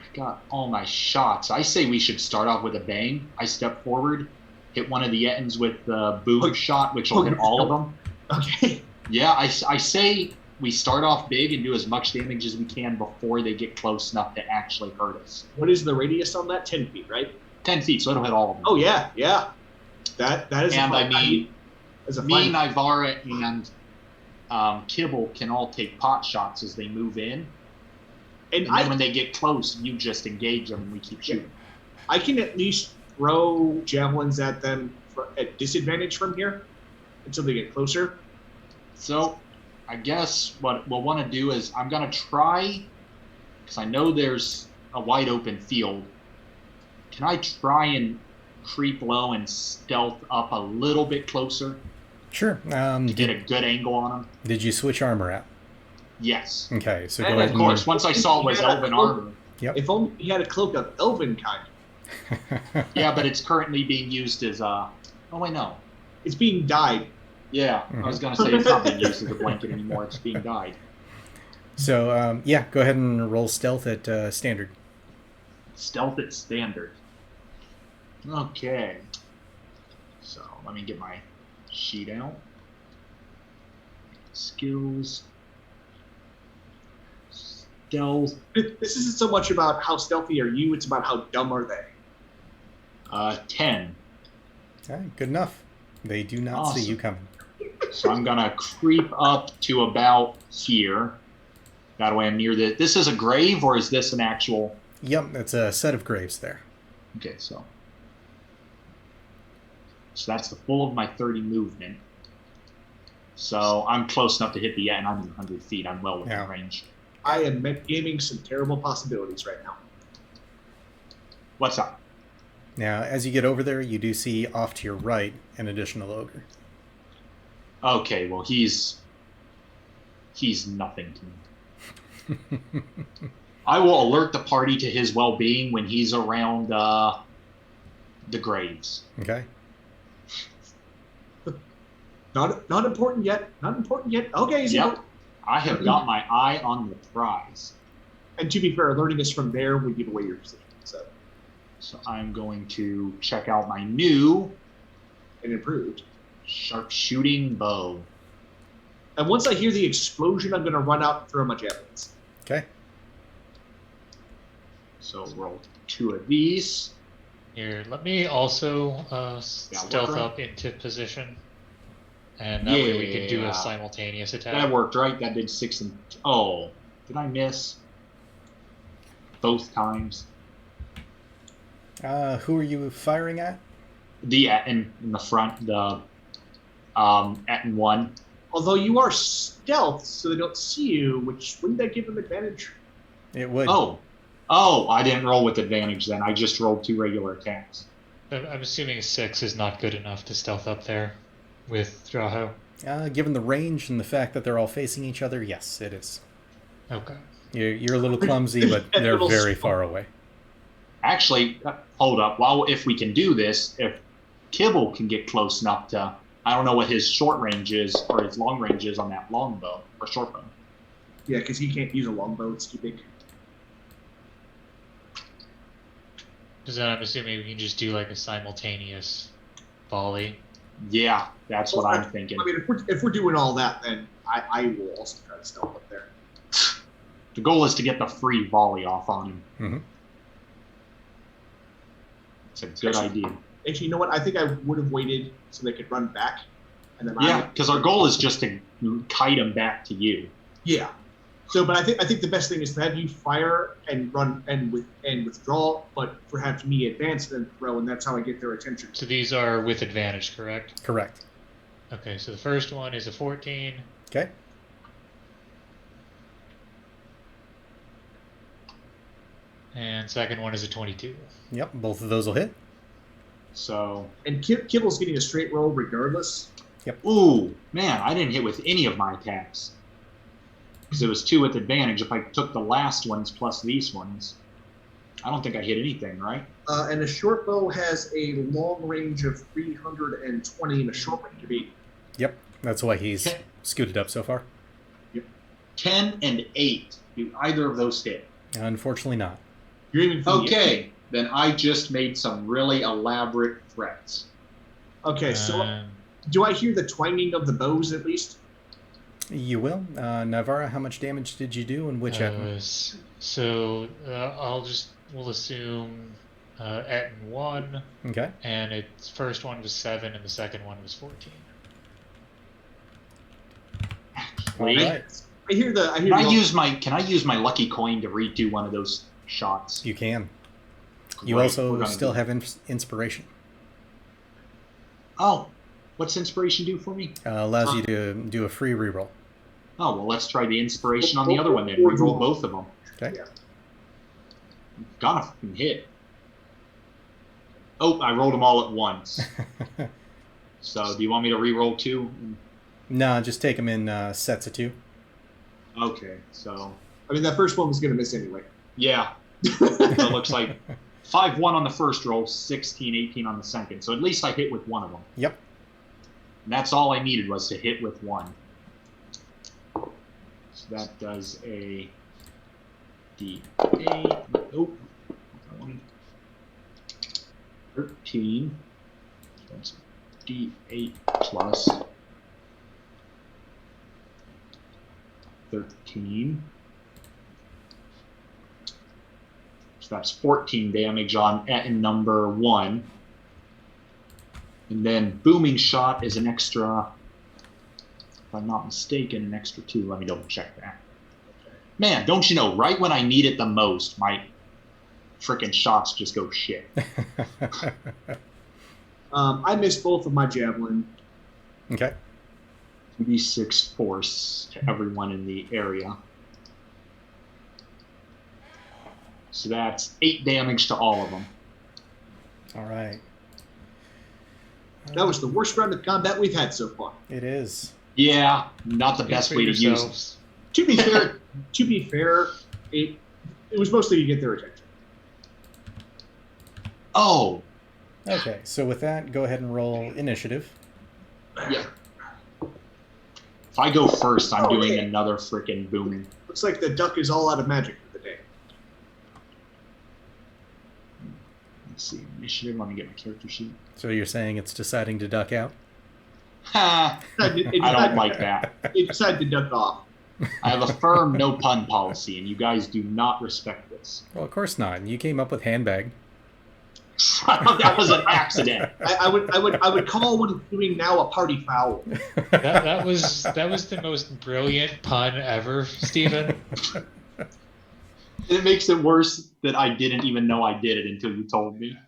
I got all my shots. I say we should start off with a bang. I step forward, hit one of the Ettins with the boom shot, which will hit all of them. Okay. Yeah, I say we start off big and do as much damage as we can before they get close enough to actually hurt us. What is the radius on that? 10 feet, right? 10 feet, so it'll hit all of them. Oh, yeah, yeah. That is And a fine. me, Nivara, and Kibble can all take pot shots as they move in. And And then when they get close, you just engage them and we keep shooting. I can at least throw javelins at them at disadvantage from here until they get closer. So I guess what we'll want to do is I'm going to try, because I know there's a wide open field. Can I try and creep low and stealth up a little bit closer Sure. to get a good angle on them? Did you switch armor out? Yes. Okay, so And go ahead Of course, once I saw it was Yeah. elven armor. If only he had a cloak of elven kind. and... Yeah, but it's currently being used as oh wait, no. It's being dyed. Yeah, I was going to say it's not being used as a blanket anymore. It's being dyed. So, yeah, go ahead and roll stealth at standard. Stealth at standard. Okay. So let me get my sheet out. Skills. Stealth. This isn't so much about how stealthy are you, it's about how dumb are they. 10. Okay, good enough. They do not see Awesome. you coming. So I'm gonna creep up to about here. That way I'm near the. This is a grave, or is this an actual? Yep, it's a set of graves there. Okay, so that's the full of my 30 movement. So I'm close enough to hit the and I'm 100 feet. I'm well within Yeah. range. I am gaming some terrible possibilities right now. What's up? Now, as you get over there, you do see off to your right an additional ogre. Okay, well he's nothing to me. I will alert the party to his well-being when he's around the graves. Okay. Not important yet. Not important yet. Okay, so Yep. I have got my eye on the prize. And to be fair, alerting us from there would give away your position. So I'm going to check out my new And improved. sharpshooting bow. And once I hear the explosion, I'm going to run out and throw my javelins. Okay. So roll 2 of these. Here, let me also stealth right? up into position. And that way we can do Yeah. a simultaneous attack. That worked, right? That did 6 and... Oh, did I miss? Both times. Who are you firing at? The Ettin in the front, the Ettin 1. Although you are stealth, so they don't see you, which wouldn't that give them advantage? It would. Oh, I didn't roll with advantage then. I just rolled 2 regular attacks. I'm assuming a 6 is not good enough to stealth up there with Draho. Given the range and the fact that they're all facing each other, yes, it is. Okay. You're a little clumsy, but they're very far away. Actually, hold up. Well, if we can do this, if Kibble can get close enough to... I don't know what his short range is, or his long range is on that long bow, or short bow. Yeah, because he can't use a longbow. It's too big. So then I'm assuming we can just do like a simultaneous volley. Yeah, that's what I'm thinking. I mean, if we're doing all that, then I will also try to stealth up there. The goal is to get the free volley off on him. Mm-hmm. It's a good idea. Actually, you know what? I think I would have waited so they could run back, and then Yeah, because our goal is just to kite him back to you. Yeah. So, but I think the best thing is to have you fire and run and withdraw, but for have me advance and then throw, and that's how I get their attention. So these are with advantage, correct? Correct. Okay, so the first one is a 14. Okay. And second one is a 22. Yep, both of those will hit. So, And Kibble's getting a straight roll regardless. ooh, man, I didn't hit with any of my attacks. Because it was 2 with advantage. If I took the last ones plus these ones, I don't think I hit anything, right? And a short bow has a long range of 320 and a short range of 80. Yep, that's why he's Okay. scooted up so far. 10 and 8. Do either of those hit? Unfortunately not. You're aiming for the Okay, then I just made some really elaborate threats. Okay, so Um, do I hear the twanging of the bows at least? You will. Navarra, how much damage did you do and which Ettin? We'll assume Ettin 1, Okay. and its first one was 7, and the second one was 14. All Wait. right. I hear the. Can I use my lucky coin to redo one of those shots? You can. You Great, also we're gonna still do- have inspiration. Oh, what's inspiration do for me? Allows you to do a free reroll. Oh, well, let's try the inspiration on the other one then. Reroll both of them. Okay. Yeah. Got a fucking hit. Oh, I rolled them all at once. So, do you want me to reroll 2? No, just take them in sets of 2. Okay, so I mean, that first one was going to miss anyway. yeah, so it looks like 5-1 on the first roll, 16, 18 on the second. So at least I hit with one of them. Yep. And that's all I needed was to hit with one. So that does a D8. Oh, 13. That's D8 plus 13. So that's 14 damage on Ettin number 1. And then Booming Shot is an extra, if I'm not mistaken, an extra 2. Let me double check that. Man, don't you know, right when I need it the most, my frickin' shots just go shit. I missed both of my javelin. Okay. 2d6 force to everyone in the area. So that's 8 damage to all of them. All right. That was the worst round of combat we've had so far. It is. Yeah, not the best way to use it. yourselves. To be fair, it was mostly to get their attention. Oh, Okay, so with that, go ahead and roll initiative. yeah. If I go first, I'm doing Okay. another frickin' booming. Looks like the duck is all out of magic for the day. Let's see, initiative. Let me get my character sheet. So you're saying it's deciding to duck out? Ha! I don't like that. It decided to duck off. I have a firm no pun policy, and you guys do not respect this. Well, of course not. You came up with handbag. That was an accident. I would call what it's doing now a party foul. That was the most brilliant pun ever, Stephen. It makes it worse that I didn't even know I did it until you told me.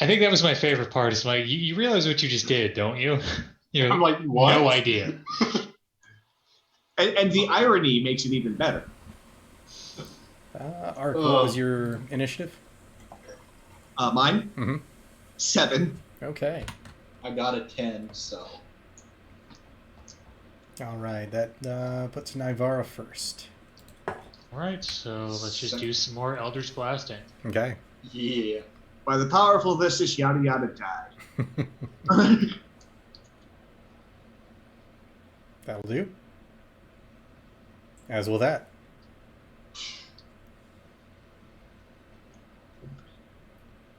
I think that was my favorite part. Is like you realize what you just did, don't you? I'm like, what? No idea. And the irony makes it even better. Ark, what was your initiative? Mine? Mm-hmm. 7. Okay. I got a 10, so. All right, that puts Nivara first. All right, so let's just do some more Eldritch Blasting. Okay. Yeah. By the powerful this is yada yada die. That'll do. As will that.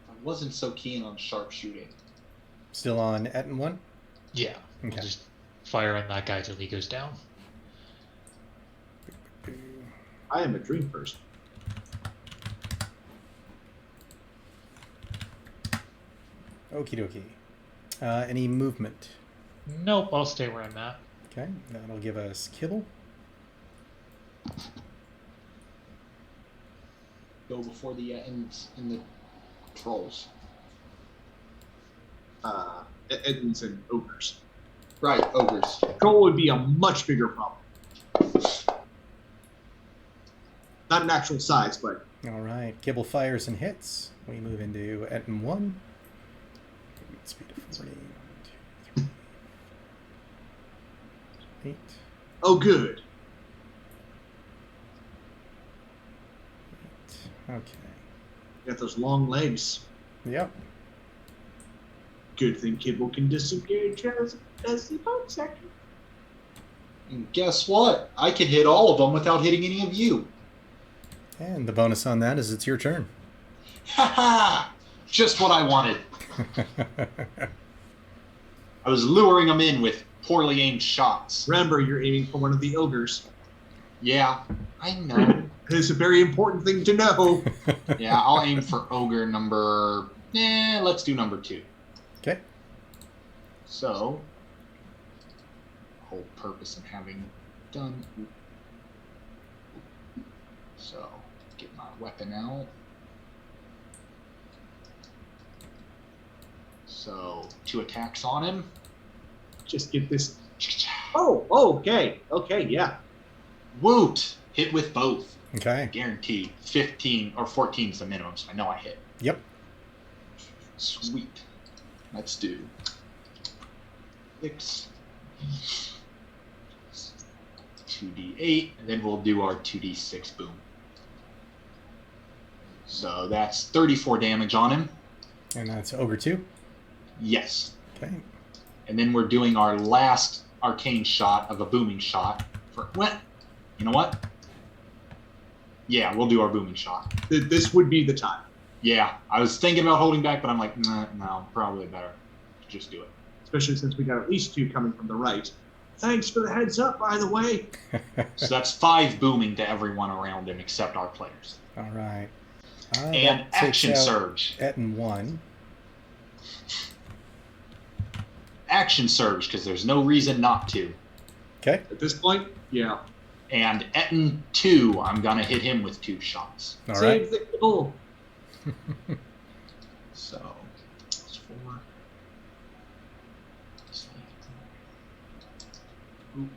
I wasn't so keen on sharpshooting. Still on Ettin 1? Yeah, Okay. we'll just fire on that guy till he goes down. I am a dream person. Okie dokie. Any movement? Nope, I'll stay where I'm at. Okay, that'll give us kibble. Go before the Ettins and the trolls. Ettins and ogres. Right, ogres. Troll would be a much bigger problem. Not in actual size, but All right, kibble fires and hits. We move into Ettin 1. Speed of 40. 1, 2, 3, 8. oh, good. Okay. Got those long legs. Yep. Good thing Kibble can disengage as the bonus action. And guess what? I can hit all of them without hitting any of you. And the bonus on that is it's your turn. Ha ha! Just what I wanted. I was luring them in with poorly aimed shots. Remember, you're aiming for one of the ogres. Yeah, I know. It's a very important thing to know. Yeah, I'll aim for ogre number... let's do number 2. Okay. So, whole purpose of having done... So, get my weapon out. So, 2 attacks on him. Just get this. Oh, okay. Okay, yeah. Woot! Hit with both. Okay. Guaranteed. 15 or 14 is the minimum, so I know I hit. Yep. Sweet. Let's do 6. 2d8, and then we'll do our 2d6 boom. So that's 34 damage on him. And that's Ogre 2. Yes. Okay. And then we're doing our last arcane shot of a booming shot. You know what? Yeah, we'll do our booming shot. This would be the time. Yeah, I was thinking about holding back, but I'm like, no, probably better to just do it. Especially since we got at least 2 coming from the right. Thanks for the heads up, by the way. So that's 5 booming to everyone around him except our players. All right. And that takes action out surge. Ettin 1. Action surge, because there's no reason not to. Okay. At this point, yeah. And Ettin 2, I'm going to hit him with 2 shots. All right. Save the Kibble. So, it's 4. Oop.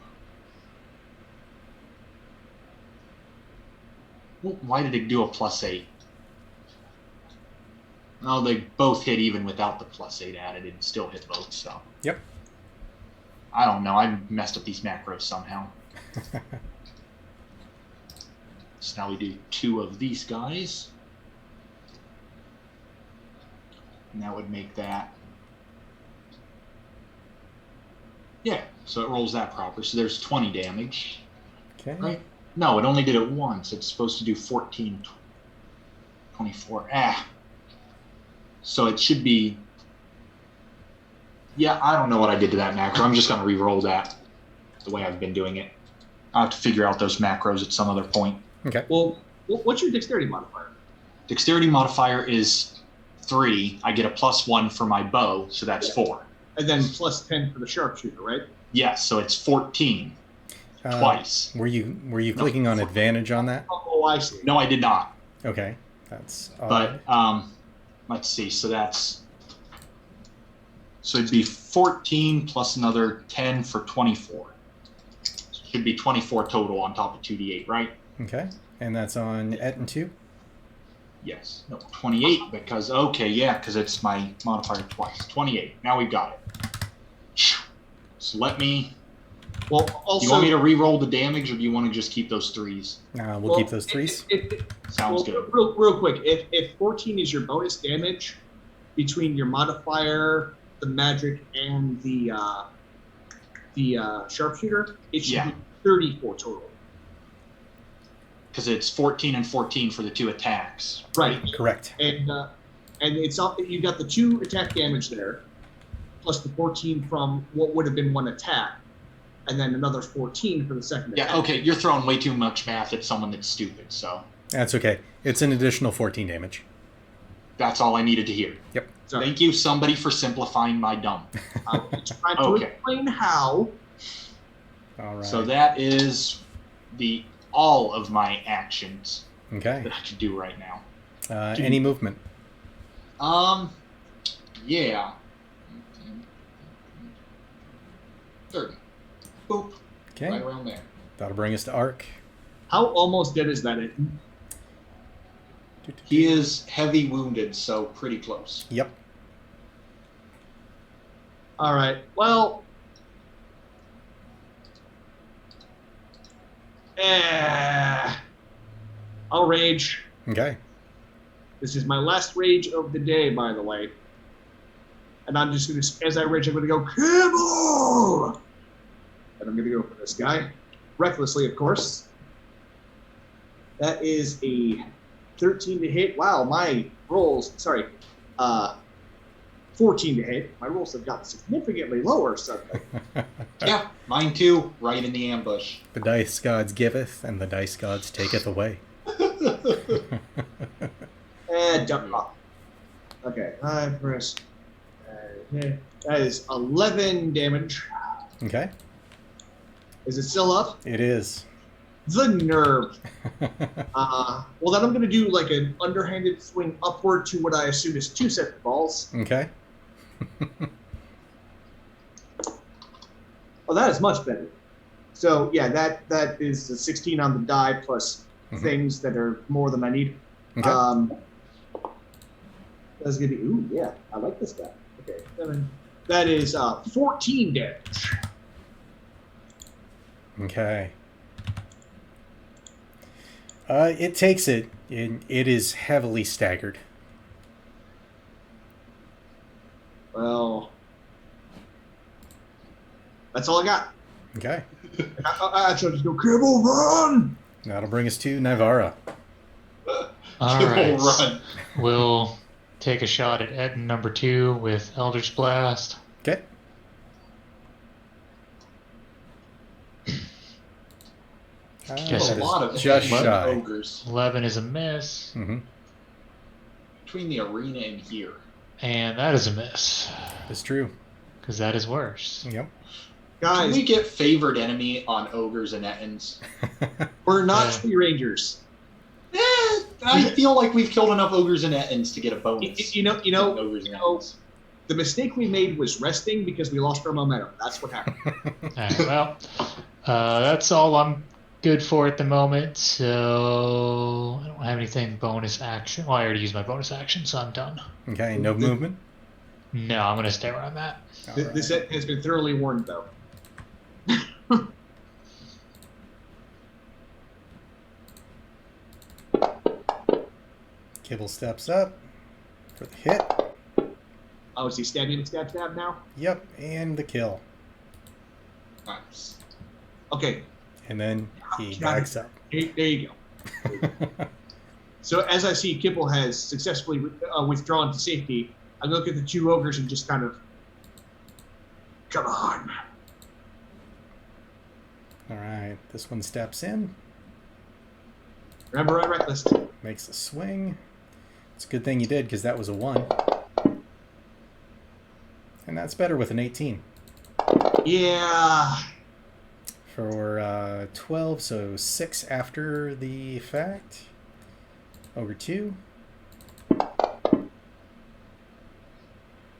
Well, why did it do a +8? Oh, they both hit even without the +8 added and still hit both, so. Yep. I don't know. I messed up these macros somehow. So now we do 2 of these guys. And that would make that. Yeah, so it rolls that proper. So there's 20 damage. Okay. Right? No, it only did it once. It's supposed to do 14, 24. So it should be Yeah, I don't know what I did to that macro. I'm just going to re-roll that the way I've been doing it. I'll have to figure out those macros at some other point. Okay. Well, what's your dexterity modifier? Dexterity modifier is 3. I get a +1 for my bow, so that's 4. And then plus 10 for the sharpshooter, right? Yes, so it's 14 twice. Were you clicking on advantage on that? Oh, I see. No, I did not. Okay, that's But let's see. So it'd be 14 plus another 10 for 24. So it should be 24 total on top of 2d8, right? okay, and that's on Ettin 2. Yes. No, 28 because because it's my modifier twice. 28. Now we've got it. So let me. Well, also, Do you want me to re-roll the damage, or do you want to just keep those 3s? We'll keep those 3s. Sounds good. Real quick, if 14 is your bonus damage between your modifier, the magic, and the sharpshooter, it should be 34 total. Because it's 14 and 14 for the 2 attacks. Right. Correct. And it's up. You got the 2 attack damage there, plus the 14 from what would have been 1 attack, and then another 14 for the second attack. Yeah. Okay. You're throwing way too much math at someone that's stupid. So That's okay. It's an additional 14 damage. that's all I needed to hear. Yep. Sorry. Thank you, somebody, for simplifying my dumb. I'm trying to Okay. explain how. All right. So that is all of my actions Okay. that I can do right now. Any movement? Yeah. 30. Boop. Okay. Right around there. That'll bring us to Arc. How almost dead is that? He is heavy wounded, so pretty close. Yep. All right. Well. I'll rage. Okay. This is my last rage of the day, by the way. And I'm just going to, as I rage, I'm going to go, Kibble! And I'm going to go for this guy. Recklessly, of course. That is a 13 to hit. Wow, my rolls, 14 to hit. My rolls have gotten significantly lower suddenly. Yeah, mine too, right in the ambush. The dice gods giveth, and the dice gods taketh away. And jump off. Okay, I press. That is 11 damage. Okay. Is it still up? It is. The nerve. Well, then I'm going to do like an underhanded swing upward to what I assume is 2 sets of balls. Okay. Oh, that is much better. So, yeah, that is the 16 on the die plus things that are more than I need. Okay. That's going to be, ooh, yeah, I like this guy. Okay, 7. That is 14 damage. Okay. It takes it. It is heavily staggered. Well, that's all I got. Okay. I actually just go, Kibble, run! That'll bring us to Navara. All Kibble, right. run. We'll take a shot at Ettin number 2 with Eldritch Blast. Okay. Yes, That a is lot of just heavy shy. ogres 11 is a miss, Mm-hmm. between the arena and here. and that is a miss, It's true. because that is worse. Yep. Can Guys, we get favored enemy on ogres and Ettins? we're not Yeah. Tree Rangers. I feel like we've killed enough ogres and Ettins to get a bonus. You know, Ogres and Ettins. the mistake we made was resting because we lost our momentum. That's what happened. All right, well, that's all I'm good for at the moment, so I don't have anything bonus action. Well, I already used my bonus action, so I'm done. Okay. No movement. No, I'm going to stay where I'm at. All This right. has been thoroughly warned, though. Kibble steps up for the hit. Oh, is he stabbing stab now? Yep, and the kill. Nice. Okay, And then he Got it. backs up. there you go. So as I see Kipple has successfully withdrawn to safety, I look at the 2 ogres and just kind of Come on. All right, this one steps in, Remember, I reckless. makes a swing. It's a good thing you did, because that was a 1. And that's better with an 18. Yeah. For 12, so 6 after the fact. Ogre 2.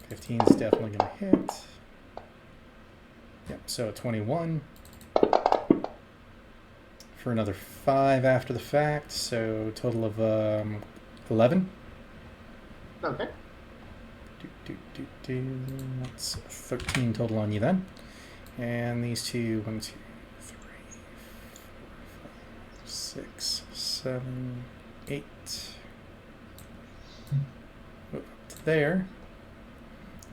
15 is definitely going to hit. Yep, so 21. For another 5 after the fact, so total of 11. Okay. That's 13 total on you then. And these two, 1, 2, 3, 4, 5, 6, 7, 8. Move up to there.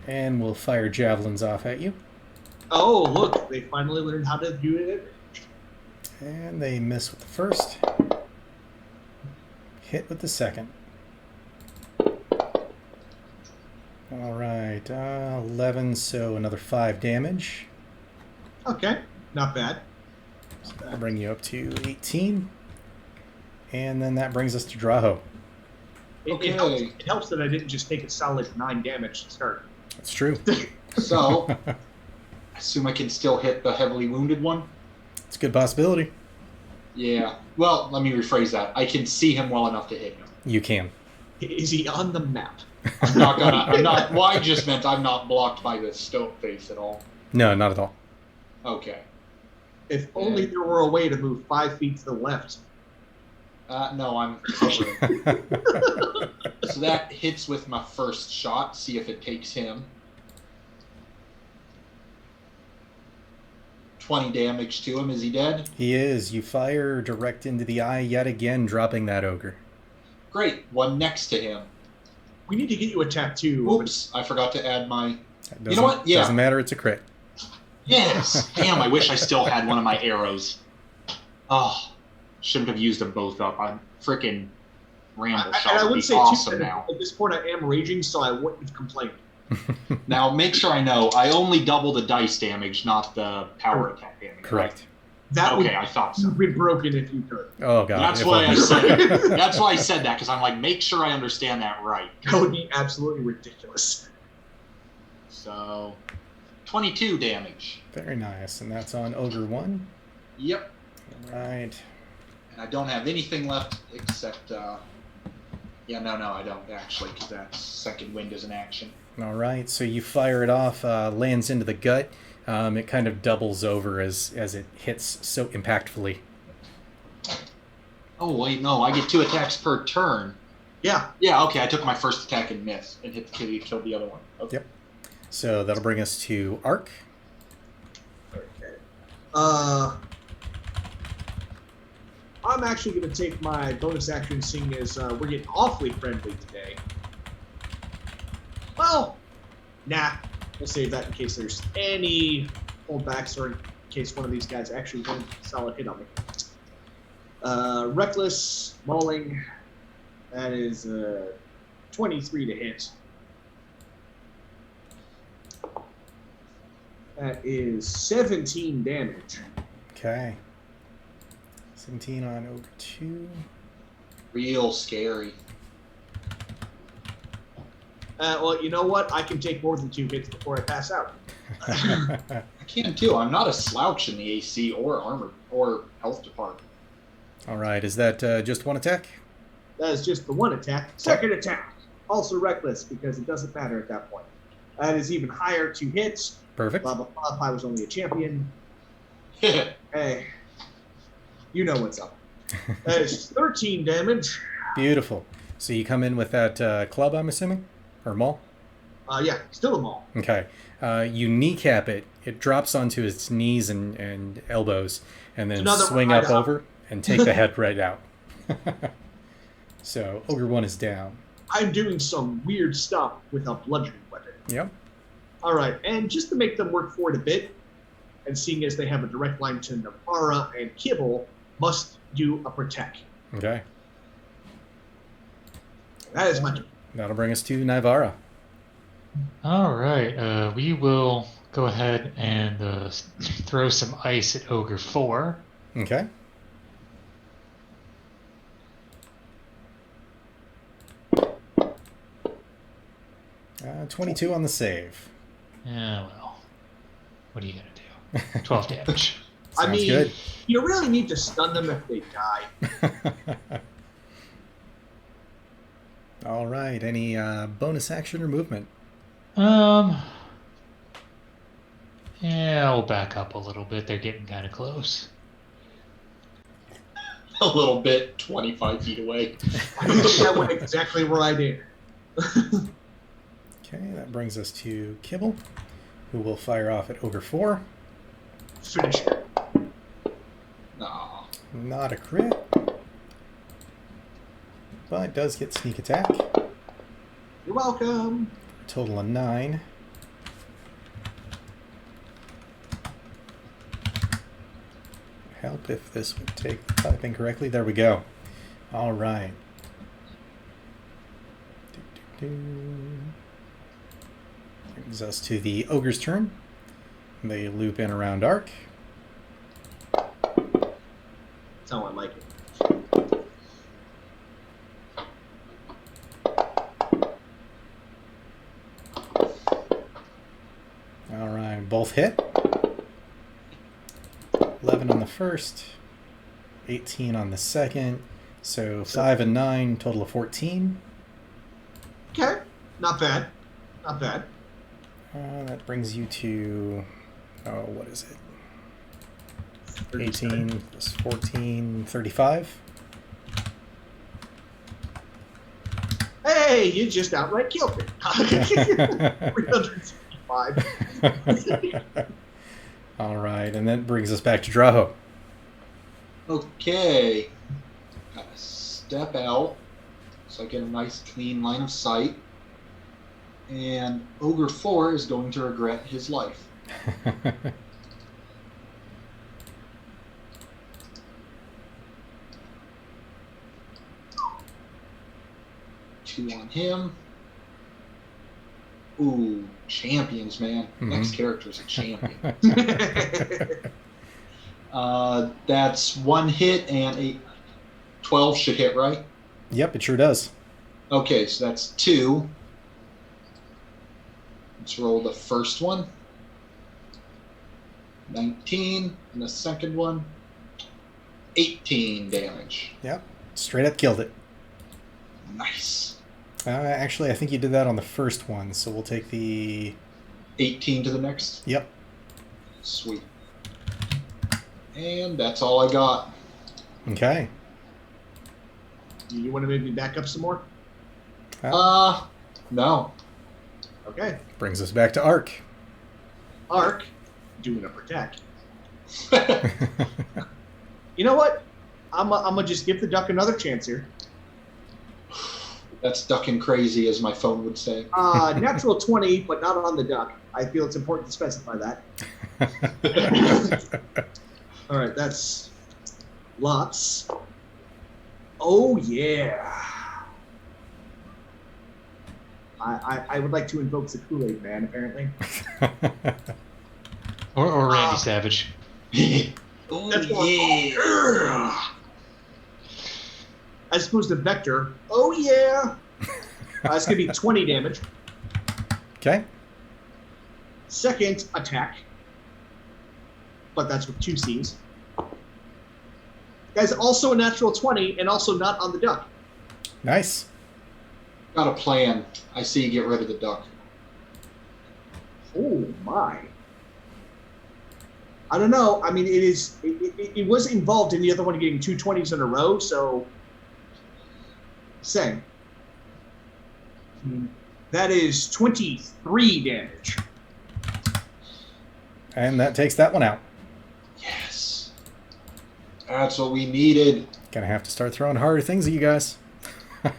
And we'll fire javelins off at you. Oh, look, they finally learned how to do it. And they miss with the first. Hit with the second. All right, 11, so another 5 damage. Okay, not bad. So that'll bring you up to 18. And then that brings us to Draho. Okay. It helps that I didn't just take a solid 9 damage to start. That's true. So, I assume I can still hit the heavily wounded one? It's a good possibility. Yeah. Well, let me rephrase that. I can see him well enough to hit him. You can. Is he on the map? Well, I just meant I'm not blocked by the stoat face at all. No, not at all. Okay. If only there were a way to move 5 feet to the left. No, I'm covering. So that hits with my first shot. See if it takes him. 20 damage to him. Is he dead? He is. You fire direct into the eye yet again, dropping that ogre. Great. One next to him. We need to get you a tattoo. Oops, I forgot to add my... You know what? Yeah. Doesn't matter. It's a crit. Yes! Damn, I wish I still had one of my arrows. Oh, shouldn't have used them both up. I'm freaking ramble shot. I would would be say, awesome too, now. at this point I am raging, so I wouldn't have complained. Now, make sure I know, I only double the dice damage, not the power attack damage. Correct. That Okay, I thought so. would be broken if you could. Oh, God. That's why I said it. That's why I said that, because I'm like, make sure I understand that right. That would be absolutely ridiculous. So, 22 damage. Very nice. And that's on Ogre 1. Yep. All right. And I don't have anything left except... Yeah, no, I don't actually, because that second wind is an action. All right. So you fire it off, lands into the gut. It kind of doubles over as it hits so impactfully. Oh, wait, no, I get 2 attacks per turn. Yeah. Yeah, okay, I took my first attack and missed, and hit the kitty, killed the other one. Okay. Yep. So that'll bring us to Arc. Okay. I'm actually going to take my bonus action, seeing as we're getting awfully friendly today. Well, nah. We'll save that in case there's any holdbacks or in case one of these guys actually wins a solid hit on me. Reckless, mauling. That is 23 to hit. That is 17 damage. Okay. 17 on Ogre 2. Real scary. Well, you know what? I can take more than 2 hits before I pass out. I can too. I'm not a slouch in the AC or armor or health department. All right. Is that just one attack? That is just the one attack. Second attack. Also reckless, because it doesn't matter at that point. That is even higher, 2 hits. Perfect. Blah, blah, blah. If I was only a champion. Yeah. Hey, you know what's up. That is 13 damage. Beautiful. So you come in with that club, I'm assuming? Or maul? Yeah, still a maul. Okay. You kneecap it. It drops onto its knees and elbows, and then swing up over and take the head right out. So Ogre 1 is down. I'm doing some weird stuff with a bludgeoning weapon. Yep. All right, and just to make them work for it a bit, and seeing as they have a direct line to Navara and Kibble, must do a protect. Okay. That is my turn. That'll bring us to Nivara. All right. We will go ahead and throw some ice at Ogre 4. Okay. Uh, 22 on the save. Yeah, well, what are you gonna do? 12 damage. I Sounds mean, good. you really need to stun them if they die. All right. Any bonus action or movement? Yeah, I'll back up a little bit. They're getting kind of close. A little bit, 25 feet away. That went exactly where I did. Okay, that brings us to Kibble, who will fire off at Ogre 4. Finish it. No. Not a crit, but does get sneak attack. You're welcome. Total of 9. Help if this would take the typing correctly. There we go. All right. Brings us to the Ogre's turn. They loop in around Ark. That's how I like it. All right, both hit. 11 on the first, 18 on the second. So 5 and 9, total of 14. Okay. Not bad. Not bad. That brings you to, what is it? 18 plus 14, 35. Hey, you just outright killed it. 365. All right, and that brings us back to Draho. Okay. Gotta step out so I get a nice clean line of sight. And Ogre 4 is going to regret his life. 2 on him. Ooh, champions, man. Next character's a champion. That's 1 hit and 12 should hit, right? Yep, it sure does. Okay, so that's 2. Let's roll the first one. 19, and the second one, 18 damage. Yep, straight up killed it. Nice. Actually, I think you did that on the first one, so we'll take the... 18 to the next? Yep. Sweet. And that's all I got. Okay. You want to maybe back up some more? No. Okay. Brings us back to Ark. Ark, doing a protect. You know what? I'm gonna just give the duck another chance here. That's ducking crazy, as my phone would say. Natural 20, but not on the duck. I feel it's important to specify that. All right, that's lots. Oh, yeah. I would like to invoke the Kool-Aid Man, apparently. Or Randy Savage. Oh, That's yeah. As opposed to Vector. Oh, yeah. It's going to be 20 damage. Okay. Second attack. But that's with 2 C's. Guys, also a natural 20 and also not on the duck. Nice. Got a plan. I see you get rid of the duck. Oh, my. I don't know. I mean, it was involved in the other one getting 2 20s in a row, so... Same. That is 23 damage. And that takes that one out. Yes. That's what we needed. Gonna have to start throwing harder things at you guys.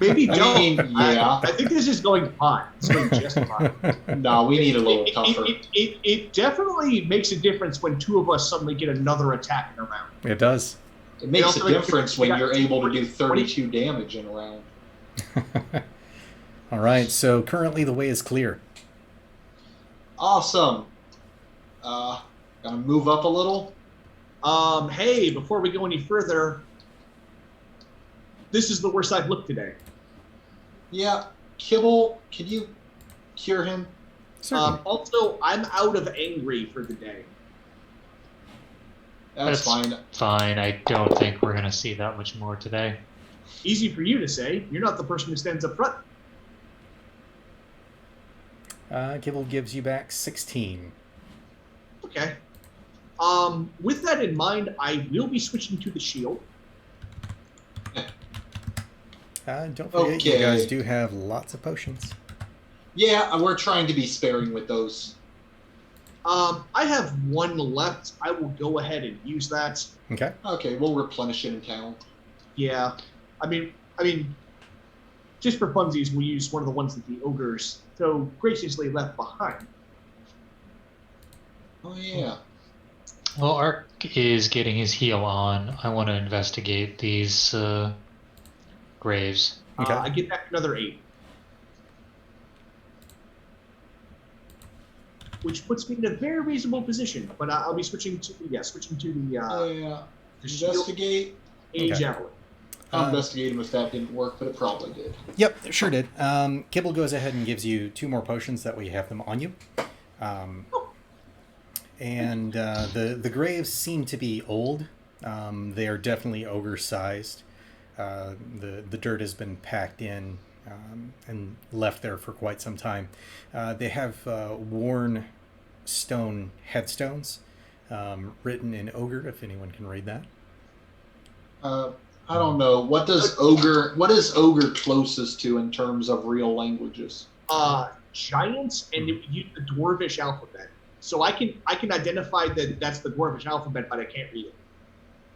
Maybe don't. Yeah. I think this is going fine. It's going just fine. No, we need a little tougher. It definitely makes a difference when 2 of us suddenly get another attack in a round. It does. It makes also, a difference when we got you're able to do 20. 32 damage in a round. All right, so currently the way is clear. Awesome. Gonna move up a little. Hey, before we go any further, this is the worst I've looked today. Yeah, Kibble, can you cure him? Certainly. Also, I'm out of angry for the day. That's fine. Fine. I don't think we're going to see that much more today. Easy for you to say. You're not the person who stands up front. Kibble gives you back 16. Okay. With that in mind, I will be switching to the shield. Don't forget, you guys do have lots of potions. Yeah, we're trying to be sparing with those. I have one left. I will go ahead and use that. Okay. Okay, we'll replenish it in town. Yeah. I mean, just for funsies, we'll use one of the ones that the ogres so graciously left behind. Oh, yeah. Well, Ark is getting his heal on. I want to investigate these graves. Okay. I get back another 8. Which puts me in a very reasonable position, but I'll be switching to the Yeah. the shield, Investigate. a Okay. javelin. I'll investigate him if that didn't work, but it probably did. Yep, it sure did. Kibble goes ahead and gives you 2 more potions. That way you have them on you. And the graves seem to be old. They are definitely ogre-sized. The dirt has been packed in and left there for quite some time. They have worn stone headstones written in Ogre, if anyone can read that. I don't know. What is Ogre closest to in terms of real languages? Giants, and you use the dwarvish alphabet. So I can identify that that's the dwarvish alphabet, but I can't read it.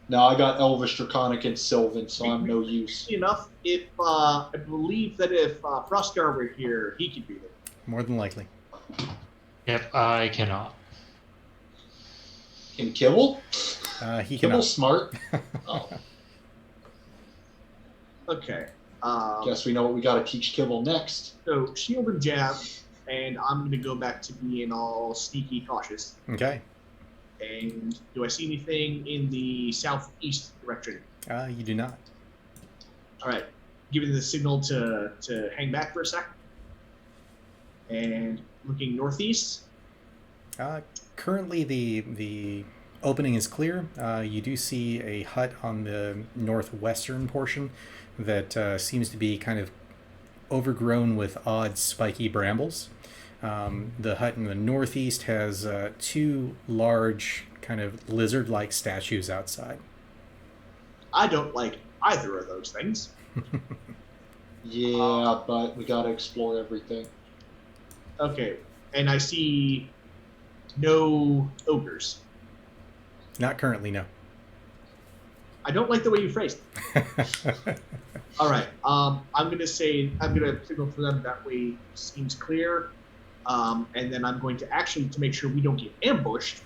No, I got Elvish, Draconic, and Sylvan, so I'm no use. Enough. If I believe that if Froscar were here, he could read it. More than likely. Yep, I cannot. Can Kibble? He Kibble's cannot. smart. Oh, Okay. guess we know what we got to teach Kibble next. So shield and jab, and I'm going to go back to being all sneaky cautious. Okay. And do I see anything in the southeast direction? You do not. All right. Giving the signal to hang back for a sec. And looking northeast. Currently, the opening is clear. You do see a hut on the northwestern portion that seems to be kind of overgrown with odd spiky brambles. The hut in the northeast has 2 large kind of lizard-like statues outside. I don't like either of those things. Yeah, but we got to explore everything. Okay. And I see no ogres. Not currently, no. I don't like the way you phrased it. All right. I'm gonna signal for them that way seems clear, and then I'm going to actually, to make sure we don't get ambushed,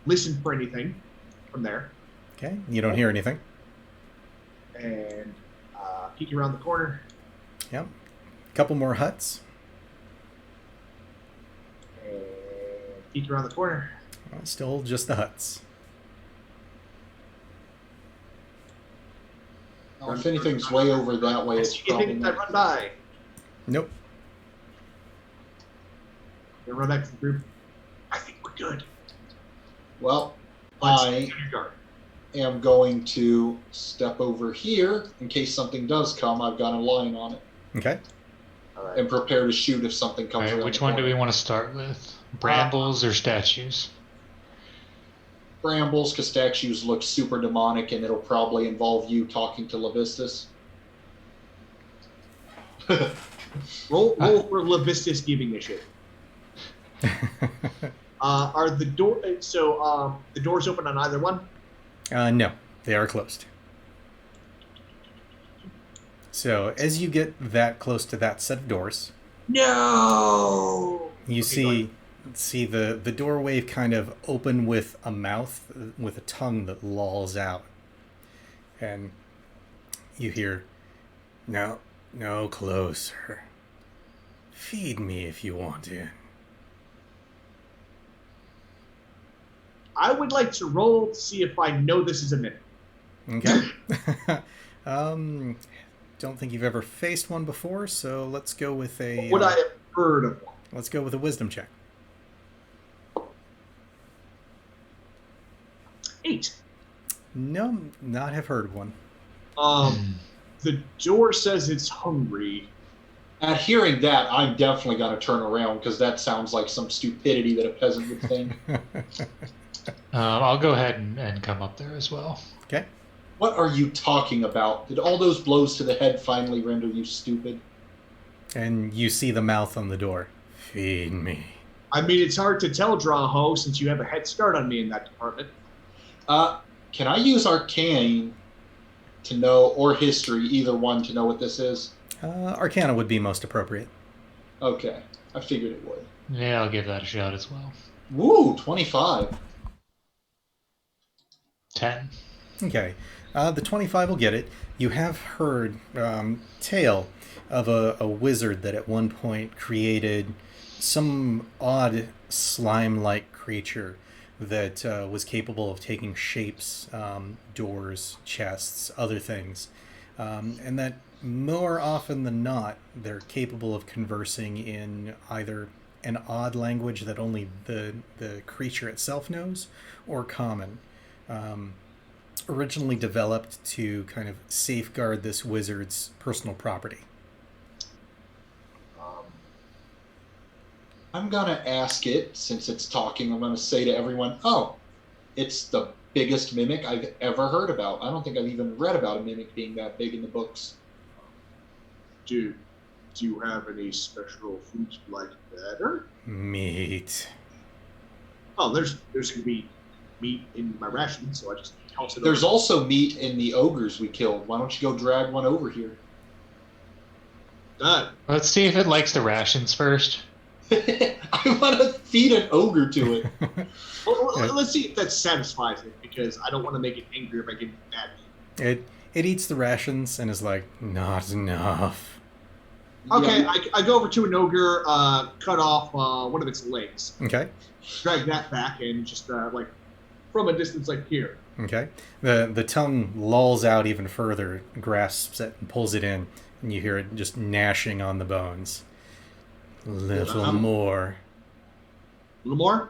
listen for anything from there, Okay, you don't hear anything. and peek around the corner. Yep. Couple more huts. And peek around the corner. Still just the huts. Well, if anything's way over that way, it's probably Anything I not. run by. Nope. Gonna run back to the group. I think we're good. Well, Let's I get on your guard. am going to step over here in case something does come. I've got a line on it Okay. All right. and prepare to shoot if something comes Alright, around. which the one do we corner. want to start with? Brambles or statues? Brambles, because statues look super demonic, and it'll probably involve you talking to Levistus. Roll for Levistus giving a shit. Are the door? So the doors open on either one. No, they are closed. So as you get that close to that set of doors, No. you Okay, see the doorway kind of open with a mouth with a tongue that lolls out, and you hear, "No closer. Feed me if you want to. I would like to roll to see if I know this is a mimic. Okay. Don't think you've ever faced one before, so let's go with a... Would I have heard of one? Let's go with a wisdom check. 8. No, not have heard of one. The door says it's hungry. At hearing that, I'm definitely going to turn around because that sounds like some stupidity that a peasant would think. I'll go ahead and come up there as well. Okay. What are you talking about? Did all those blows to the head finally render you stupid? And you see the mouth on the door. Feed me. I mean, it's hard to tell, Draho, since you have a head start on me in that department. Can I use Arcane to know, or History, either one, to know what this is? Arcana would be most appropriate. Okay, I figured it would. Yeah, I'll give that a shot as well. Woo, 25. 10. Okay. The 25 will get it. You have heard tale of a wizard that at one point created some odd slime-like creature that was capable of taking shapes, doors, chests, other things. And that more often than not, they're capable of conversing in either an odd language that only the creature itself knows, or common. Originally developed to kind of safeguard this wizard's personal property. I'm going to ask it, since it's talking, I'm going to say to everyone, oh, it's the biggest mimic I've ever heard about. I don't think I've even read about a mimic being that big in the books. Do you have any special foods you like better? Meat. Oh, there's going to be meat in my ration, so I just toss it There's over. also meat in the ogres we killed. Why don't you go drag one over here? Done. Let's see if it likes the rations first. I want to feed an ogre to it. Well, let's see if that satisfies it, because I don't want to make it angry if I give it bad. It eats the rations and is like, not enough. Okay, Yeah. I go over to an ogre, cut off one of its legs, Okay. drag that back, and just like from a distance, like here. Okay. The tongue lolls out even further, grasps it, and pulls it in, and you hear it just gnashing on the bones. Little more. A little more.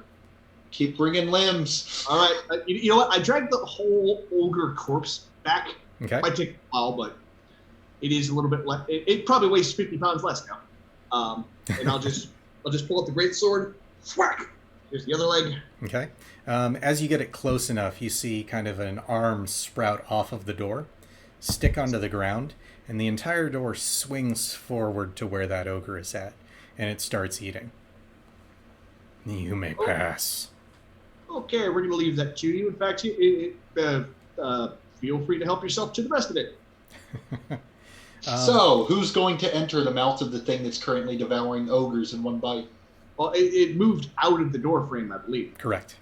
Keep bringing limbs. All right. You know what? I dragged the whole ogre corpse back. Okay. Might take a while, but it is a little bit less. It probably weighs 50 pounds less now. And I'll just pull up the great sword. Whack. Here's the other leg. Okay. As you get it close enough, you see kind of an arm sprout off of the door, stick onto the ground, and the entire door swings forward to where that ogre is at, and it starts eating. You may pass. Okay, we're going to leave that to you. In fact, feel free to help yourself to the rest of it. So, who's going to enter the mouth of the thing that's currently devouring ogres in one bite? Well, it moved out of the door frame, I believe. Correct.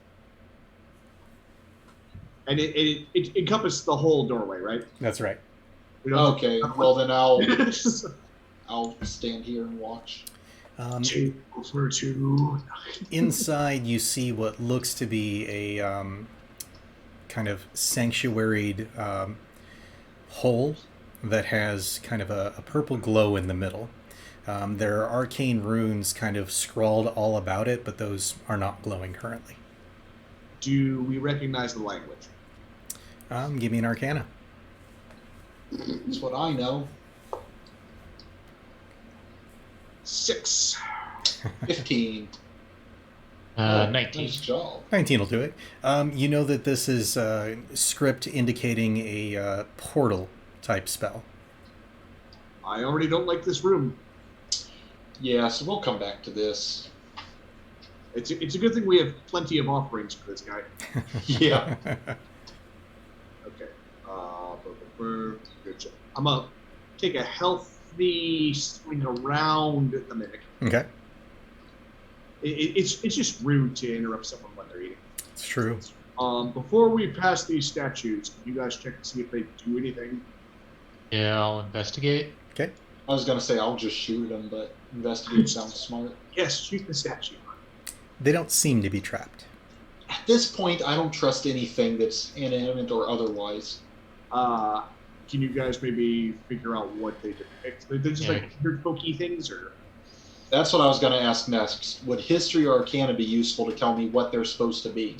And it encompassed the whole doorway, right? That's right. We don't- Okay, well then I'll stand here and watch. Two for two. Inside, you see what looks to be a kind of sanctuaried hole that has kind of a purple glow in the middle. There are arcane runes kind of scrawled all about it, but those are not glowing currently. Do we recognize the language? Give me an arcana. That's what I know. 6. 15. 19. Nice job. 19 will do it. You know that this is script indicating a portal type spell. I already don't like this room. Yeah, so we'll come back to this. It's a good thing we have plenty of offerings for this guy. Yeah. Okay. Good job. I'm going to take a healthy swing around the mimic. Okay. It's just rude to interrupt someone when they're eating. It's true. Before we pass these statues, can you guys check to see if they do anything? Yeah, I'll investigate. Okay. I was going to say I'll just shoot him, but investigate sounds smart. Yes, shoot the statue. They don't seem to be trapped. At this point, I don't trust anything that's inanimate or otherwise. Can you guys maybe figure out what they depict? They're just like weird pokey things, or? That's what I was going to ask next. Would history or arcana be useful to tell me what they're supposed to be?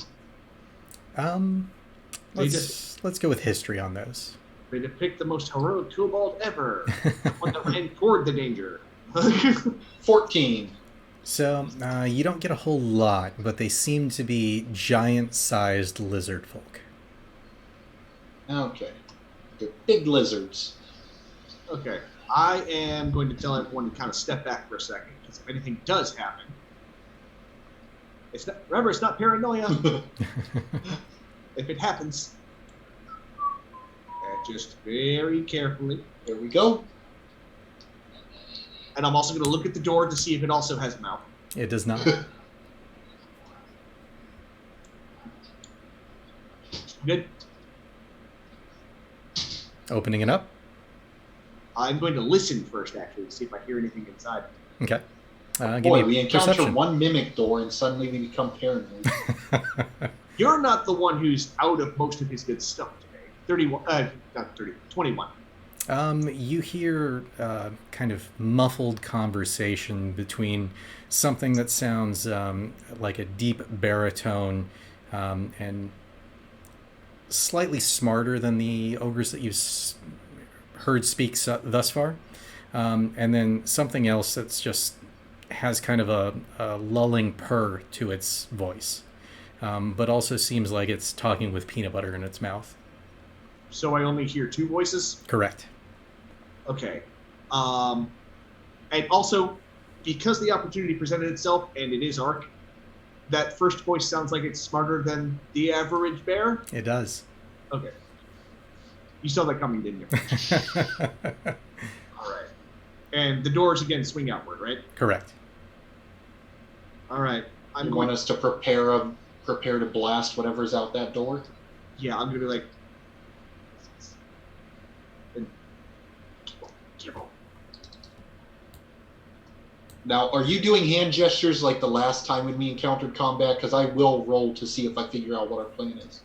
Let's go with history on those. They depict the most heroic kobold ever, one that ran toward the danger. 14. So, you don't get a whole lot, but they seem to be giant-sized lizard folk. Okay. They're big lizards. Okay. I am going to tell everyone to kind of step back for a second, because if anything does happen, remember, it's not paranoia. If it happens, just very carefully. There we go. And I'm also going to look at the door to see if it also has a mouth. It does not. Good. Opening it up. I'm going to listen first, actually, to see if I hear anything inside. Okay. Boy, we encounter one mimic door and suddenly we become paranoid. You're not the one who's out of most of his good stuff today. 21. You hear kind of muffled conversation between something that sounds like a deep baritone and slightly smarter than the ogres that you've heard speak thus far, and then something else that's just has kind of a lulling purr to its voice, but also seems like it's talking with peanut butter in its mouth. So I only hear two voices? Correct. Okay. And also, because the opportunity presented itself, and it is Ark, that first voice sounds like it's smarter than the average bear? It does. Okay. You saw that coming, didn't you? All right. And the doors, again, swing outward, right? Correct. All right. You want us to prepare to blast whatever's out that door? Yeah, I'm going to be like... Now, are you doing hand gestures like the last time when we encountered combat? Because I will roll to see if I figure out what our plan is.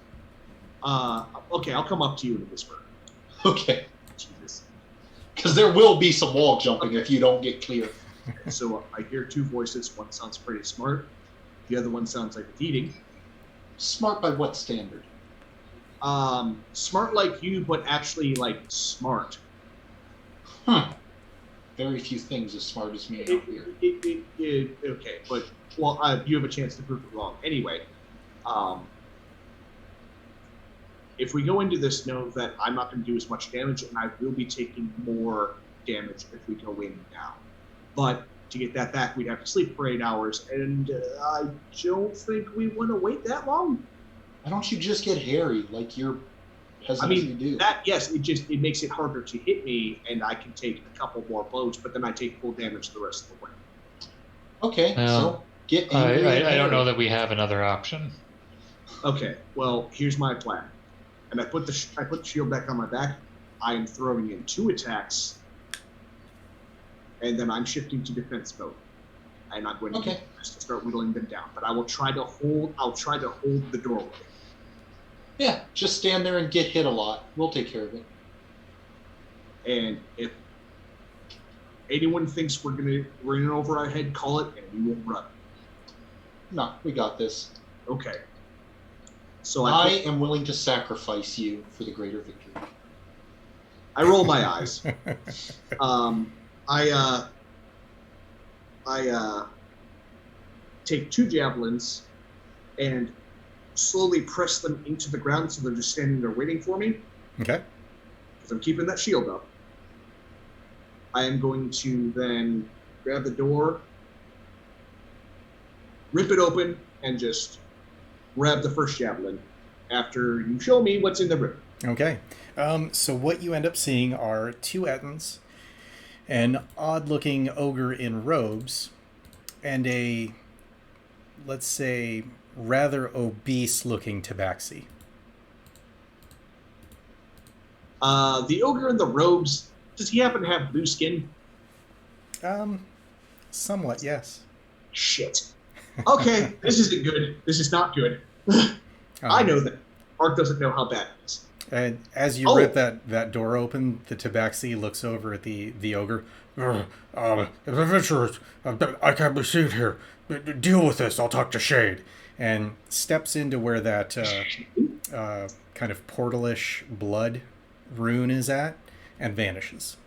Okay, I'll come up to you in a whisper. Okay. Jesus. Because there will be some wall jumping if you don't get clear. So I hear two voices. One sounds pretty smart. The other one sounds like it's eating. Smart by what standard? Smart like you, but actually like smart. Very few things as smart as me out here. Okay, but well, you have a chance to prove it wrong. Anyway, if we go into this, know that I'm not going to do as much damage, and I will be taking more damage if we go in now. But to get that back, we'd have to sleep for 8 hours, and I don't think we want to wait that long. Why don't you just get hairy like your peasants do? Yes, it makes it harder to hit me, and I can take a couple more blows, but then I take full damage the rest of the way. Okay, so get angry. I don't know that we have another option. Okay, well, here's my plan. And I put the shield back on my back. I am throwing in 2 attacks, and then I'm shifting to defense mode. And I'm going to start whittling them down. But I will try to hold. I'll try to hold the doorway. Yeah, just stand there and get hit a lot. We'll take care of it. And if anyone thinks we're in over our head, call it, and we will run. No, we got this. Okay. So I am willing to sacrifice you for the greater victory. I roll my eyes. I take 2 javelins and slowly press them into the ground so they're just standing there waiting for me. Okay. Because I'm keeping that shield up. I am going to then grab the door, rip it open, and just grab the first javelin after you show me what's in the room. Okay. So what you end up seeing are 2 Ettins, an odd-looking ogre in robes, and a, let's say, rather obese-looking tabaxi. The ogre in the robes, does he happen to have blue skin? Somewhat, yes. Shit. Okay, this isn't good. This is not good. I know that. Art doesn't know how bad it is. And as you rip that door open, the tabaxi looks over at the ogre. Adventurers, I can't be seen here. Deal with this. I'll talk to Shade. And steps into where that kind of portalish blood rune is at, and vanishes.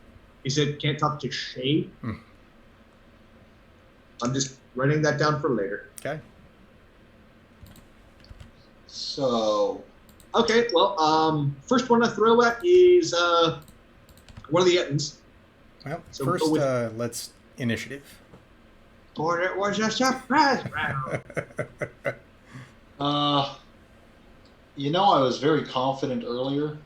He said, "Can't talk to Shade." I'm just writing that down for later. Okay. So, okay, well, first one I throw at is one of the Ettins. Well, So first, go let's initiative. Or it was a surprise round. I was very confident earlier.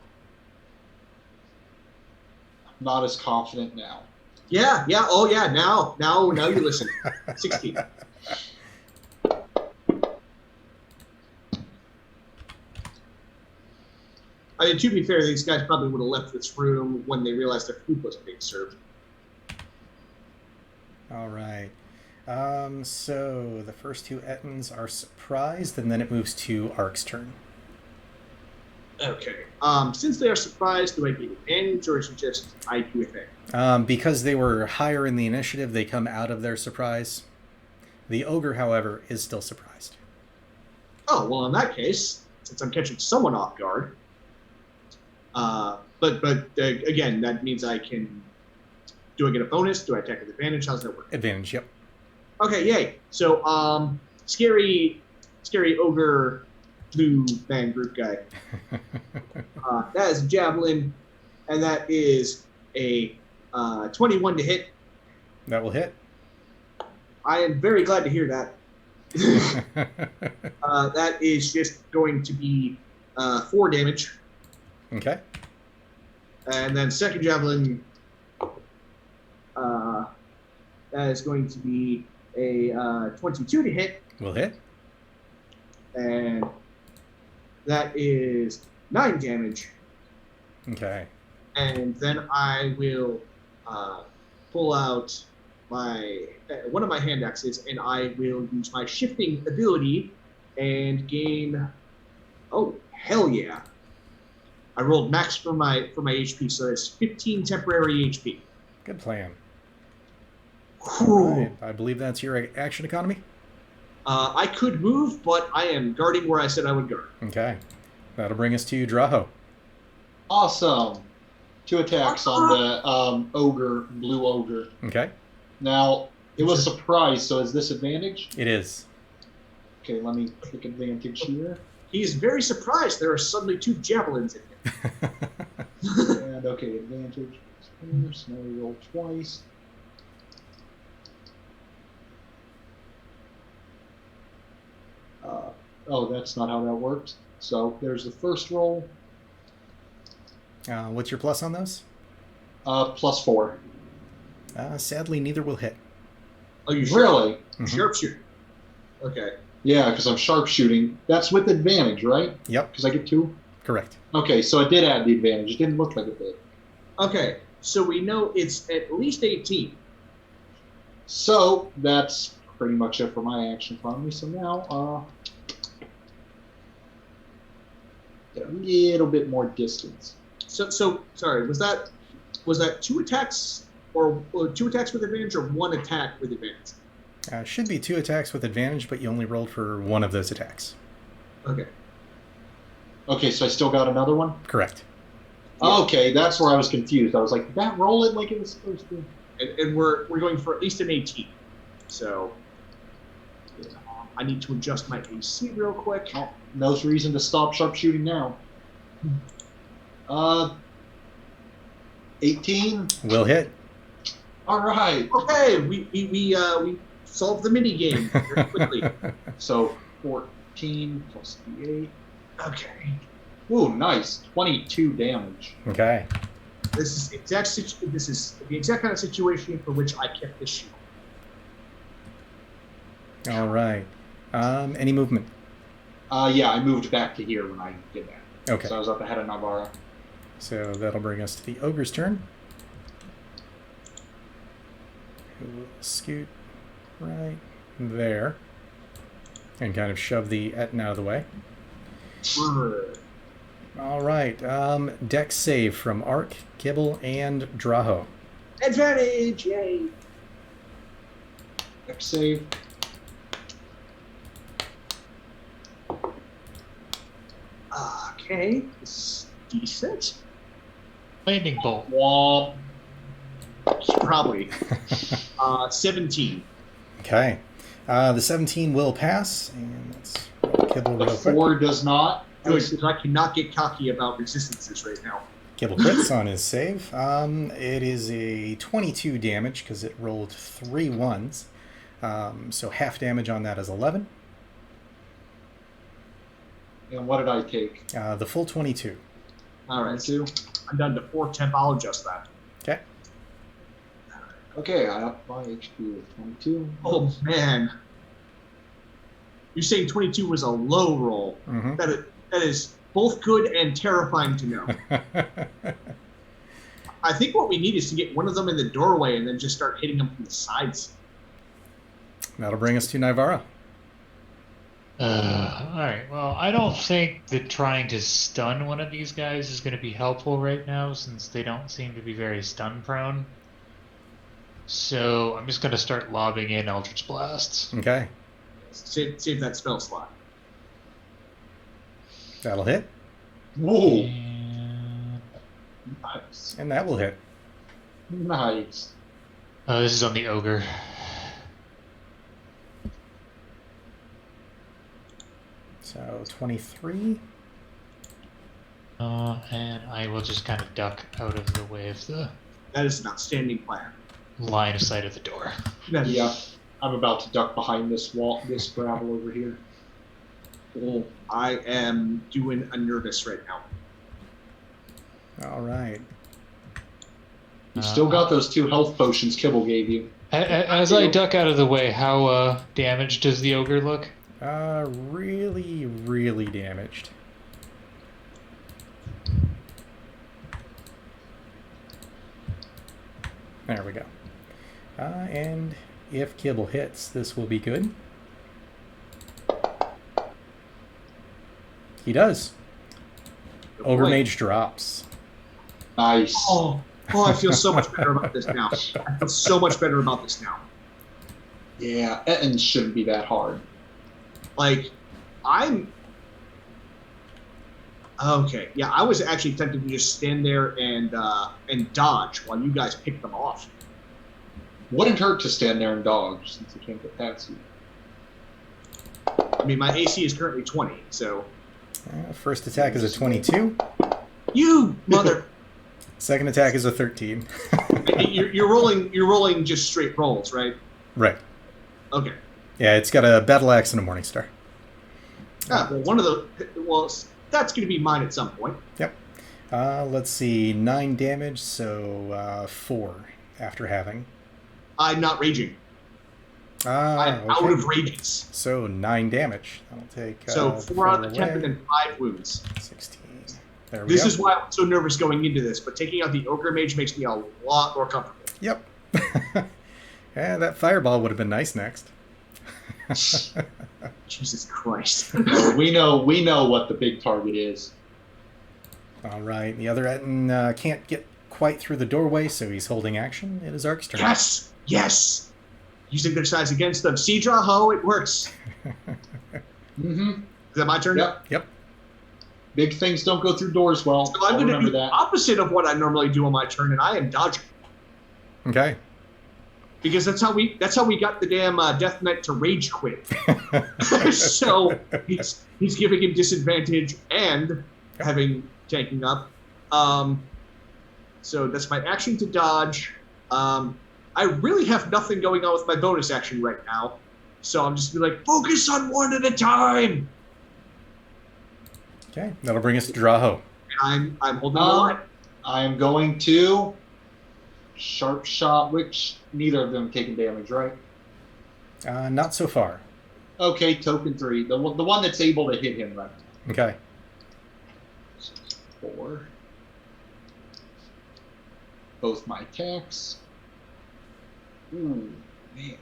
I'm not as confident now. Yeah. Oh, yeah. Now you listen. 16. I mean, to be fair, these guys probably would have left this room when they realized their food wasn't being served. All right. So the first two Ettins are surprised, and then it moves to Ark's turn. Okay. Since they are surprised, do I get advantage, or is it just I do a thing? Because they were higher in the initiative, they come out of their surprise. The ogre, however, is still surprised. Oh, well, in that case, since I'm catching someone off guard, but again, that means I can. Do I get a bonus? Do I attack with advantage? How's that work? Advantage, yep. Okay, yay. So, scary ogre blue man group guy. That is a javelin, and that is a 21 to hit. That will hit. I am very glad to hear that. That is just going to be 4 damage. Okay. And then second javelin, that is going to be a 22 to hit. Will hit. And that is 9 damage. Okay. And then I will pull out my one of my hand axes, and I will use my shifting ability and gain. Oh, hell yeah! I rolled max for my HP, so that's 15 temporary HP. Good plan. Whew. Right. I believe that's your action economy. I could move, but I am guarding where I said I would guard. Okay. That'll bring us to Draho. Awesome. 2 attacks on the blue ogre. Okay. Now, it was surprise, so is this advantage? It is. Okay, let me click advantage here. He's very surprised there are suddenly 2 javelins in him. And okay, advantage. So now we roll twice. That's not how that works. So there's the first roll. What's your plus on those? +4. Sadly, neither will hit. Oh, you sure? Really? Mhm. Sharpshooter. Okay. Yeah, because I'm sharpshooting. That's with advantage, right? Yep. Because I get 2? Correct. Okay, so it did add the advantage. It didn't look like it did. Okay, so we know it's at least 18. So that's pretty much it for my action economy. So now, get a little bit more distance. So sorry, was that 2 attacks or 2 attacks with advantage or 1 attack with advantage? Should be 2 attacks with advantage, but you only rolled for 1 of those attacks. Okay. Okay, so I still got another one? Correct. Yeah. Okay, that's where I was confused. I was like, did that roll it like it was supposed to? And we're going for at least an 18. So I need to adjust my AC real quick. Oh, no reason to stop sharpshooting now. 18? Will hit. All right. Okay, we solved the mini game very quickly. So 14 plus the 8. Okay. Ooh, nice. 22 damage. Okay. This is the exact kind of situation for which I kept this shield. All right. Any movement? Yeah, I moved back to here when I did that. Okay. So I was up ahead of Navarra. So that'll bring us to the ogre's turn. We'll scoot right there and kind of shove the Ettin out of the way. All right. Dex save from Ark, Kibble, and Draho. Advantage! Yay! Dex save. Okay, it's decent. Lightning bolt. Womp. Probably. 17. Okay. The 17 will pass. And let's roll Kibble The real quick. 4 does not. Good, because I cannot get cocky about resistances right now. Kibble crits on his save. It is a 22 damage because it rolled 3 ones. So half damage on that is 11. And what did I take? The full 22. All right, 22. I'm down to 4 temp. I'll adjust that. Okay. Okay, I upped my HP with 22. Oh, man. You're saying 22 was a low roll. Mm-hmm. That is both good and terrifying to know. I think what we need is to get one of them in the doorway and then just start hitting them from the sides. That'll bring us to Nivara. Alright, well, I don't think that trying to stun one of these guys is going to be helpful right now, since they don't seem to be very stun prone. So I'm just going to start lobbing in Eldritch Blasts. Okay. Save that spell slot. That'll hit. Whoa. And Nice. And that will hit. Nice. this is on the Ogre. So 23. And I will just kind of duck out of the way of the That is an outstanding plan. line of sight of the door. That is- Yeah. I'm about to duck behind this wall, this gravel over here. Oh, I am doing a nervous right now. All right. You still got those 2 health potions Kibble gave you. As I duck out of the way, how damaged does the Ogre look? Really, really damaged. There we go. And if Kibble hits, this will be good. He does. Ogre Boy. Mage drops. Nice. Oh, I feel so much better about this now. I feel so much better about this now. Yeah, Ettins shouldn't be that hard. Like, I'm... Okay, yeah, I was actually tempted to just stand there and dodge while you guys pick them off. Wouldn't hurt to stand there and dodge since you can't get past you. I mean, my AC is currently 20, so... First attack is a 22. You mother... Second attack is a 13. you're rolling just straight rolls, right? Right. Okay. Yeah, it's got a battle axe and a morning star. Well, that's going to be mine at some point. Yep. Let's see, 9 damage, so 4 after having. I'm not raging. I'm out Okay. of rages. So 9 damage. That'll take. So 4 out of the temp and away. then 5 wounds. 16. There we This go. is why I'm so nervous going into this, but taking out the Ogre Mage makes me a lot more comfortable. Yep. Yeah, that fireball would have been nice next. Jesus Christ. No, we know what the big target is. All right. The other Ettin can't get quite through the doorway, so he's holding action. It is Ark's turn. Yes! Yes! Using their size against them. See, Draho, it works. Mm-hmm. Is that my turn? Yep. Yep. Big things don't go through doors well. So I'm going to Remember do the that. opposite of what I normally do on my turn, and I am dodging. Okay. Because that's how we got the damn Death Knight to rage quit. So he's giving him disadvantage and having tanking up. So that's my action to dodge. I really have nothing going on with my bonus action right now, so I'm just gonna focus on one at a time. Okay. That'll bring us to Draho. And I'm holding the line. I am going to sharp shot, which neither of them taking damage, right? Not so far. Okay, token 3, the one that's able to hit him right now. Okay. 4. Both my attacks. Ooh, man.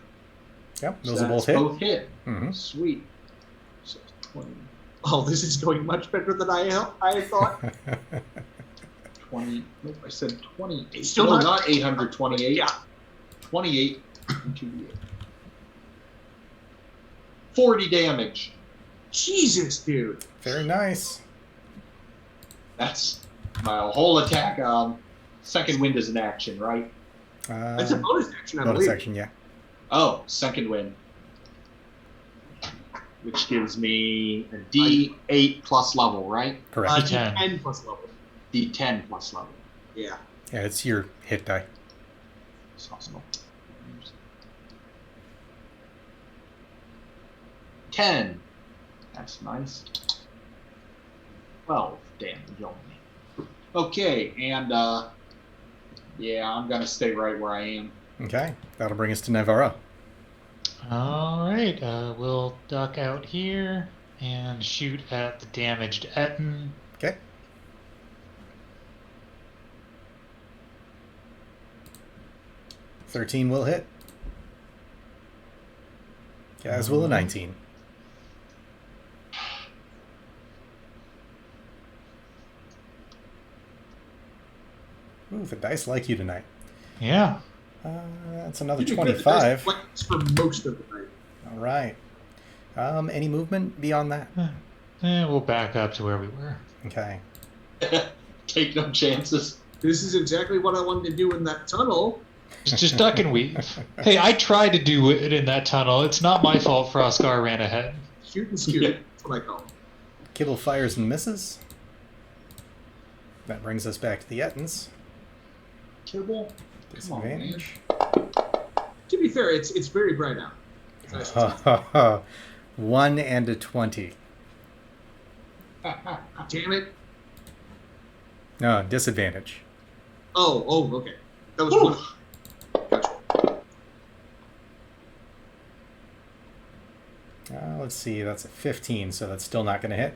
Yep, those So will both that's hit. both hit. Mhm. Sweet. So 20, Oh, this is going much better than I thought. 20. Nope, I said 28. Still no, not- not 828. Yeah. 28 into the 40 damage. Jesus, dude. Very nice. That's my whole attack. Second wind is an action, right? That's a bonus action, I bonus believe. action, yeah. Oh, second wind. Which gives me a D8 plus level, right? Correct. D10. D10 plus level. D10 plus level. Yeah. Yeah, it's your hit die. Possible. 10. That's nice. 12 damage only. Okay, and yeah, I'm gonna stay right where I am. Okay, that'll bring us to Navarra. All right, we'll duck out here and shoot at the damaged Ettin. Okay. $13 will hit. As will a 19. Ooh, the dice like you tonight. Yeah. That's another You did good. 25. That's for most of the night. All right. Any movement beyond that? We'll back up to where we were. Okay. Take no chances. This is exactly what I wanted to do in that tunnel. Just duck and weave. Hey, I tried to do it in that tunnel. It's not my fault Frostgar ran ahead. Shoot and scoot. Yeah. That's what I call it. Kibble fires and misses. That brings us back to the Ettins. Kibble. Come on, man. Disadvantage. To be fair, it's very bright out. It's nice to see. 1 and a 20. Damn it. No, disadvantage. Oh, okay. That was Woo. one. Gotcha. Let's see, that's a 15, so that's still not going to hit.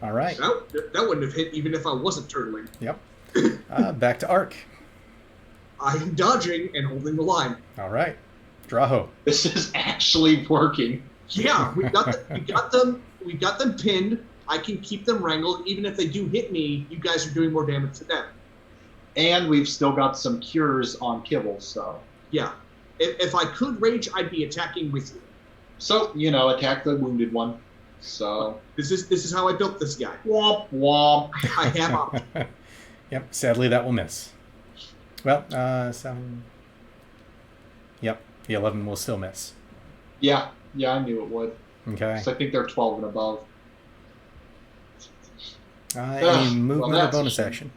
All right. That wouldn't have hit even if I wasn't turtling. Yep. Back to Ark. I'm dodging and holding the line. All right. Draho. This is actually working. Yeah, we got them pinned. I can keep them wrangled. Even if they do hit me, you guys are doing more damage to them. And we've still got some cures on Kibble, so. Yeah. If I could rage, I'd be attacking with you. So, attack the wounded one. So. This is how I built this guy. Womp womp. I have options. Yep, sadly that will miss. Well, 7. Yep, the 11 will still miss. Yeah, I knew it would. Okay. So I think they're 12 and above. Any movement or that's a bonus shame. action?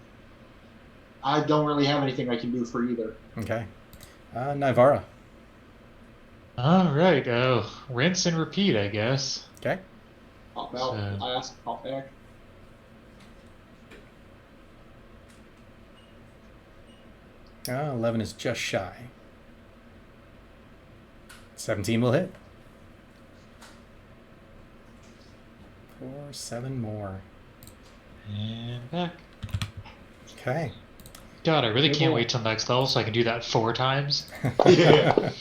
I don't really have anything I can do for either. Okay. Navarra. All right. Rinse and repeat, I guess. Okay. Pop out, So- last, pop back. Uh, 11 is just shy. 17 will hit. 4, 7 more. And back. Okay. God, I really Good can't roll. wait till next level so I can do that 4 times. Yeah.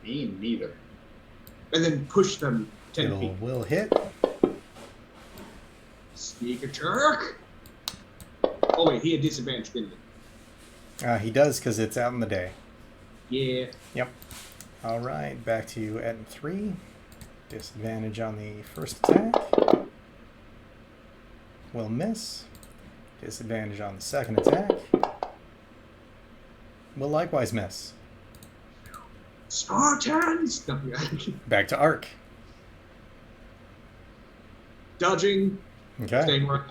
Me neither. And then push them 10 feet. It will hit. Sneak attack. Oh wait, he had disadvantage, didn't He does because it's out in the day. he? Yeah. Yep. All right, back to you at 3. Disadvantage on the first attack. Will miss. Disadvantage on the second attack. Will likewise miss. Spartans! No, Back to Ark. dodging. Okay. Staying where.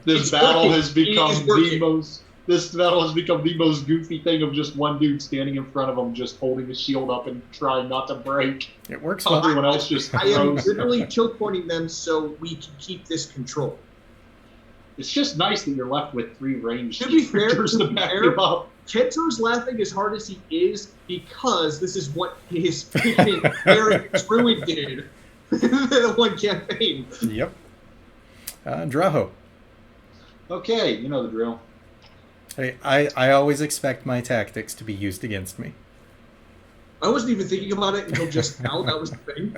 This It's battle working. has become It is the working. most. This battle has become the most goofy thing of just one dude standing in front of him, just holding the shield up and trying not to break. It works well. Everyone else just I am throws. literally choke pointing them so we can keep this control. It's just nice that you're left with 3 ranged To be fair, characters to to be back fair- him up. Kento's laughing as hard as he is because this is what his freaking Eric Druid did in the one campaign. Yep. Draho. Okay, you know the drill. Hey, I always expect my tactics to be used against me. I wasn't even thinking about it until just now. That was the thing.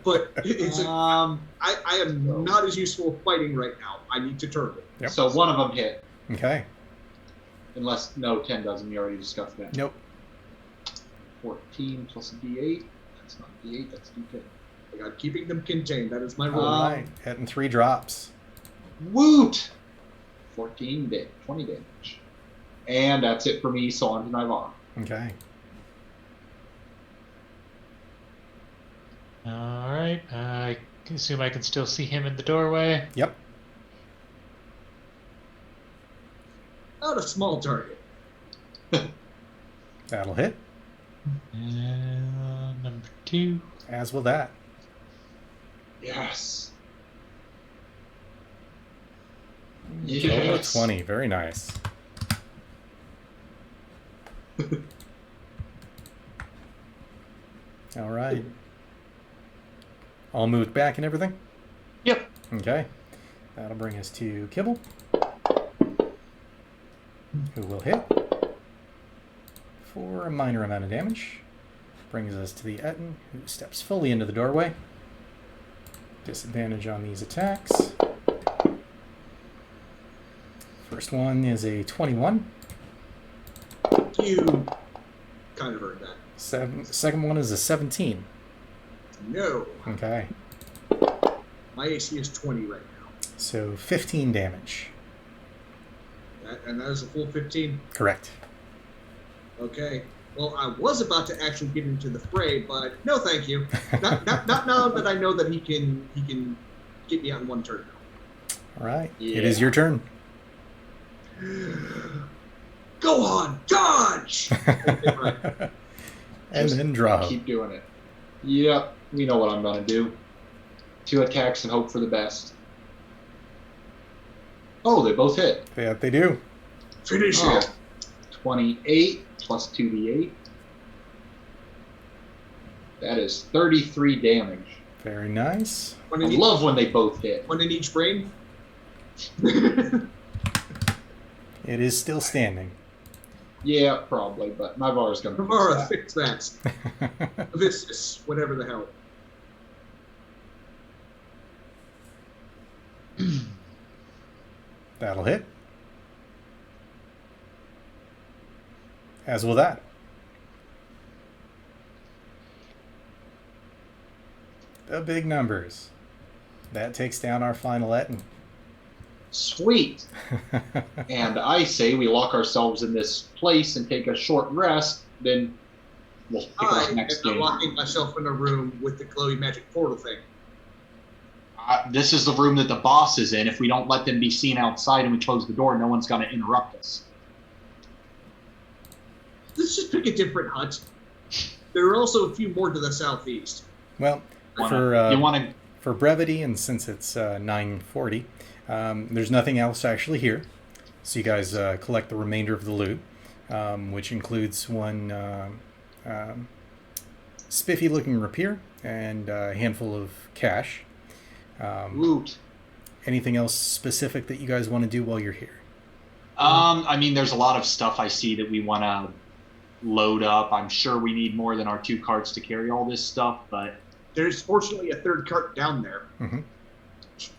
But I am not as useful at fighting right now. I need to turn it. Yep. So one of them hit. Okay. Unless, no, 10 doesn't. We already discussed that. Nope. 14 plus a D8. That's not a D8, that's a D10. I'm keeping them contained. That is my rule. All right. Hitting 3 drops. Woot! 20 damage. And that's it for me, so on to Nivar. Okay. Alright, I assume I can still see him in the doorway. Yep. Not a small target. That'll hit. And number 2. As will that. Yes. Over Yes. 20. Very nice. All right. All moved back and everything? Yep. Okay. That'll bring us to Kibble, who will hit for a minor amount of damage. Brings us to the Ettin, who steps fully into the doorway. Disadvantage on these attacks. First one is a 21. You kind of heard that. Second one is a 17. No. Okay. My AC is 20 right now. So 15 damage. And that is a full 15? Correct. Okay. Well, I was about to actually get into the fray, but no thank you. Not now that I know that he can get me on one turn now. All right. Yeah. It is your turn. Go on, dodge! Okay, right. And Just then draw. Keep doing it. Yep, we know what I'm going to do. 2 attacks and hope for the best. Oh, they both hit. Yeah, they do. Finish Oh, it. 28 plus 2d8. That is 33 damage. Very nice. One I in, love when they both hit. one in each brain. It is still standing. Yeah, probably, but Nivar's going to Navarra, fix that. This, whatever the hell. That'll hit. As will that. The big numbers. That takes down our final Ettin. Sweet. And I say we lock ourselves in this place and take a short rest, then we'll pick I up am next game. locking myself in a room with the glowy magic portal thing. This is the room that the boss is in. If we don't let them be seen outside and we close the door, no one's going to interrupt us. Let's just pick a different hut. There are also a few more to the southeast. Well, You want to? for brevity, and since it's 9:40, there's nothing else actually here. So you guys collect the remainder of the loot, which includes one spiffy-looking rapier and a handful of cash. Loot. Anything else specific that you guys want to do while you're here? I mean, there's a lot of stuff I see that we want to load up. I'm sure we need more than our 2 carts to carry all this stuff, but There's fortunately a third cart down there. Mm-hmm.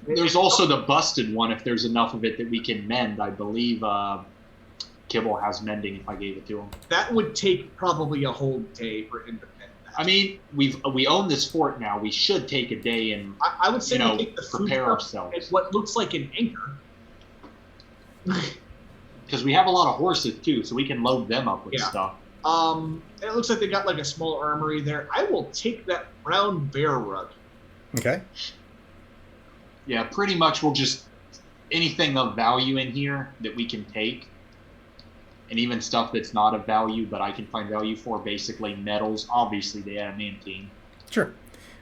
there's also the busted one if there's enough of it that we can mend. I believe Kibble has mending if I gave it to him. That would take probably a whole day for him to mend that. I mean, we own this fort now. We should take a day and I would say we take the food prepare cart ourselves. and what looks like an anchor. Because we have a lot of horses too, so we can load them up with Yeah. stuff. It looks like they got like a small armory there. I will take that brown bear rug. Okay. Yeah, pretty much we'll just anything of value in here that we can take, and even stuff that's not of value but I can find value for. Basically, metals. Obviously, the adamantine. Sure.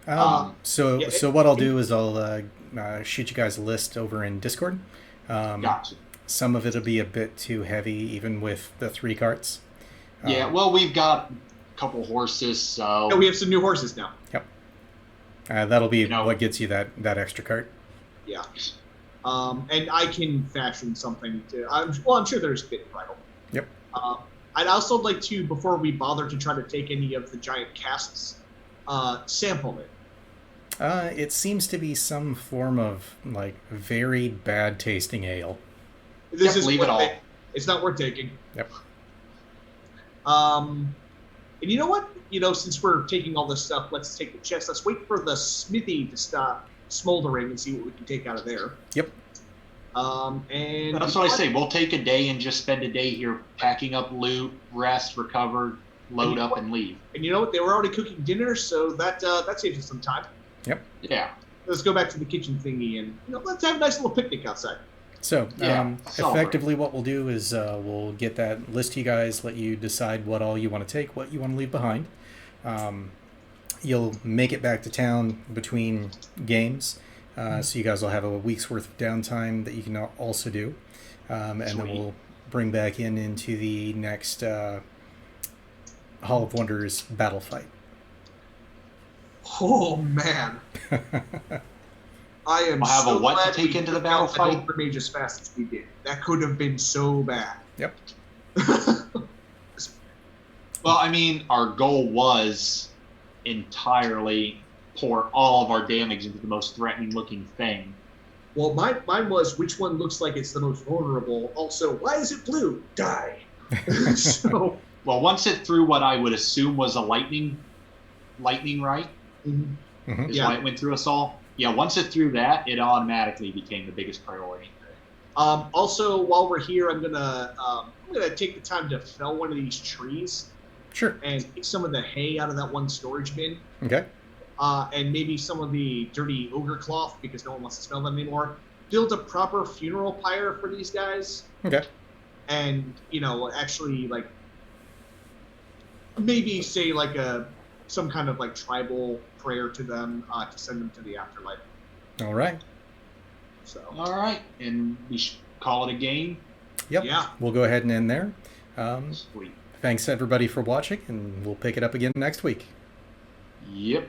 yeah, So what I'll do is I'll shoot you guys a list over in Discord. Gotcha. Some of it'll be a bit too heavy, even with the 3 carts. Yeah, well, we've got a couple horses, so Yeah, we have some new horses now. That'll be You know- what gets you that extra cart. Yeah. And I can fashion something to. I'm sure there's bit bridle. Yep. I'd also like to, before we bother to try to take any of the giant casks, sample it. It seems to be some form of like very bad tasting ale. This is leave it all. It's not worth taking. Yep. And you know what? Since we're taking all this stuff, let's take the chest. Let's wait for the smithy to stop smoldering and see what we can take out of there. Yep. And That's what I say. We'll take a day and just spend a day here packing up loot, rest, recover, load up, and leave. And you know what? They were already cooking dinner, so that saves us some time. Yep. Yeah. Let's go back to the kitchen thingy and let's have a nice little picnic outside. So, Yeah, effectively what we'll do is we'll get that list to you guys, let you decide what all you want to take, what you want to leave behind. You'll make it back to town between games, so you guys will have a week's worth of downtime that you can also do. And then we'll bring back into the next Hall of Wonders battle fight. Oh, man. I am We'll have so a what glad to take we into the took battle out fight? Ogre Mage as fast as we did. That could have been so bad. Yep. Well, I mean, our goal was entirely pour all of our damage into the most threatening-looking thing. Well, mine was which one looks like it's the most vulnerable. Also, why is it blue? Die. So. Well, once it threw what I would assume was a lightning right, Mm-hmm. is Yeah. why it went through us all. Yeah, once it threw that, it automatically became the biggest priority. Also, while we're here, I'm gonna take the time to fell one of these trees Sure. and take some of the hay out of that one storage bin, Okay. and maybe some of the dirty ogre cloth because no one wants to smell them anymore. Build a proper funeral pyre for these guys, Okay. and actually like maybe say like some kind of like tribal prayer to them to send them to the afterlife. All right. So All right, and we should call it a game. Yep. yeah. We'll go ahead and end there. Sweet. Thanks everybody for watching, and we'll pick it up again next week. Yep.